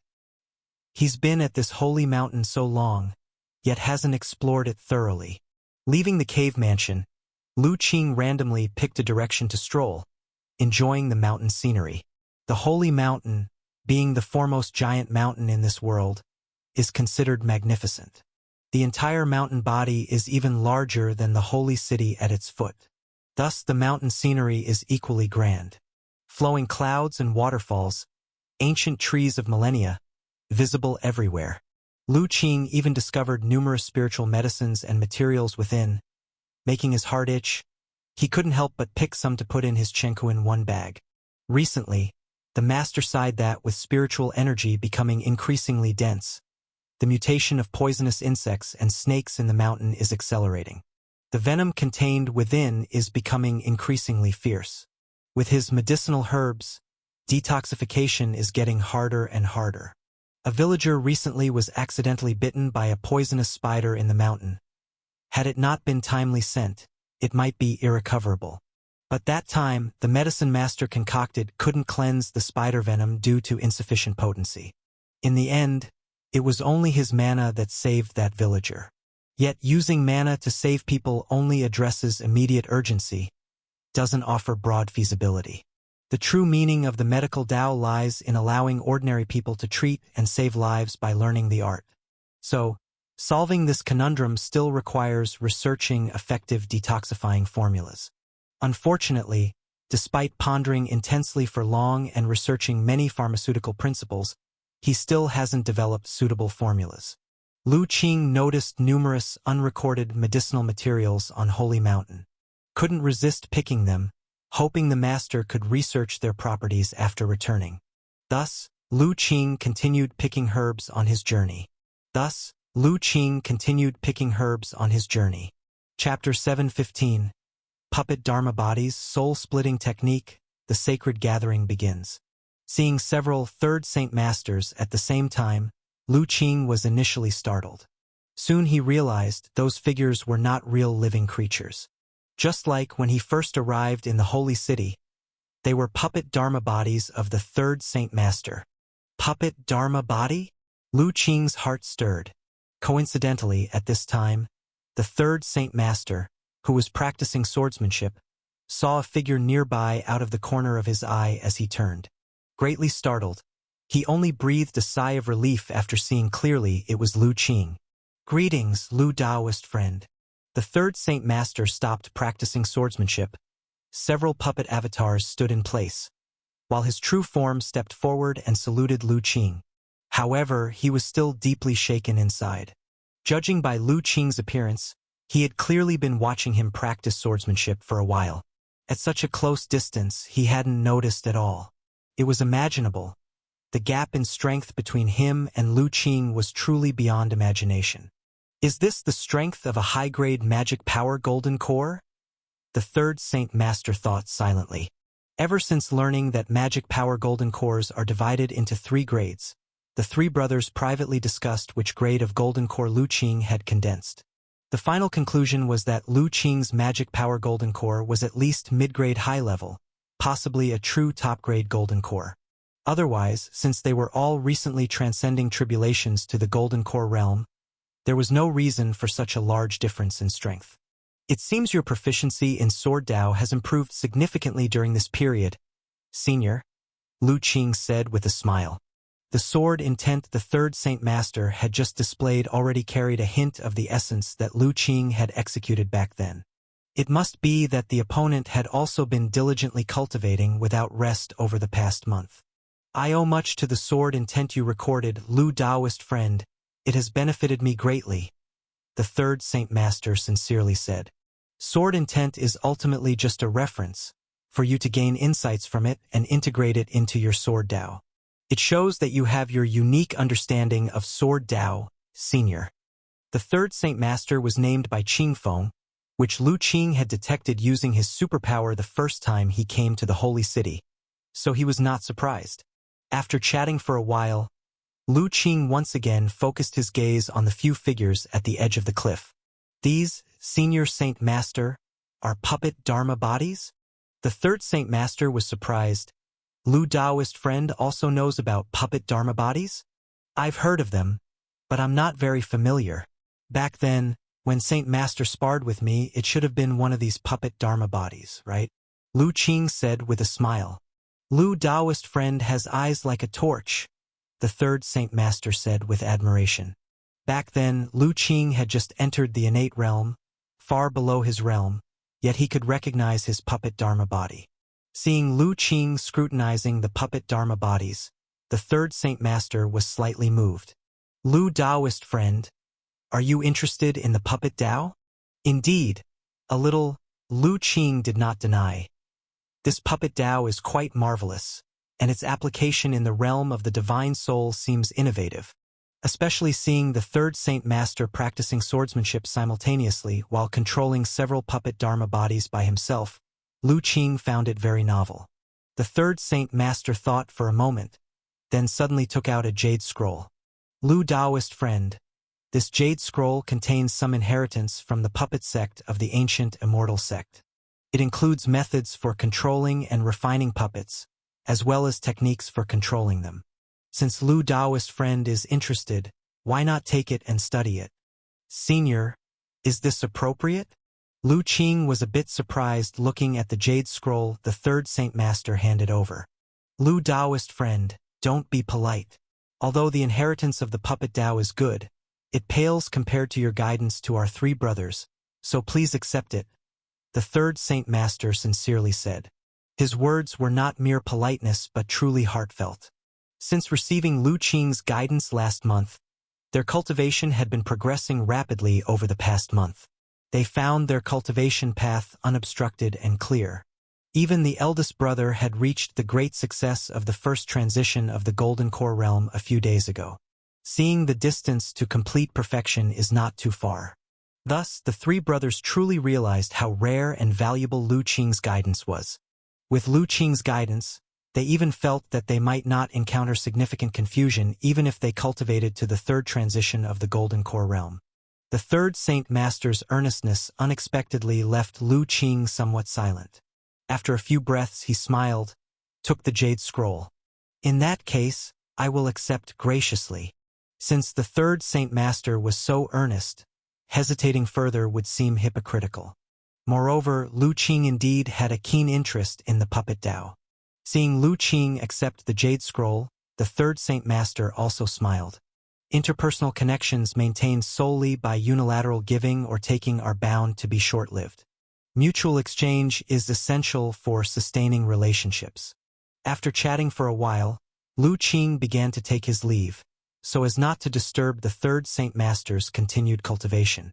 He's been at this holy mountain so long, yet hasn't explored it thoroughly. Leaving the cave mansion, Lu Qing randomly picked a direction to stroll, enjoying the mountain scenery. The Holy Mountain, being the foremost giant mountain in this world, is considered magnificent. The entire mountain body is even larger than the holy city at its foot. Thus the mountain scenery is equally grand. Flowing clouds and waterfalls, ancient trees of millennia, visible everywhere. Lu Qing even discovered numerous spiritual medicines and materials within, making his heart itch. He couldn't help but pick some to put in his Chengkuan one bag. Recently, the master sighed that with spiritual energy becoming increasingly dense, the mutation of poisonous insects and snakes in the mountain is accelerating. The venom contained within is becoming increasingly fierce. With his medicinal herbs, detoxification is getting harder and harder. A villager recently was accidentally bitten by a poisonous spider in the mountain. Had it not been timely sent, it might be irrecoverable. But that time, the medicine master concocted couldn't cleanse the spider venom due to insufficient potency. In the end, it was only his mana that saved that villager. Yet using mana to save people only addresses immediate urgency, doesn't offer broad feasibility. The true meaning of the medical Tao lies in allowing ordinary people to treat and save lives by learning the art. So, solving this conundrum still requires researching effective detoxifying formulas. Unfortunately, despite pondering intensely for long and researching many pharmaceutical principles, he still hasn't developed suitable formulas. Lu Qing noticed numerous unrecorded medicinal materials on Holy Mountain. Couldn't resist picking them, hoping the master could research their properties after returning. Thus, Lu Qing continued picking herbs on his journey. Chapter 715. Puppet Dharma Bodies, Soul-Splitting Technique, the Sacred Gathering begins. Seeing several third Saint Masters at the same time, Lu Qing was initially startled. Soon he realized those figures were not real living creatures. Just like when he first arrived in the Holy City, they were puppet Dharma bodies of the third Saint Master. Puppet Dharma body? Lu Qing's heart stirred. Coincidentally, at this time, the third Saint Master, who was practicing swordsmanship, saw a figure nearby out of the corner of his eye as he turned. Greatly startled, he only breathed a sigh of relief after seeing clearly it was Lu Qing. "Greetings, Lu Taoist friend." The third Saint Master stopped practicing swordsmanship. Several puppet avatars stood in place, while his true form stepped forward and saluted Lu Qing. However, he was still deeply shaken inside. Judging by Lu Qing's appearance, he had clearly been watching him practice swordsmanship for a while. At such a close distance, he hadn't noticed at all. It was imaginable. The gap in strength between him and Lu Qing was truly beyond imagination. Is this the strength of a high-grade magic power golden core? The third Saint Master thought silently. Ever since learning that magic power golden cores are divided into 3 grades, the 3 brothers privately discussed which grade of golden core Lu Qing had condensed. The final conclusion was that Lu Qing's magic power golden core was at least mid-grade high level, possibly a true top-grade golden core. Otherwise, since they were all recently transcending tribulations to the golden core realm, there was no reason for such a large difference in strength. It seems your proficiency in Sword Tao has improved significantly during this period, Senior, Lu Qing said with a smile. The sword intent the third Saint Master had just displayed already carried a hint of the essence that Lu Qing had executed back then. It must be that the opponent had also been diligently cultivating without rest over the past month. I owe much to the sword intent you recorded, Lu Taoist friend. It has benefited me greatly, the third Saint Master sincerely said. Sword intent is ultimately just a reference, for you to gain insights from it and integrate it into your Sword Tao. It shows that you have your unique understanding of Sword Tao, Senior. The third Saint Master was named by Qingfeng, which Lu Qing had detected using his superpower the first time he came to the Holy City, so he was not surprised. After chatting for a while, Lu Qing once again focused his gaze on the few figures at the edge of the cliff. These, Senior Saint Master, are puppet Dharma bodies? The third Saint Master was surprised. Lu Taoist friend also knows about puppet Dharma bodies? I've heard of them, but I'm not very familiar. Back then, when Saint Master sparred with me, it should have been one of these puppet Dharma bodies, right? Lu Qing said with a smile. Lu Daoist friend has eyes like a torch, the third Saint Master said with admiration. Back then, Lu Qing had just entered the innate realm, far below his realm, yet he could recognize his puppet Dharma body. Seeing Lu Qing scrutinizing the puppet Dharma bodies, the third Saint Master was slightly moved. Lu Daoist friend, are you interested in the puppet Dao? Indeed, a little, Lu Qing did not deny. This puppet Dao is quite marvelous, and its application in the realm of the divine soul seems innovative, especially seeing the third Saint Master practicing swordsmanship simultaneously while controlling several puppet Dharma bodies by himself. Lu Qing found it very novel. The third Saint Master thought for a moment, then suddenly took out a jade scroll. Lu Daoist friend, this jade scroll contains some inheritance from the puppet sect of the ancient immortal sect. It includes methods for controlling and refining puppets, as well as techniques for controlling them. Since Lu Daoist friend is interested, why not take it and study it? Senior, is this appropriate? Lu Qing was a bit surprised looking at the jade scroll the third Saint Master handed over. Lu Daoist friend, don't be polite. Although the inheritance of the puppet Dao is good, it pales compared to your guidance to our three brothers, so please accept it, the third Saint Master sincerely said. His words were not mere politeness but truly heartfelt. Since receiving Lu Qing's guidance last month, their cultivation had been progressing rapidly over the past month. They found their cultivation path unobstructed and clear. Even the eldest brother had reached the great success of the first transition of the Golden Core realm a few days ago. Seeing the distance to complete perfection is not too far. Thus, the three brothers truly realized how rare and valuable Lu Qing's guidance was. With Lu Qing's guidance, they even felt that they might not encounter significant confusion even if they cultivated to the third transition of the Golden Core realm. The third Saint Master's earnestness unexpectedly left Lu Qing somewhat silent. After a few breaths he smiled, took the jade scroll. In that case, I will accept graciously. Since the third Saint Master was so earnest, hesitating further would seem hypocritical. Moreover, Lu Qing indeed had a keen interest in the puppet Dao. Seeing Lu Qing accept the jade scroll, the third Saint Master also smiled. Interpersonal connections maintained solely by unilateral giving or taking are bound to be short-lived. Mutual exchange is essential for sustaining relationships. After chatting for a while, Lu Qing began to take his leave, so as not to disturb the third Saint Master's continued cultivation.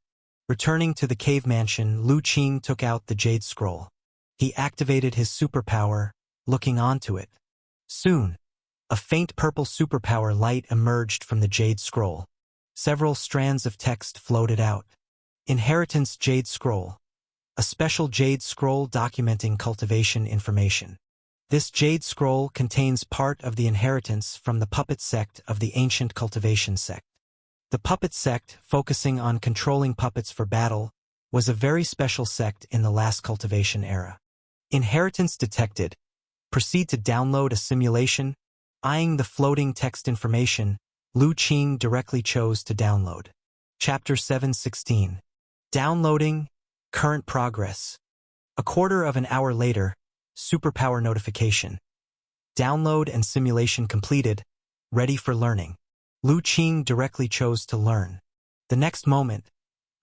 Returning to the cave mansion, Lu Qing took out the jade scroll. He activated his superpower, looking onto it. Soon, a faint purple superpower light emerged from the jade scroll. Several strands of text floated out. Inheritance Jade Scroll. A special jade scroll documenting cultivation information. This jade scroll contains part of the inheritance from the puppet sect of the ancient cultivation sect. The puppet sect, focusing on controlling puppets for battle, was a very special sect in the last cultivation era. Inheritance detected. Proceed to download a simulation. Eyeing the floating text information, Lu Qing directly chose to download. Chapter 7:16. Downloading. Current progress. A quarter of an hour later, superpower notification. Download and simulation completed. Ready for learning. Lu Qing directly chose to learn. The next moment,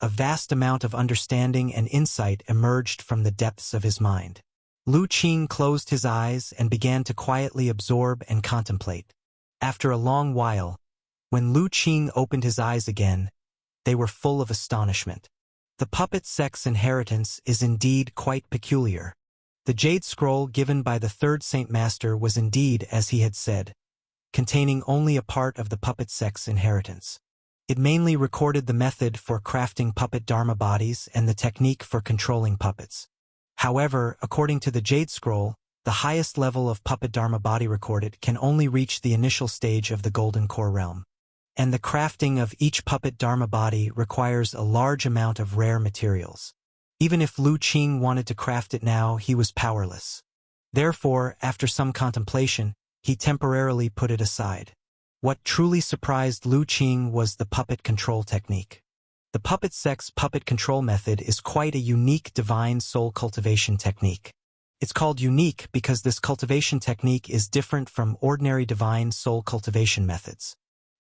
a vast amount of understanding and insight emerged from the depths of his mind. Lu Qing closed his eyes and began to quietly absorb and contemplate. After a long while, when Lu Qing opened his eyes again, they were full of astonishment. The puppet sect's inheritance is indeed quite peculiar. The jade scroll given by the third Saint Master was indeed, as he had said, containing only a part of the puppet sect's inheritance. It mainly recorded the method for crafting puppet Dharma bodies and the technique for controlling puppets. However, according to the Jade Scroll, the highest level of puppet Dharma body recorded can only reach the initial stage of the Golden Core realm. And the crafting of each puppet Dharma body requires a large amount of rare materials. Even if Lu Qing wanted to craft it now, he was powerless. Therefore, after some contemplation, he temporarily put it aside. What truly surprised Lu Qing was the puppet control technique. The puppet sex puppet control method is quite a unique divine soul cultivation technique. It's called unique because this cultivation technique is different from ordinary divine soul cultivation methods.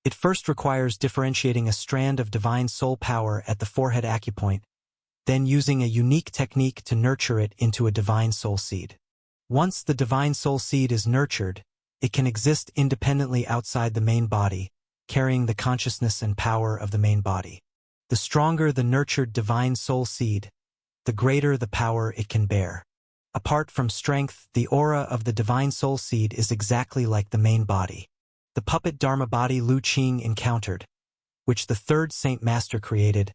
It first requires differentiating a strand of divine soul power at the forehead acupoint, then using a unique technique to nurture it into a divine soul seed. Once the divine soul seed is nurtured, it can exist independently outside the main body, carrying the consciousness and power of the main body. The stronger the nurtured divine soul seed, the greater the power it can bear. Apart from strength, the aura of the divine soul seed is exactly like the main body. The puppet Dharma body Lu Qing encountered, which the third Saint Master created,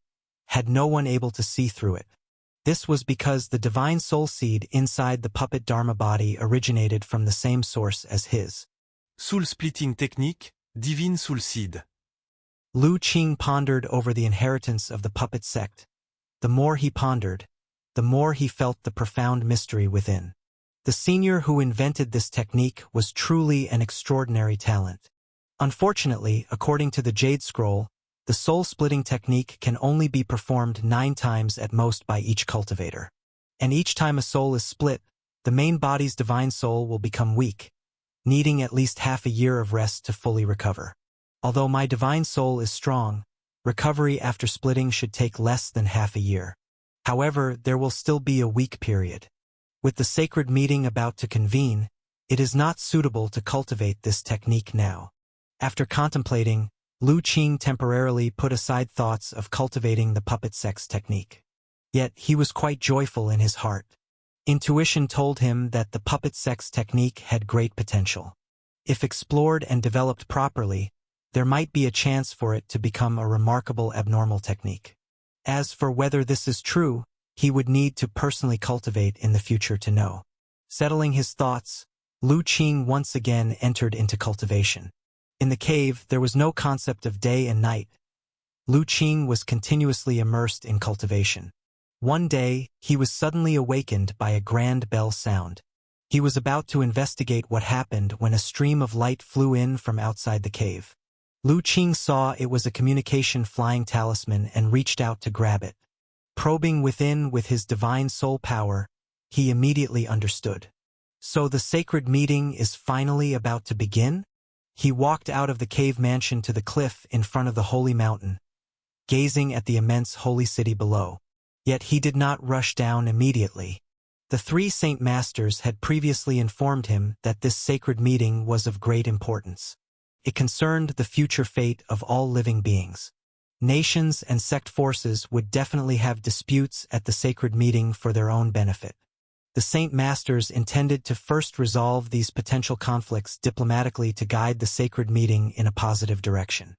had no one able to see through it. This was because the divine soul seed inside the puppet Dharma body originated from the same source as his. Soul splitting technique, divine soul seed. Lu Qing pondered over the inheritance of the puppet sect. The more he pondered, the more he felt the profound mystery within. The senior who invented this technique was truly an extraordinary talent. Unfortunately, according to the Jade Scroll, the soul-splitting technique can only be performed 9 times at most by each cultivator. And each time a soul is split, the main body's divine soul will become weak, needing at least half a year of rest to fully recover. Although my divine soul is strong, recovery after splitting should take less than half a year. However, there will still be a weak period. With the sacred meeting about to convene, it is not suitable to cultivate this technique now. After contemplating, Lu Qing temporarily put aside thoughts of cultivating the puppet sex technique. Yet he was quite joyful in his heart. Intuition told him that the puppet sex technique had great potential. If explored and developed properly, there might be a chance for it to become a remarkable abnormal technique. As for whether this is true, he would need to personally cultivate in the future to know. Settling his thoughts, Lu Qing once again entered into cultivation. In the cave, there was no concept of day and night. Lu Qing was continuously immersed in cultivation. One day, he was suddenly awakened by a grand bell sound. He was about to investigate what happened when a stream of light flew in from outside the cave. Lu Qing saw it was a communication flying talisman and reached out to grab it. Probing within with his divine soul power, he immediately understood. So the sacred meeting is finally about to begin? He walked out of the cave mansion to the cliff in front of the holy mountain, gazing at the immense holy city below. Yet he did not rush down immediately. The 3 Saint Masters had previously informed him that this sacred meeting was of great importance. It concerned the future fate of all living beings. Nations and sect forces would definitely have disputes at the sacred meeting for their own benefit. The Saint Masters intended to first resolve these potential conflicts diplomatically to guide the sacred meeting in a positive direction.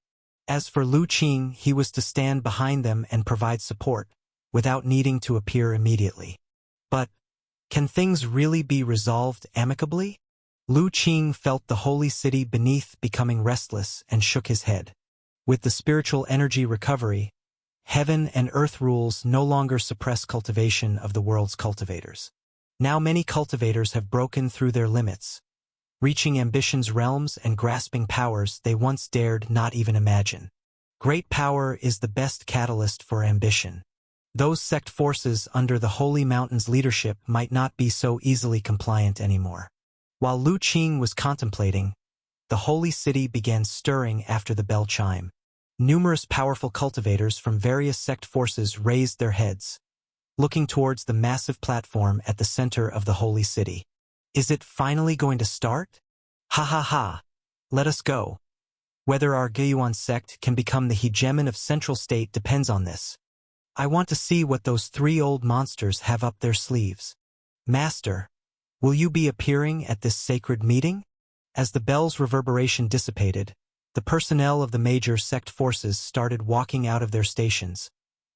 As for Lu Qing, he was to stand behind them and provide support, without needing to appear immediately. But, can things really be resolved amicably? Lu Qing felt the holy city beneath becoming restless and shook his head. With the spiritual energy recovery, heaven and earth rules no longer suppress cultivation of the world's cultivators. Now many cultivators have broken through their limits, reaching ambition's realms and grasping powers they once dared not even imagine. Great power is the best catalyst for ambition. Those sect forces under the Holy Mountain's leadership might not be so easily compliant anymore. While Lu Qing was contemplating, the holy city began stirring after the bell chime. Numerous powerful cultivators from various sect forces raised their heads, looking towards the massive platform at the center of the holy city. Is it finally going to start? Ha ha ha! Let us go. Whether our Guiyuan sect can become the hegemon of Central State depends on this. I want to see what those 3 old monsters have up their sleeves. Master, will you be appearing at this sacred meeting? As the bell's reverberation dissipated, the personnel of the major sect forces started walking out of their stations,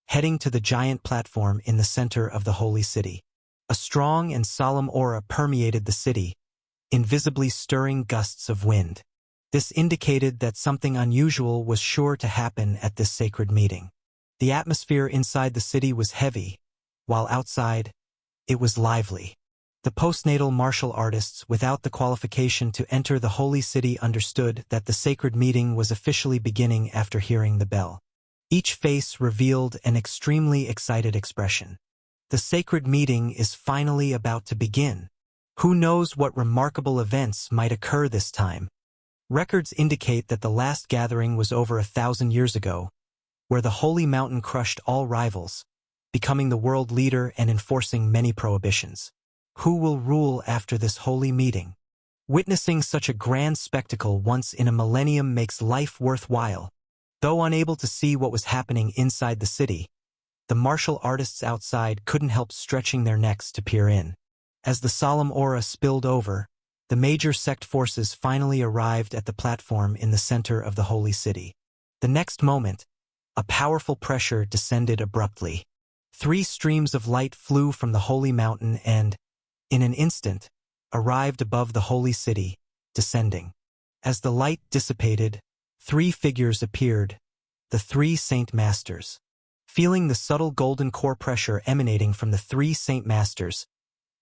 heading to the giant platform in the center of the holy city. A strong and solemn aura permeated the city, invisibly stirring gusts of wind. This indicated that something unusual was sure to happen at this sacred meeting. The atmosphere inside the city was heavy, while outside, it was lively. The postnatal martial artists without the qualification to enter the holy city understood that the sacred meeting was officially beginning after hearing the bell. Each face revealed an extremely excited expression. The sacred meeting is finally about to begin. Who knows what remarkable events might occur this time? Records indicate that the last gathering was over 1,000 years ago, where the holy mountain crushed all rivals, becoming the world leader and enforcing many prohibitions. Who will rule after this holy meeting? Witnessing such a grand spectacle once in a millennium makes life worthwhile. Though unable to see what was happening inside the city, the martial artists outside couldn't help stretching their necks to peer in. As the solemn aura spilled over, the major sect forces finally arrived at the platform in the center of the holy city. The next moment, a powerful pressure descended abruptly. 3 streams of light flew from the holy mountain and, in an instant, arrived above the holy city, descending. As the light dissipated, 3 figures appeared, the 3 Saint Masters. Feeling the subtle golden core pressure emanating from the 3 Saint Masters,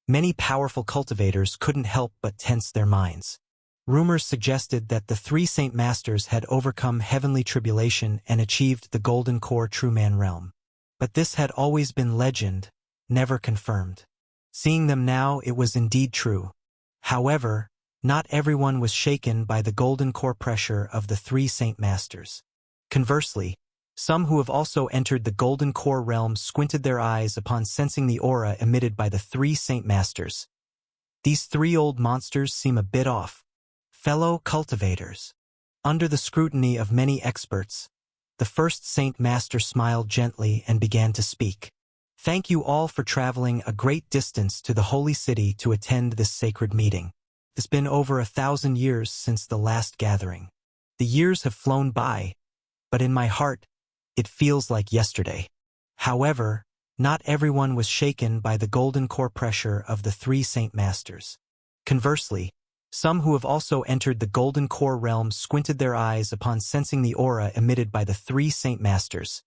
many powerful cultivators couldn't help but tense their minds. Rumors suggested that the 3 Saint Masters had overcome heavenly tribulation and achieved the golden core true man realm. But this had always been legend, never confirmed. Seeing them now, it was indeed true. However, not everyone was shaken by the golden core pressure of the 3 Saint Masters. Conversely, some who have also entered the golden core realm squinted their eyes upon sensing the aura emitted by the 3 Saint Masters. These 3 old monsters seem a bit off. Fellow cultivators. Under the scrutiny of many experts, the first Saint Master smiled gently and began to speak. Thank you all for traveling a great distance to the holy city to attend this sacred meeting. It's been over 1,000 years since the last gathering. The years have flown by, but in my heart, it feels like yesterday. However, not everyone was shaken by the golden core pressure of the 3 Saint Masters. Conversely, some who have also entered the golden core realm squinted their eyes upon sensing the aura emitted by the 3 Saint Masters.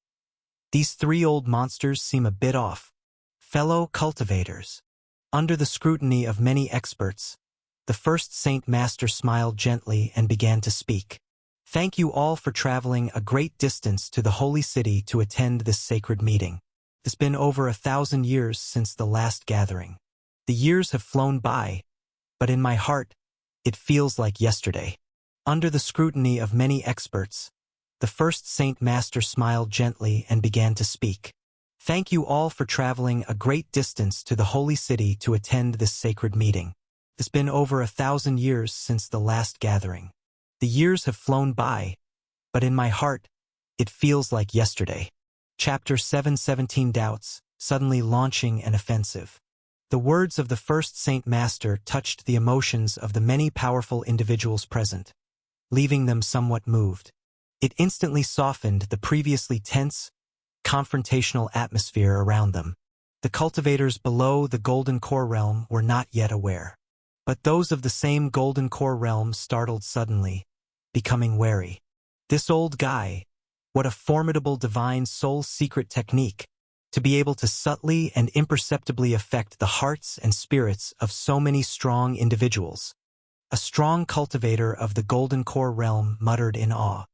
These 3 old monsters seem a bit off. Fellow cultivators. Under the scrutiny of many experts, the first Saint Master smiled gently and began to speak. Thank you all for traveling a great distance to the holy city to attend this sacred meeting. It's been over 1,000 years since the last gathering. The years have flown by, but in my heart, it feels like yesterday. Under the scrutiny of many experts, the first Saint Master smiled gently and began to speak. Thank you all for traveling a great distance to the holy city to attend this sacred meeting. It's been over 1,000 years since the last gathering. The years have flown by, but in my heart, it feels like yesterday. Chapter 7:17 Doubts, suddenly launching an offensive. The words of the first Saint Master touched the emotions of the many powerful individuals present, leaving them somewhat moved. It instantly softened the previously tense, confrontational atmosphere around them. The cultivators below the Golden Core realm were not yet aware. But those of the same Golden Core realm startled suddenly, becoming wary. This old guy, what a formidable divine soul secret technique, to be able to subtly and imperceptibly affect the hearts and spirits of so many strong individuals. A strong cultivator of the Golden Core realm muttered in awe.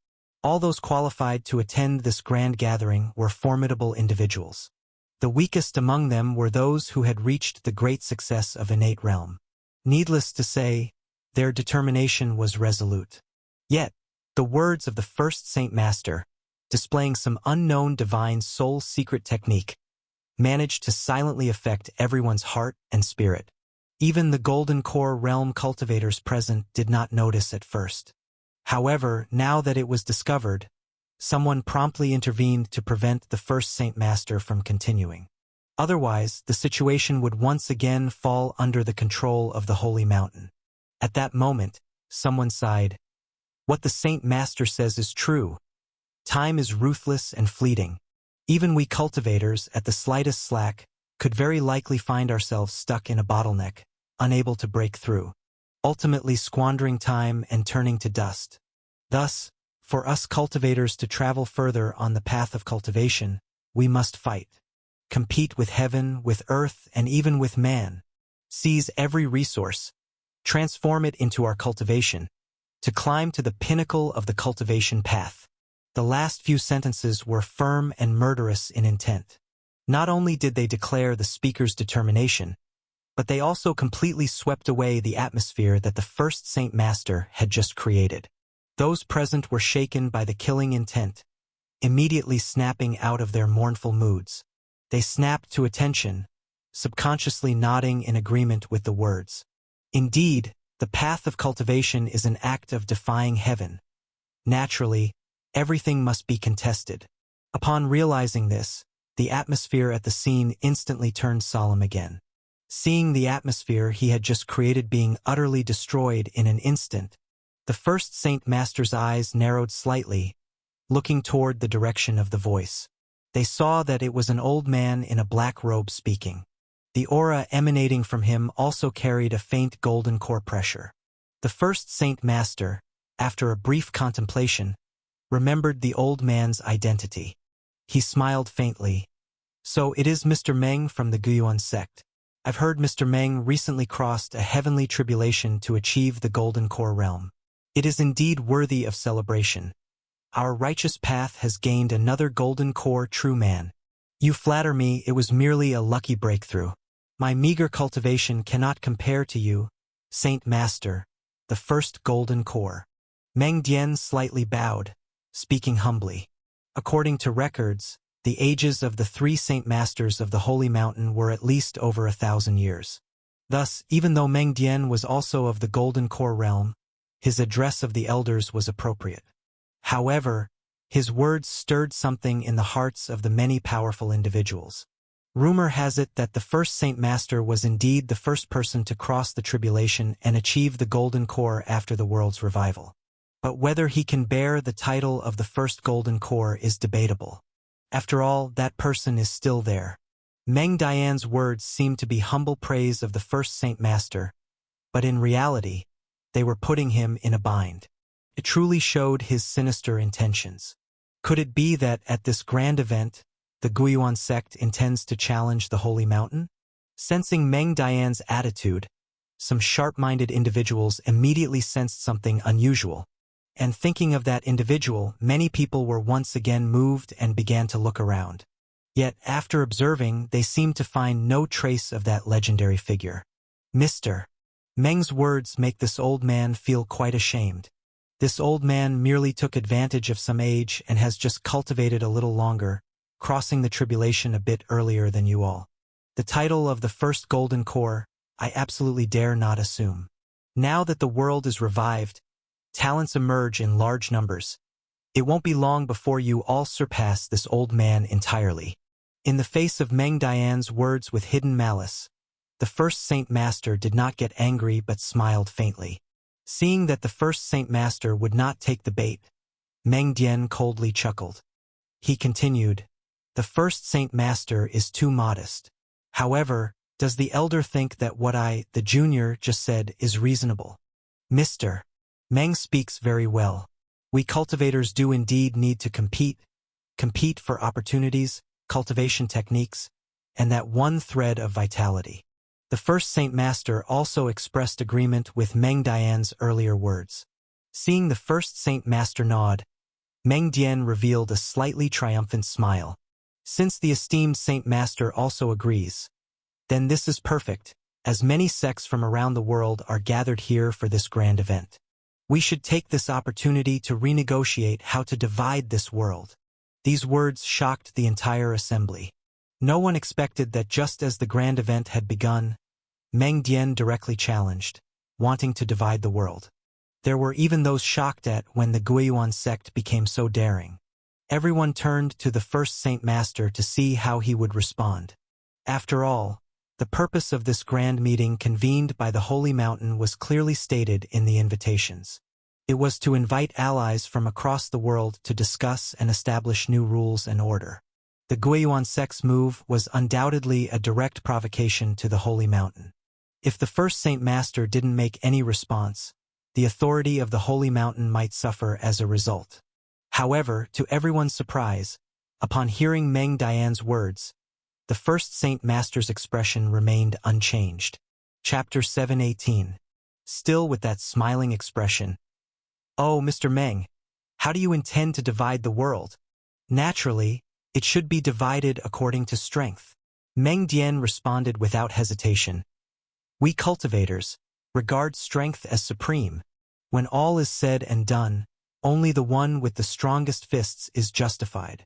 All those qualified to attend this grand gathering were formidable individuals. The weakest among them were those who had reached the great success of innate realm. Needless to say, their determination was resolute. Yet, the words of the first Saint Master, displaying some unknown divine soul secret technique, managed to silently affect everyone's heart and spirit. Even the Golden Core realm cultivators present did not notice at first. However, now that it was discovered, someone promptly intervened to prevent the first Saint Master from continuing. Otherwise, the situation would once again fall under the control of the Holy Mountain. At that moment, someone sighed. What the Saint Master says is true. Time is ruthless and fleeting. Even we cultivators, at the slightest slack, could very likely find ourselves stuck in a bottleneck, unable to break through, ultimately squandering time and turning to dust. Thus, for us cultivators to travel further on the path of cultivation, we must fight. Compete with heaven, with earth, and even with man. Seize every resource, transform it into our cultivation, to climb to the pinnacle of the cultivation path. The last few sentences were firm and murderous in intent. Not only did they declare the speaker's determination, but they also completely swept away the atmosphere that the first Saint Master had just created. Those present were shaken by the killing intent, immediately snapping out of their mournful moods. They snapped to attention, subconsciously nodding in agreement with the words. Indeed, the path of cultivation is an act of defying heaven. Naturally, everything must be contested. Upon realizing this, the atmosphere at the scene instantly turned solemn again. Seeing the atmosphere he had just created being utterly destroyed in an instant, the first Saint Master's eyes narrowed slightly, looking toward the direction of the voice. They saw that it was an old man in a black robe speaking. The aura emanating from him also carried a faint golden core pressure. The first Saint Master, after a brief contemplation, remembered the old man's identity. He smiled faintly. "So it is Mr. Meng from the Guyuan sect. I've heard Mr. Meng recently crossed a heavenly tribulation to achieve the Golden Core realm. It is indeed worthy of celebration. Our righteous path has gained another Golden Core true man. You flatter me it was merely a lucky breakthrough. My meager cultivation cannot compare to you, Saint Master, the first Golden Core." Meng Dian slightly bowed, speaking humbly. According to records, the ages of the three Saint Masters of the Holy Mountain were at least over 1,000 years. Thus, even though Meng Dian was also of the Golden Core realm, his address of the elders was appropriate. However, his words stirred something in the hearts of the many powerful individuals. Rumor has it that the first Saint Master was indeed the first person to cross the tribulation and achieve the Golden Core after the world's revival. But whether he can bear the title of the first Golden Core is debatable. After all, that person is still there. Meng Dian's words seemed to be humble praise of the first Saint Master, but in reality, they were putting him in a bind. It truly showed his sinister intentions. Could it be that at this grand event, the Guyuan sect intends to challenge the Holy Mountain? Sensing Meng Dian's attitude, some sharp-minded individuals immediately sensed something unusual. And thinking of that individual, many people were once again moved and began to look around. Yet, after observing, they seemed to find no trace of that legendary figure. Mr. Meng's words make this old man feel quite ashamed. This old man merely took advantage of some age and has just cultivated a little longer, crossing the tribulation a bit earlier than you all. The title of the first Golden Core, I absolutely dare not assume. Now that the world is revived, talents emerge in large numbers. It won't be long before you all surpass this old man entirely. In the face of Meng Dian's words with hidden malice, the first Saint Master did not get angry but smiled faintly. Seeing that the first Saint Master would not take the bait, Meng Dian coldly chuckled. He continued, "The first Saint Master is too modest. However, does the elder think that what I, the junior, just said is reasonable? Mr. Meng speaks very well. We cultivators do indeed need to compete for opportunities, cultivation techniques, and that one thread of vitality." The first Saint Master also expressed agreement with Meng Dian's earlier words. Seeing the first Saint Master nod, Meng Dian revealed a slightly triumphant smile. Since the esteemed Saint Master also agrees, then this is perfect, as many sects from around the world are gathered here for this grand event. We should take this opportunity to renegotiate how to divide this world. These words shocked the entire assembly. No one expected that just as the grand event had begun, Meng Dian directly challenged, wanting to divide the world. There were even those shocked at when the Guyuan sect became so daring. Everyone turned to the first Saint Master to see how he would respond. After all, the purpose of this grand meeting convened by the Holy Mountain was clearly stated in the invitations. It was to invite allies from across the world to discuss and establish new rules and order. The Guyuan sect's move was undoubtedly a direct provocation to the Holy Mountain. If the first Saint Master didn't make any response, the authority of the Holy Mountain might suffer as a result. However, to everyone's surprise, upon hearing Meng Dian's words, the first Saint Master's expression remained unchanged. Chapter 7:18. Still with that smiling expression. "Oh, Mr. Meng, How do you intend to divide the world? Naturally, it should be divided according to strength. Meng Dian responded without hesitation. We cultivators regard strength as supreme. When all is said and done, only the one with the strongest fists is justified.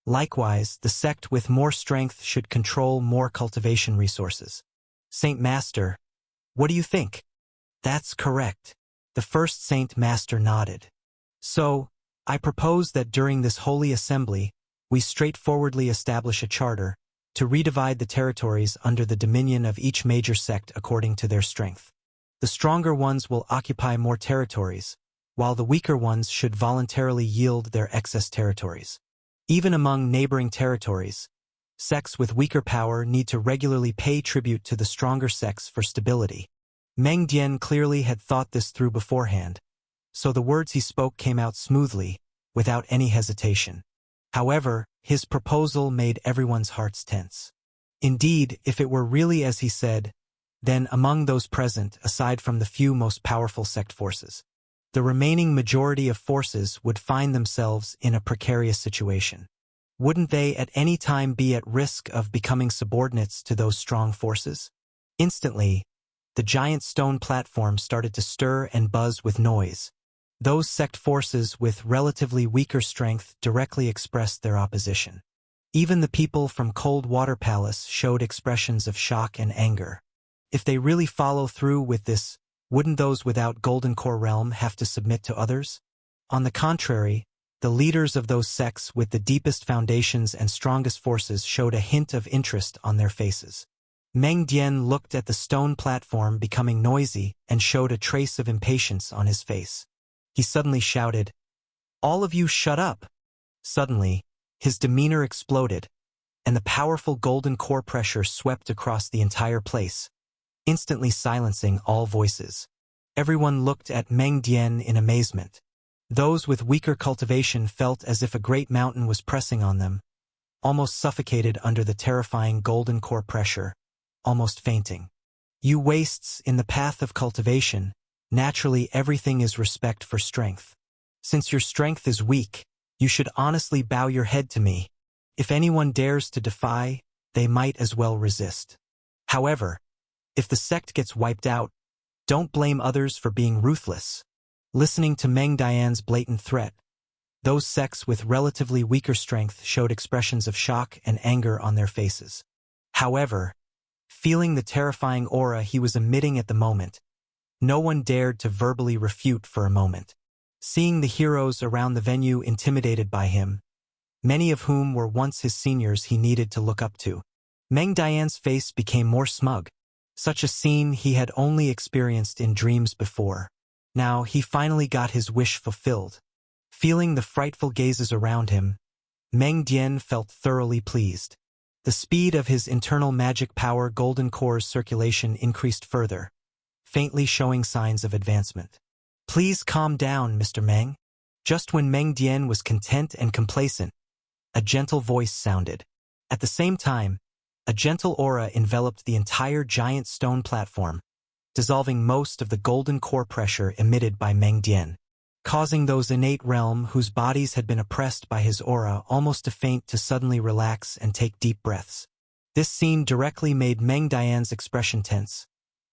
Likewise, the sect with more strength should control more cultivation resources. Saint Master, what do you think? That's correct. The first Saint Master nodded. So, I propose that during this holy assembly, we straightforwardly establish a charter to redivide the territories under the dominion of each major sect according to their strength. The stronger ones will occupy more territories, while the weaker ones should voluntarily yield their excess territories. Even among neighboring territories, sects with weaker power need to regularly pay tribute to the stronger sects for stability. Meng Dian clearly had thought this through beforehand, so the words he spoke came out smoothly, without any hesitation. However, his proposal made everyone's hearts tense. Indeed, if it were really as he said, then among those present, aside from the few most powerful sect forces, the remaining majority of forces would find themselves in a precarious situation. Wouldn't they at any time be at risk of becoming subordinates to those strong forces? Instantly, the giant stone platform started to stir and buzz with noise. Those sect forces with relatively weaker strength directly expressed their opposition. Even the people from Cold Water Palace showed expressions of shock and anger. If they really follow through with this, wouldn't those without Golden Core Realm have to submit to others? On the contrary, the leaders of those sects with the deepest foundations and strongest forces showed a hint of interest on their faces. Meng Dian looked at the stone platform becoming noisy and showed a trace of impatience on his face. He suddenly shouted, "All of you shut up!" Suddenly, his demeanor exploded, and the powerful golden core pressure swept across the entire place, instantly silencing all voices. Everyone looked at Meng Dian in amazement. Those with weaker cultivation felt as if a great mountain was pressing on them, almost suffocated under the terrifying golden core pressure, almost fainting. You wastes in the path of cultivation, naturally everything is respect for strength. Since your strength is weak, you should honestly bow your head to me. If anyone dares to defy, they might as well resist. However, if the sect gets wiped out, don't blame others for being ruthless. Listening to Meng Dian's blatant threat, those sects with relatively weaker strength showed expressions of shock and anger on their faces. However, feeling the terrifying aura he was emitting at the moment, no one dared to verbally refute for a moment. Seeing the heroes around the venue intimidated by him, many of whom were once his seniors he needed to look up to, Meng Dian's face became more smug. Such a scene he had only experienced in dreams before. Now he finally got his wish fulfilled. Feeling the frightful gazes around him, Meng Dian felt thoroughly pleased. The speed of his internal magic power golden core's circulation increased further, faintly showing signs of advancement. Please calm down, Mr. Meng. Just when Meng Dian was content and complacent, a gentle voice sounded. At the same time, a gentle aura enveloped the entire giant stone platform, dissolving most of the golden core pressure emitted by Meng Dian, causing those innate realm whose bodies had been oppressed by his aura almost to faint to suddenly relax and take deep breaths. This scene directly made Meng Dian's expression tense,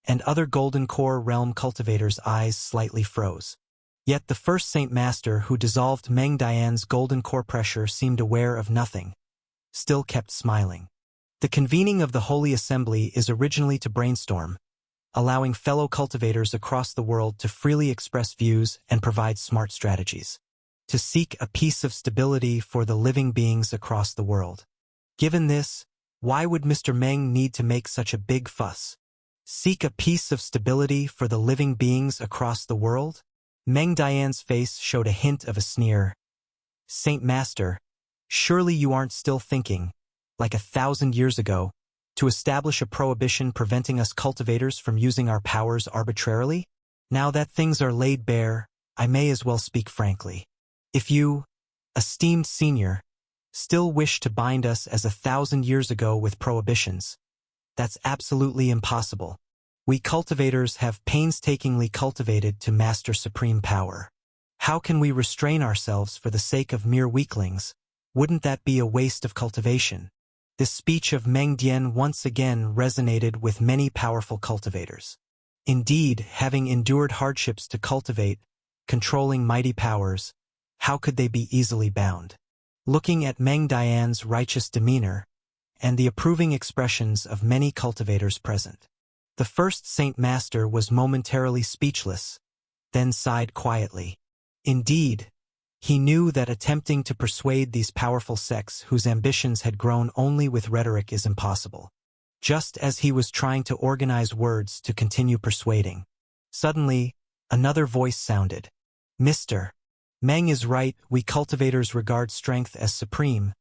and other golden core realm cultivators' eyes slightly froze. Yet the first Saint Master who dissolved Meng Dian's golden core pressure seemed aware of nothing, still kept smiling. The convening of the Holy Assembly is originally to brainstorm, allowing fellow cultivators across the world to freely express views and provide smart strategies, to seek a peace of stability for the living beings across the world. Given this, why would Mr. Meng need to make such a big fuss? Seek a peace of stability for the living beings across the world? Meng Dian's face showed a hint of a sneer. Saint Master, surely you aren't still thinking, like 1,000 years ago, to establish a prohibition preventing us cultivators from using our powers arbitrarily? Now that things are laid bare, I may as well speak frankly. If you, esteemed senior, still wish to bind us as 1,000 years ago with prohibitions, that's absolutely impossible. We cultivators have painstakingly cultivated to master supreme power. How can we restrain ourselves for the sake of mere weaklings? Wouldn't that be a waste of cultivation? This speech of Meng Dian once again resonated with many powerful cultivators. Indeed, having endured hardships to cultivate, controlling mighty powers, how could they be easily bound? Looking at Meng Dian's righteous demeanor, and the approving expressions of many cultivators present, the first Saint Master was momentarily speechless, then sighed quietly. Indeed, he knew that attempting to persuade these powerful sects whose ambitions had grown only with rhetoric is impossible. Just as he was trying to organize words to continue persuading, suddenly, another voice sounded. Mr. Meng is right, we cultivators regard strength as supreme.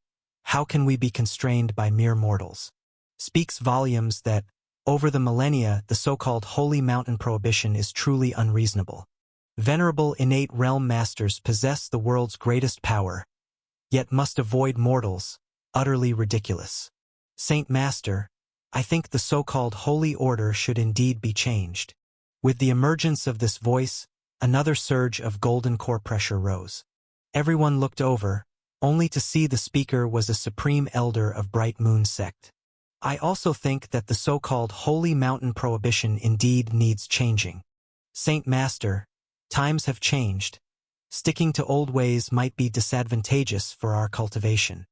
How can we be constrained by mere mortals? Speaks volumes that, over the millennia, the so-called Holy Mountain prohibition is truly unreasonable. Venerable innate realm masters possess the world's greatest power, yet must avoid mortals, utterly ridiculous. Saint Master, I think the so-called holy order should indeed be changed. With the emergence of this voice, another surge of golden core pressure rose. Everyone looked over, only to see the speaker was a supreme elder of Bright Moon sect. I also think that the so-called Holy Mountain prohibition indeed needs changing. Saint Master, times have changed. Sticking to old ways might be disadvantageous for our cultivation.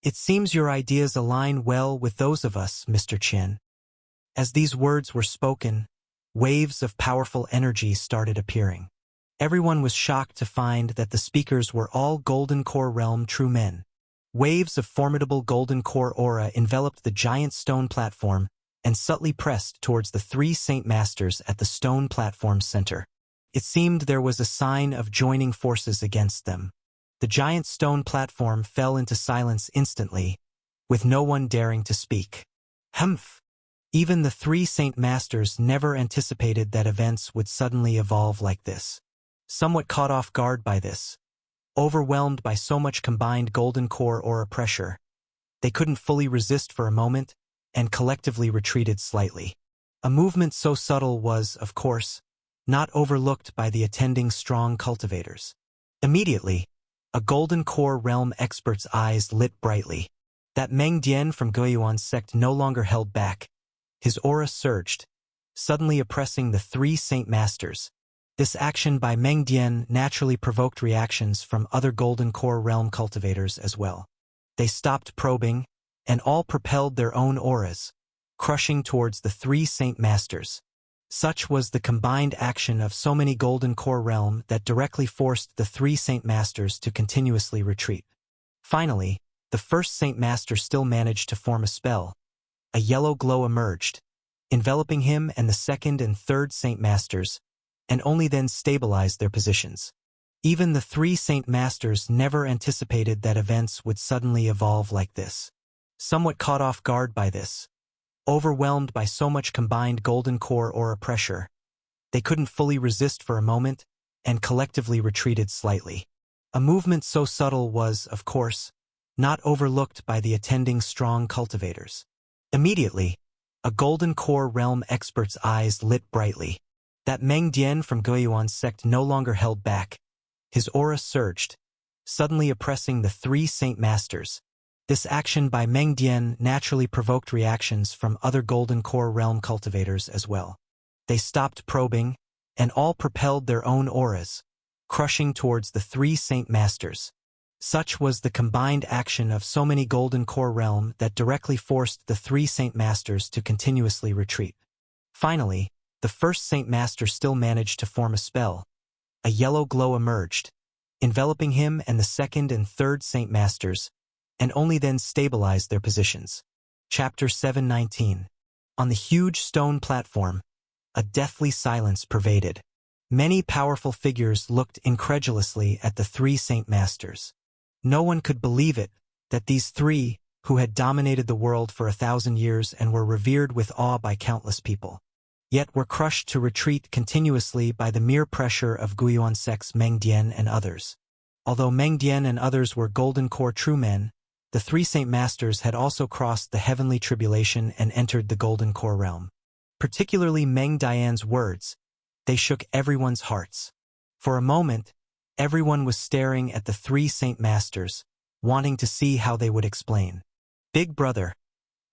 It seems your ideas align well with those of us, Mr. Qian. As these words were spoken, waves of powerful energy started appearing. Everyone was shocked to find that the speakers were all Golden Core Realm true men. Waves of formidable Golden Core aura enveloped the giant stone platform and subtly pressed towards the three Saint Masters at the stone platform's center. It seemed there was a sign of joining forces against them. The giant stone platform fell into silence instantly, with no one daring to speak. Humph! Even the three Saint Masters never anticipated that events would suddenly evolve like this. Somewhat caught off guard by this, overwhelmed by so much combined Golden Core aura pressure, they couldn't fully resist for a moment, and collectively retreated slightly. A movement so subtle was, of course, not overlooked by the attending strong cultivators. Immediately, a Golden Core Realm expert's eyes lit brightly. That Meng Dian from Guiyuan's sect no longer held back. His aura surged, suddenly oppressing the three Saint Masters. This action by Meng Dian naturally provoked reactions from other Golden Core Realm cultivators as well. They stopped probing, and all propelled their own auras, crushing towards the three Saint Masters. Such was the combined action of so many Golden Core Realm that directly forced the three Saint Masters to continuously retreat. Finally, the first Saint Master still managed to form a spell. A yellow glow emerged, enveloping him and the second and third Saint Masters, and only then stabilized their positions. Even the three Saint Masters never anticipated that events would suddenly evolve like this. Somewhat caught off guard by this, overwhelmed by so much combined Golden Core aura pressure, they couldn't fully resist for a moment, and collectively retreated slightly. A movement so subtle was, of course, not overlooked by the attending strong cultivators. Immediately, a Golden Core Realm expert's eyes lit brightly. That Meng Dian from Guiyuan's sect no longer held back. His aura surged, suddenly oppressing the three Saint Masters. This action by Meng Dian naturally provoked reactions from other Golden Core Realm cultivators as well. They stopped probing, and all propelled their own auras, crushing towards the three Saint Masters. Such was the combined action of so many Golden Core Realm that directly forced the three Saint Masters to continuously retreat. Finally, the first Saint Master still managed to form a spell. A yellow glow emerged, enveloping him and the second and third Saint Masters, and only then stabilized their positions. Chapter 719. On the huge stone platform, a deathly silence pervaded. Many powerful figures looked incredulously at the three Saint Masters. No one could believe it, that these three, who had dominated the world for 1,000 years and were revered with awe by countless people, yet were crushed to retreat continuously by the mere pressure of Guiyuan sect's Meng Dian and others. Although Meng Dian and others were Golden Core true men, the three Saint Masters had also crossed the heavenly tribulation and entered the Golden Core realm. Particularly Meng Dian's words, they shook everyone's hearts. For a moment, Everyone was staring at the three Saint Masters, wanting to see how they would explain. Big brother,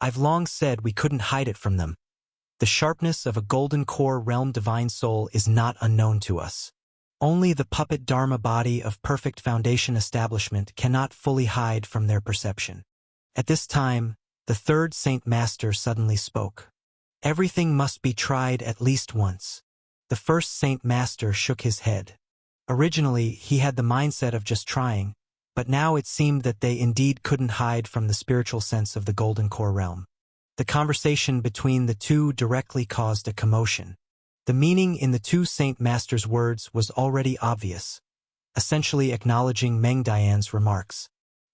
I've long said we couldn't hide it from them. The sharpness of a golden core realm divine soul is not unknown to us. Only the puppet Dharma body of perfect foundation establishment cannot fully hide from their perception. At this time, the third Saint Master suddenly spoke. Everything must be tried at least once. The first Saint Master shook his head. Originally, he had the mindset of just trying, but now it seemed that they indeed couldn't hide from the spiritual sense of the Golden Core realm. The conversation between the two directly caused a commotion. The meaning in the two Saint Masters' words was already obvious, essentially acknowledging Meng Dian's remarks.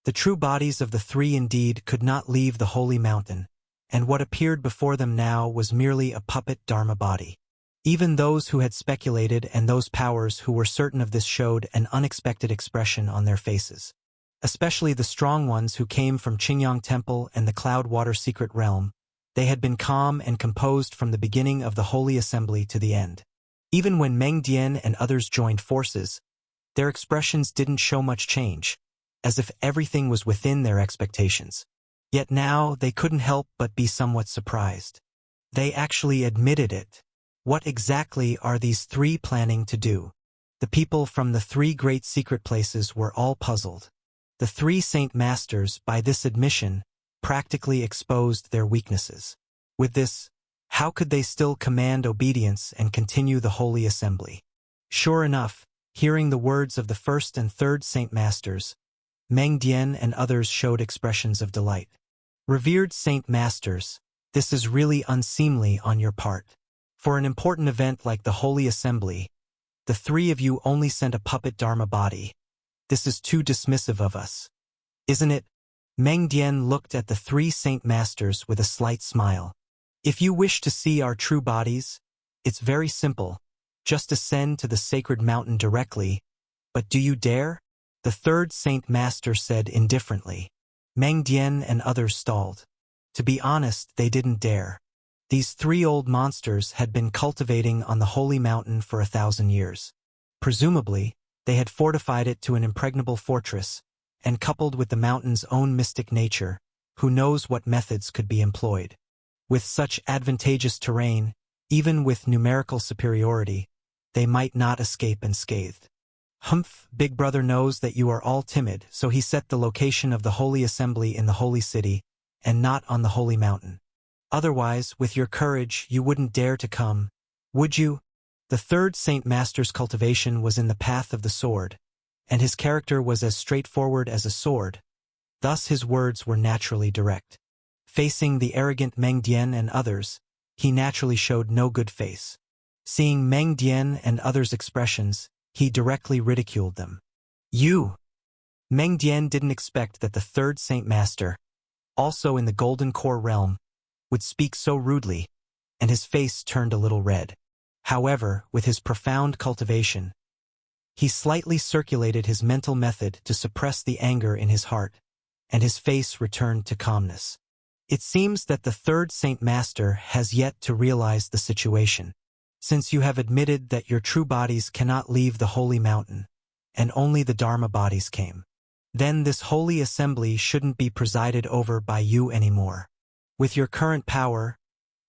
The true bodies of the three indeed could not leave the holy mountain, and what appeared before them now was merely a puppet Dharma body. Even those who had speculated and those powers who were certain of this showed an unexpected expression on their faces. Especially the strong ones who came from Qingyang Temple and the Cloudwater Secret Realm. They had been calm and composed from the beginning of the Holy Assembly to the end. Even when Meng Dian and others joined forces, their expressions didn't show much change, as if everything was within their expectations. Yet now they couldn't help but be somewhat surprised. They actually admitted it. What exactly are these three planning to do? The people from the three great secret places were all puzzled. The three Saint Masters, by this admission, practically exposed their weaknesses. With this, how could they still command obedience and continue the Holy Assembly? Sure enough, hearing the words of the first and third Saint Masters, Meng Dian and others showed expressions of delight. Revered Saint Masters, this is really unseemly on your part. For an important event like the Holy Assembly, the three of you only sent a puppet Dharma body. This is too dismissive of us. Isn't it? Meng Dian looked at the three Saint Masters with a slight smile. If you wish to see our true bodies, it's very simple. Just ascend to the sacred mountain directly. But do you dare? The third Saint Master said indifferently. Meng Dian and others stalled. To be honest, they didn't dare. These three old monsters had been cultivating on the holy mountain for 1,000 years. Presumably, they had fortified it to an impregnable fortress, and coupled with the mountain's own mystic nature, who knows what methods could be employed. With such advantageous terrain, even with numerical superiority, they might not escape unscathed. Humph, Big Brother knows that you are all timid, so he set the location of the Holy Assembly in the Holy City, and not on the Holy Mountain. Otherwise, with your courage, you wouldn't dare to come, would you? The third Saint Master's cultivation was in the path of the sword, and his character was as straightforward as a sword. Thus his words were naturally direct. Facing the arrogant Meng Dian and others, he naturally showed no good face. Seeing Meng Dian and others' expressions, he directly ridiculed them. You! Meng Dian didn't expect that the third Saint Master, also in the Golden Core realm, would speak so rudely, and his face turned a little red. However, with his profound cultivation, he slightly circulated his mental method to suppress the anger in his heart, and his face returned to calmness. It seems that the third Saint Master has yet to realize the situation. Since you have admitted that your true bodies cannot leave the holy mountain, and only the Dharma bodies came, then this holy assembly shouldn't be presided over by you anymore. With your current power,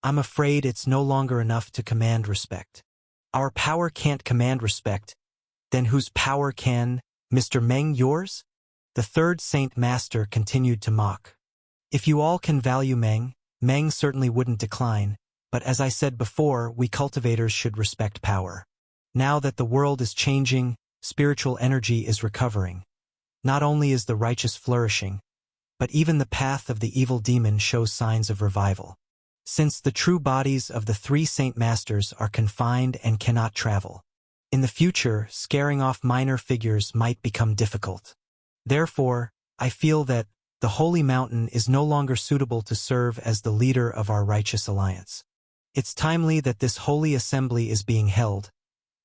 I'm afraid it's no longer enough to command respect. Our power can't command respect. Then whose power can, Mr. Meng, yours? The third Saint Master continued to mock. If you all can value Meng, Meng certainly wouldn't decline, but as I said before, we cultivators should respect power. Now that the world is changing, spiritual energy is recovering. Not only is the righteous flourishing, but even the path of the evil demon shows signs of revival. Since the true bodies of the three Saint Masters are confined and cannot travel, in the future, scaring off minor figures might become difficult. Therefore, I feel that the Holy Mountain is no longer suitable to serve as the leader of our righteous alliance. It's timely that this holy assembly is being held.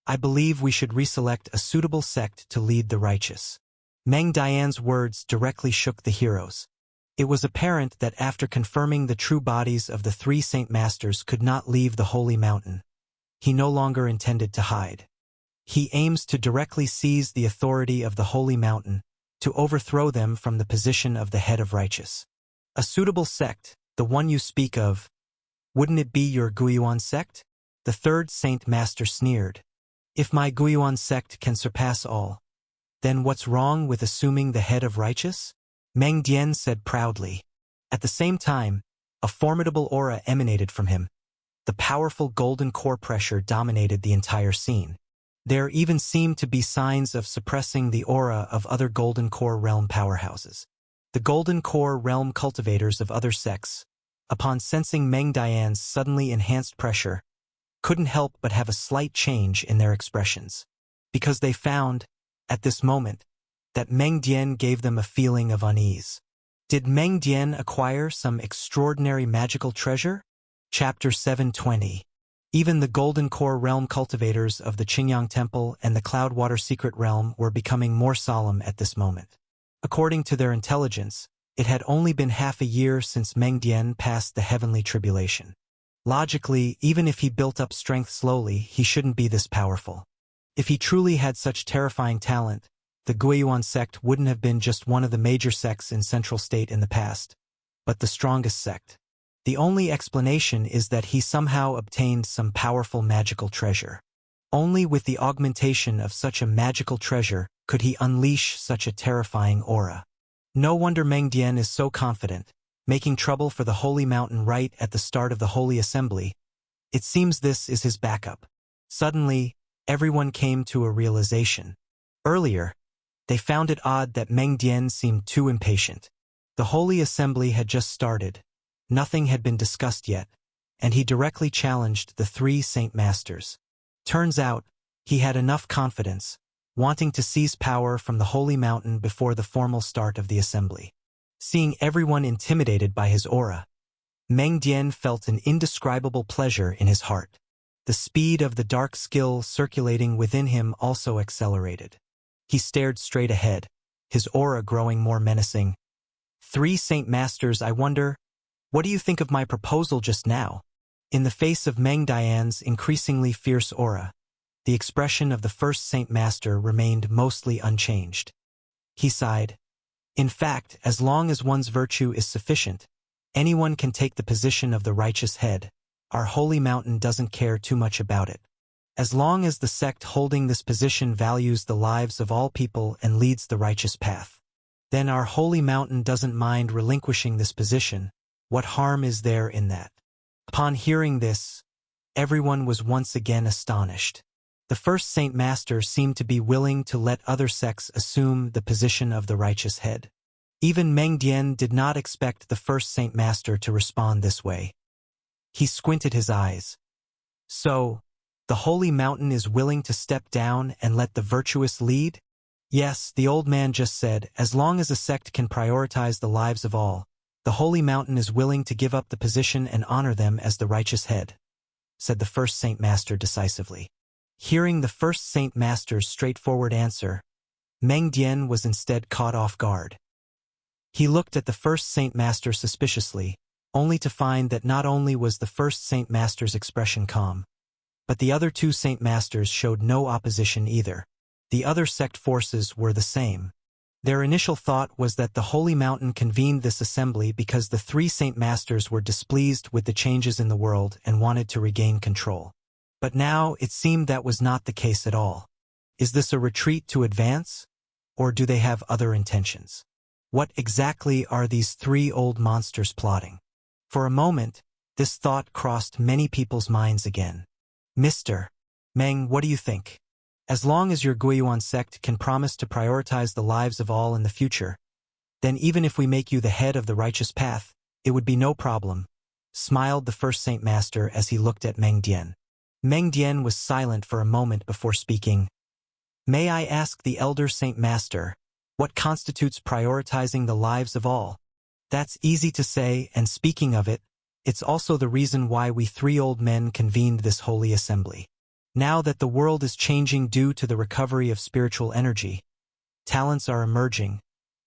I believe we should reselect a suitable sect to lead the righteous. Meng Dian's words directly shook the heroes. It was apparent that after confirming the true bodies of the three Saint Masters could not leave the Holy Mountain, he no longer intended to hide. He aims to directly seize the authority of the Holy Mountain, to overthrow them from the position of the head of righteous. A suitable sect, the one you speak of, wouldn't it be your Guiyuan sect? The third Saint Master sneered. If my Guiyuan sect can surpass all, then what's wrong with assuming the head of righteous? Meng Dian said proudly. At the same time, a formidable aura emanated from him. The powerful golden core pressure dominated the entire scene. There even seemed to be signs of suppressing the aura of other golden core realm powerhouses. The golden core realm cultivators of other sects, upon sensing Meng Dian's suddenly enhanced pressure, couldn't help but have a slight change in their expressions, because they found, at this moment, that Meng Dian gave them a feeling of unease. Did Meng Dian acquire some extraordinary magical treasure? Chapter 720. Even the Golden Core Realm cultivators of the Qingyang Temple and the Cloudwater Secret Realm were becoming more solemn at this moment. According to their intelligence, it had only been half a year since Meng Dian passed the heavenly tribulation. Logically, even if he built up strength slowly, he shouldn't be this powerful. If he truly had such terrifying talent, the Guiyuan sect wouldn't have been just one of the major sects in Central State in the past, but the strongest sect. The only explanation is that he somehow obtained some powerful magical treasure. Only with the augmentation of such a magical treasure could he unleash such a terrifying aura. No wonder Meng Dian is so confident, making trouble for the Holy Mountain right at the start of the Holy Assembly. It seems this is his backup. Suddenly, everyone came to a realization. Earlier, they found it odd that Meng Dian seemed too impatient. The Holy Assembly had just started. Nothing had been discussed yet, and he directly challenged the three Saint Masters. Turns out, he had enough confidence, wanting to seize power from the Holy Mountain before the formal start of the assembly. Seeing everyone intimidated by his aura, Meng Dian felt an indescribable pleasure in his heart. The speed of the dark skill circulating within him also accelerated. He stared straight ahead, his aura growing more menacing. Three Saint Masters, I wonder, what do you think of my proposal just now? In the face of Meng Dian's increasingly fierce aura, the expression of the first Saint Master remained mostly unchanged. He sighed. In fact, as long as one's virtue is sufficient, anyone can take the position of the righteous head. Our Holy Mountain doesn't care too much about it. As long as the sect holding this position values the lives of all people and leads the righteous path, then our Holy Mountain doesn't mind relinquishing this position. What harm is there in that? Upon hearing this, everyone was once again astonished. The first Saint Master seemed to be willing to let other sects assume the position of the righteous head. Even Meng Dian did not expect the first Saint Master to respond this way. He squinted his eyes. So, the Holy Mountain is willing to step down and let the virtuous lead? Yes, the old man just said, as long as a sect can prioritize the lives of all, the Holy Mountain is willing to give up the position and honor them as the righteous head, said the first Saint Master decisively. Hearing the first Saint Master's straightforward answer, Meng Dian was instead caught off guard. He looked at the first Saint Master suspiciously, only to find that not only was the first Saint Master's expression calm, but the other two Saint Masters showed no opposition either. The other sect forces were the same. Their initial thought was that the Holy Mountain convened this assembly because the three Saint Masters were displeased with the changes in the world and wanted to regain control. But now it seemed that was not the case at all. Is this a retreat to advance? Or do they have other intentions? What exactly are these three old monsters plotting? For a moment, this thought crossed many people's minds again. Mr. Meng, what do you think? As long as your Guiyuan sect can promise to prioritize the lives of all in the future, then even if we make you the head of the righteous path, it would be no problem, smiled the first Saint Master as he looked at Meng Dian. Meng Dian was silent for a moment before speaking. May I ask the elder Saint Master, what constitutes prioritizing the lives of all? That's easy to say, and speaking of it, it's also the reason why we three old men convened this holy assembly. Now that the world is changing due to the recovery of spiritual energy, talents are emerging,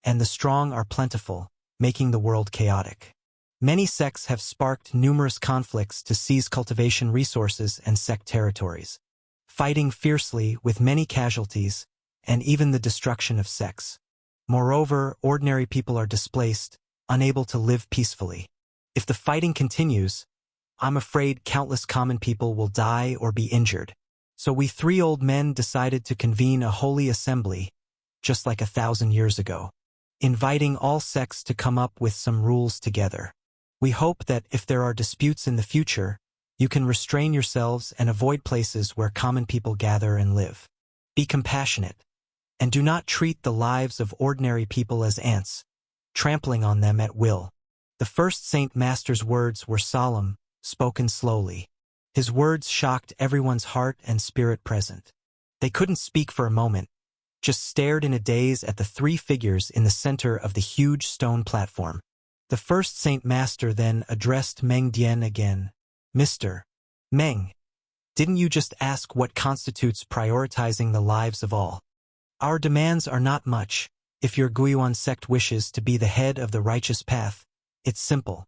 and the strong are plentiful, making the world chaotic. Many sects have sparked numerous conflicts to seize cultivation resources and sect territories. fighting fiercely with many casualties, and even the destruction of sex. Moreover, ordinary people are displaced, unable to live peacefully. If the fighting continues, I'm afraid countless common people will die or be injured. So we three old men decided to convene a holy assembly, just like 1,000 years ago, inviting all sects to come up with some rules together. We hope that if there are disputes in the future, you can restrain yourselves and avoid places where common people gather and live. Be compassionate, and do not treat the lives of ordinary people as ants, trampling on them at will. The first Saint Master's words were solemn, spoken slowly. His words shocked everyone's heart and spirit present. They couldn't speak for a moment, just stared in a daze at the three figures in the center of the huge stone platform. The first Saint Master then addressed Meng Dian again. Mr. Meng, didn't you just ask what constitutes prioritizing the lives of all? Our demands are not much. If your Guiyuan sect wishes to be the head of the righteous path, it's simple.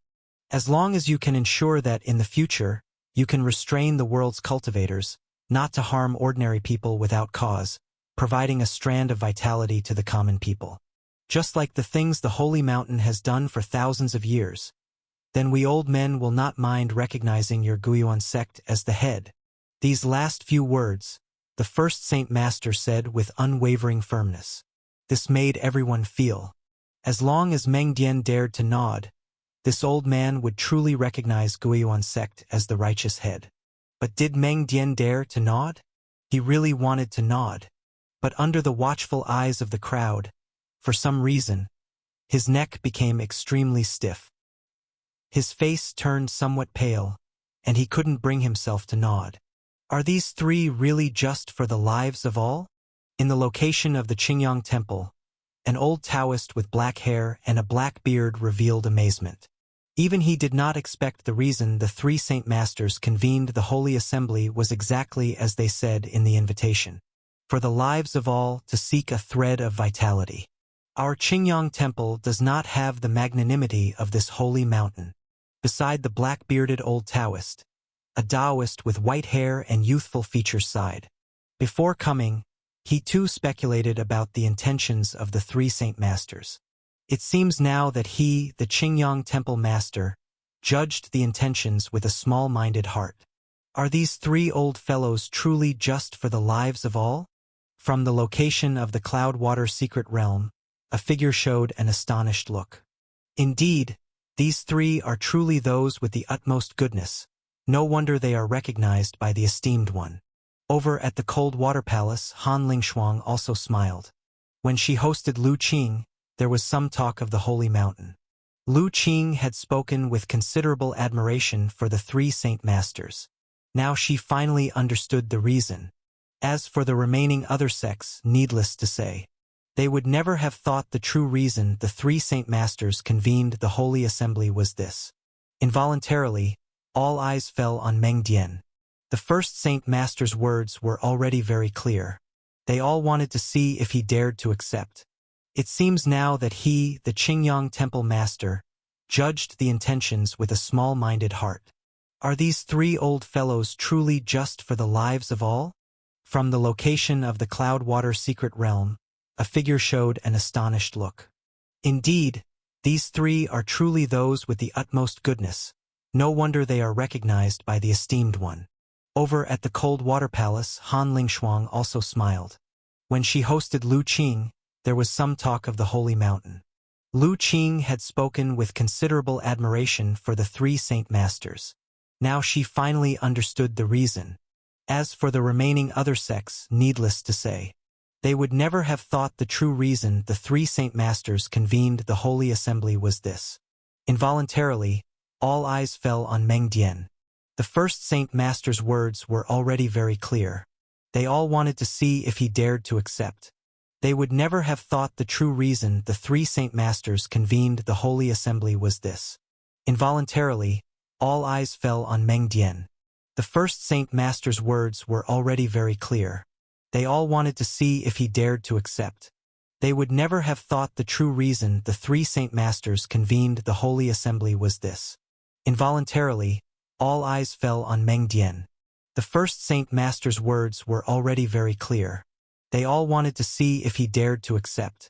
As long as you can ensure that in the future, you can restrain the world's cultivators, not to harm ordinary people without cause, providing a strand of vitality to the common people. Just like the things the Holy Mountain has done for thousands of years, then we old men will not mind recognizing your Guiyuan sect as the head. These last few words, the first Saint Master said with unwavering firmness. This made everyone feel. As long as Meng Dian dared to nod, this old man would truly recognize Guiyuan sect as the righteous head. But did Meng Dian dare to nod? He really wanted to nod. But under the watchful eyes of the crowd, for some reason, his neck became extremely stiff. His face turned somewhat pale, and he couldn't bring himself to nod. Are these three really just for the lives of all? In the location of the Qingyang Temple, an old Taoist with black hair and a black beard revealed amazement. Even he did not expect the reason the three Saint Masters convened the Holy Assembly was exactly as they said in the invitation. For the lives of all to seek a thread of vitality. Our Qingyang Temple does not have the magnanimity of this holy mountain. Beside the black-bearded old Taoist, a Taoist with white hair and youthful features sighed. Before coming, he too speculated about the intentions of the three Saint Masters. It seems now that he, the Qingyang Temple Master, judged the intentions with a small-minded heart. Are these three old fellows truly just for the lives of all? From the location of the Cloudwater secret realm, a figure showed an astonished look. Indeed, these three are truly those with the utmost goodness. No wonder they are recognized by the esteemed one. Over at the Cold Water Palace, Han Lingshuang also smiled. When she hosted Lu Qing, there was some talk of the Holy Mountain. Lu Qing had spoken with considerable admiration for the three Saint Masters. Now she finally understood the reason. As for the remaining other sects, needless to say, they would never have thought the true reason the three Saint Masters convened the Holy Assembly was this. Involuntarily, all eyes fell on Meng Dian. The first Saint Master's words were already very clear. They all wanted to see if he dared to accept. It seems now that he, the Qingyang Temple Master, judged the intentions with a small-minded heart. Are these three old fellows truly just for the lives of all? From the location of the Cloudwater secret realm, a figure showed an astonished look. Indeed, these three are truly those with the utmost goodness. No wonder they are recognized by the esteemed one. Over at the Cold Water Palace, Han Lingshuang also smiled. When she hosted Lu Qing, there was some talk of the Holy Mountain. Lu Qing had spoken with considerable admiration for the three Saint Masters. Now she finally understood the reason. As for the remaining other sects, needless to say, they would never have thought the true reason the three Saint Masters convened the Holy Assembly was this. Involuntarily, all eyes fell on Meng Dian. The first Saint Master's words were already very clear. They all wanted to see if he dared to accept. They would never have thought the true reason the three Saint Masters convened the Holy Assembly was this. Involuntarily, all eyes fell on Meng Dian. The first Saint Master's words were already very clear. They all wanted to see if he dared to accept. They would never have thought the true reason the three Saint Masters convened the Holy Assembly was this. Involuntarily, all eyes fell on Meng Dian. The first Saint Master's words were already very clear. They all wanted to see if he dared to accept.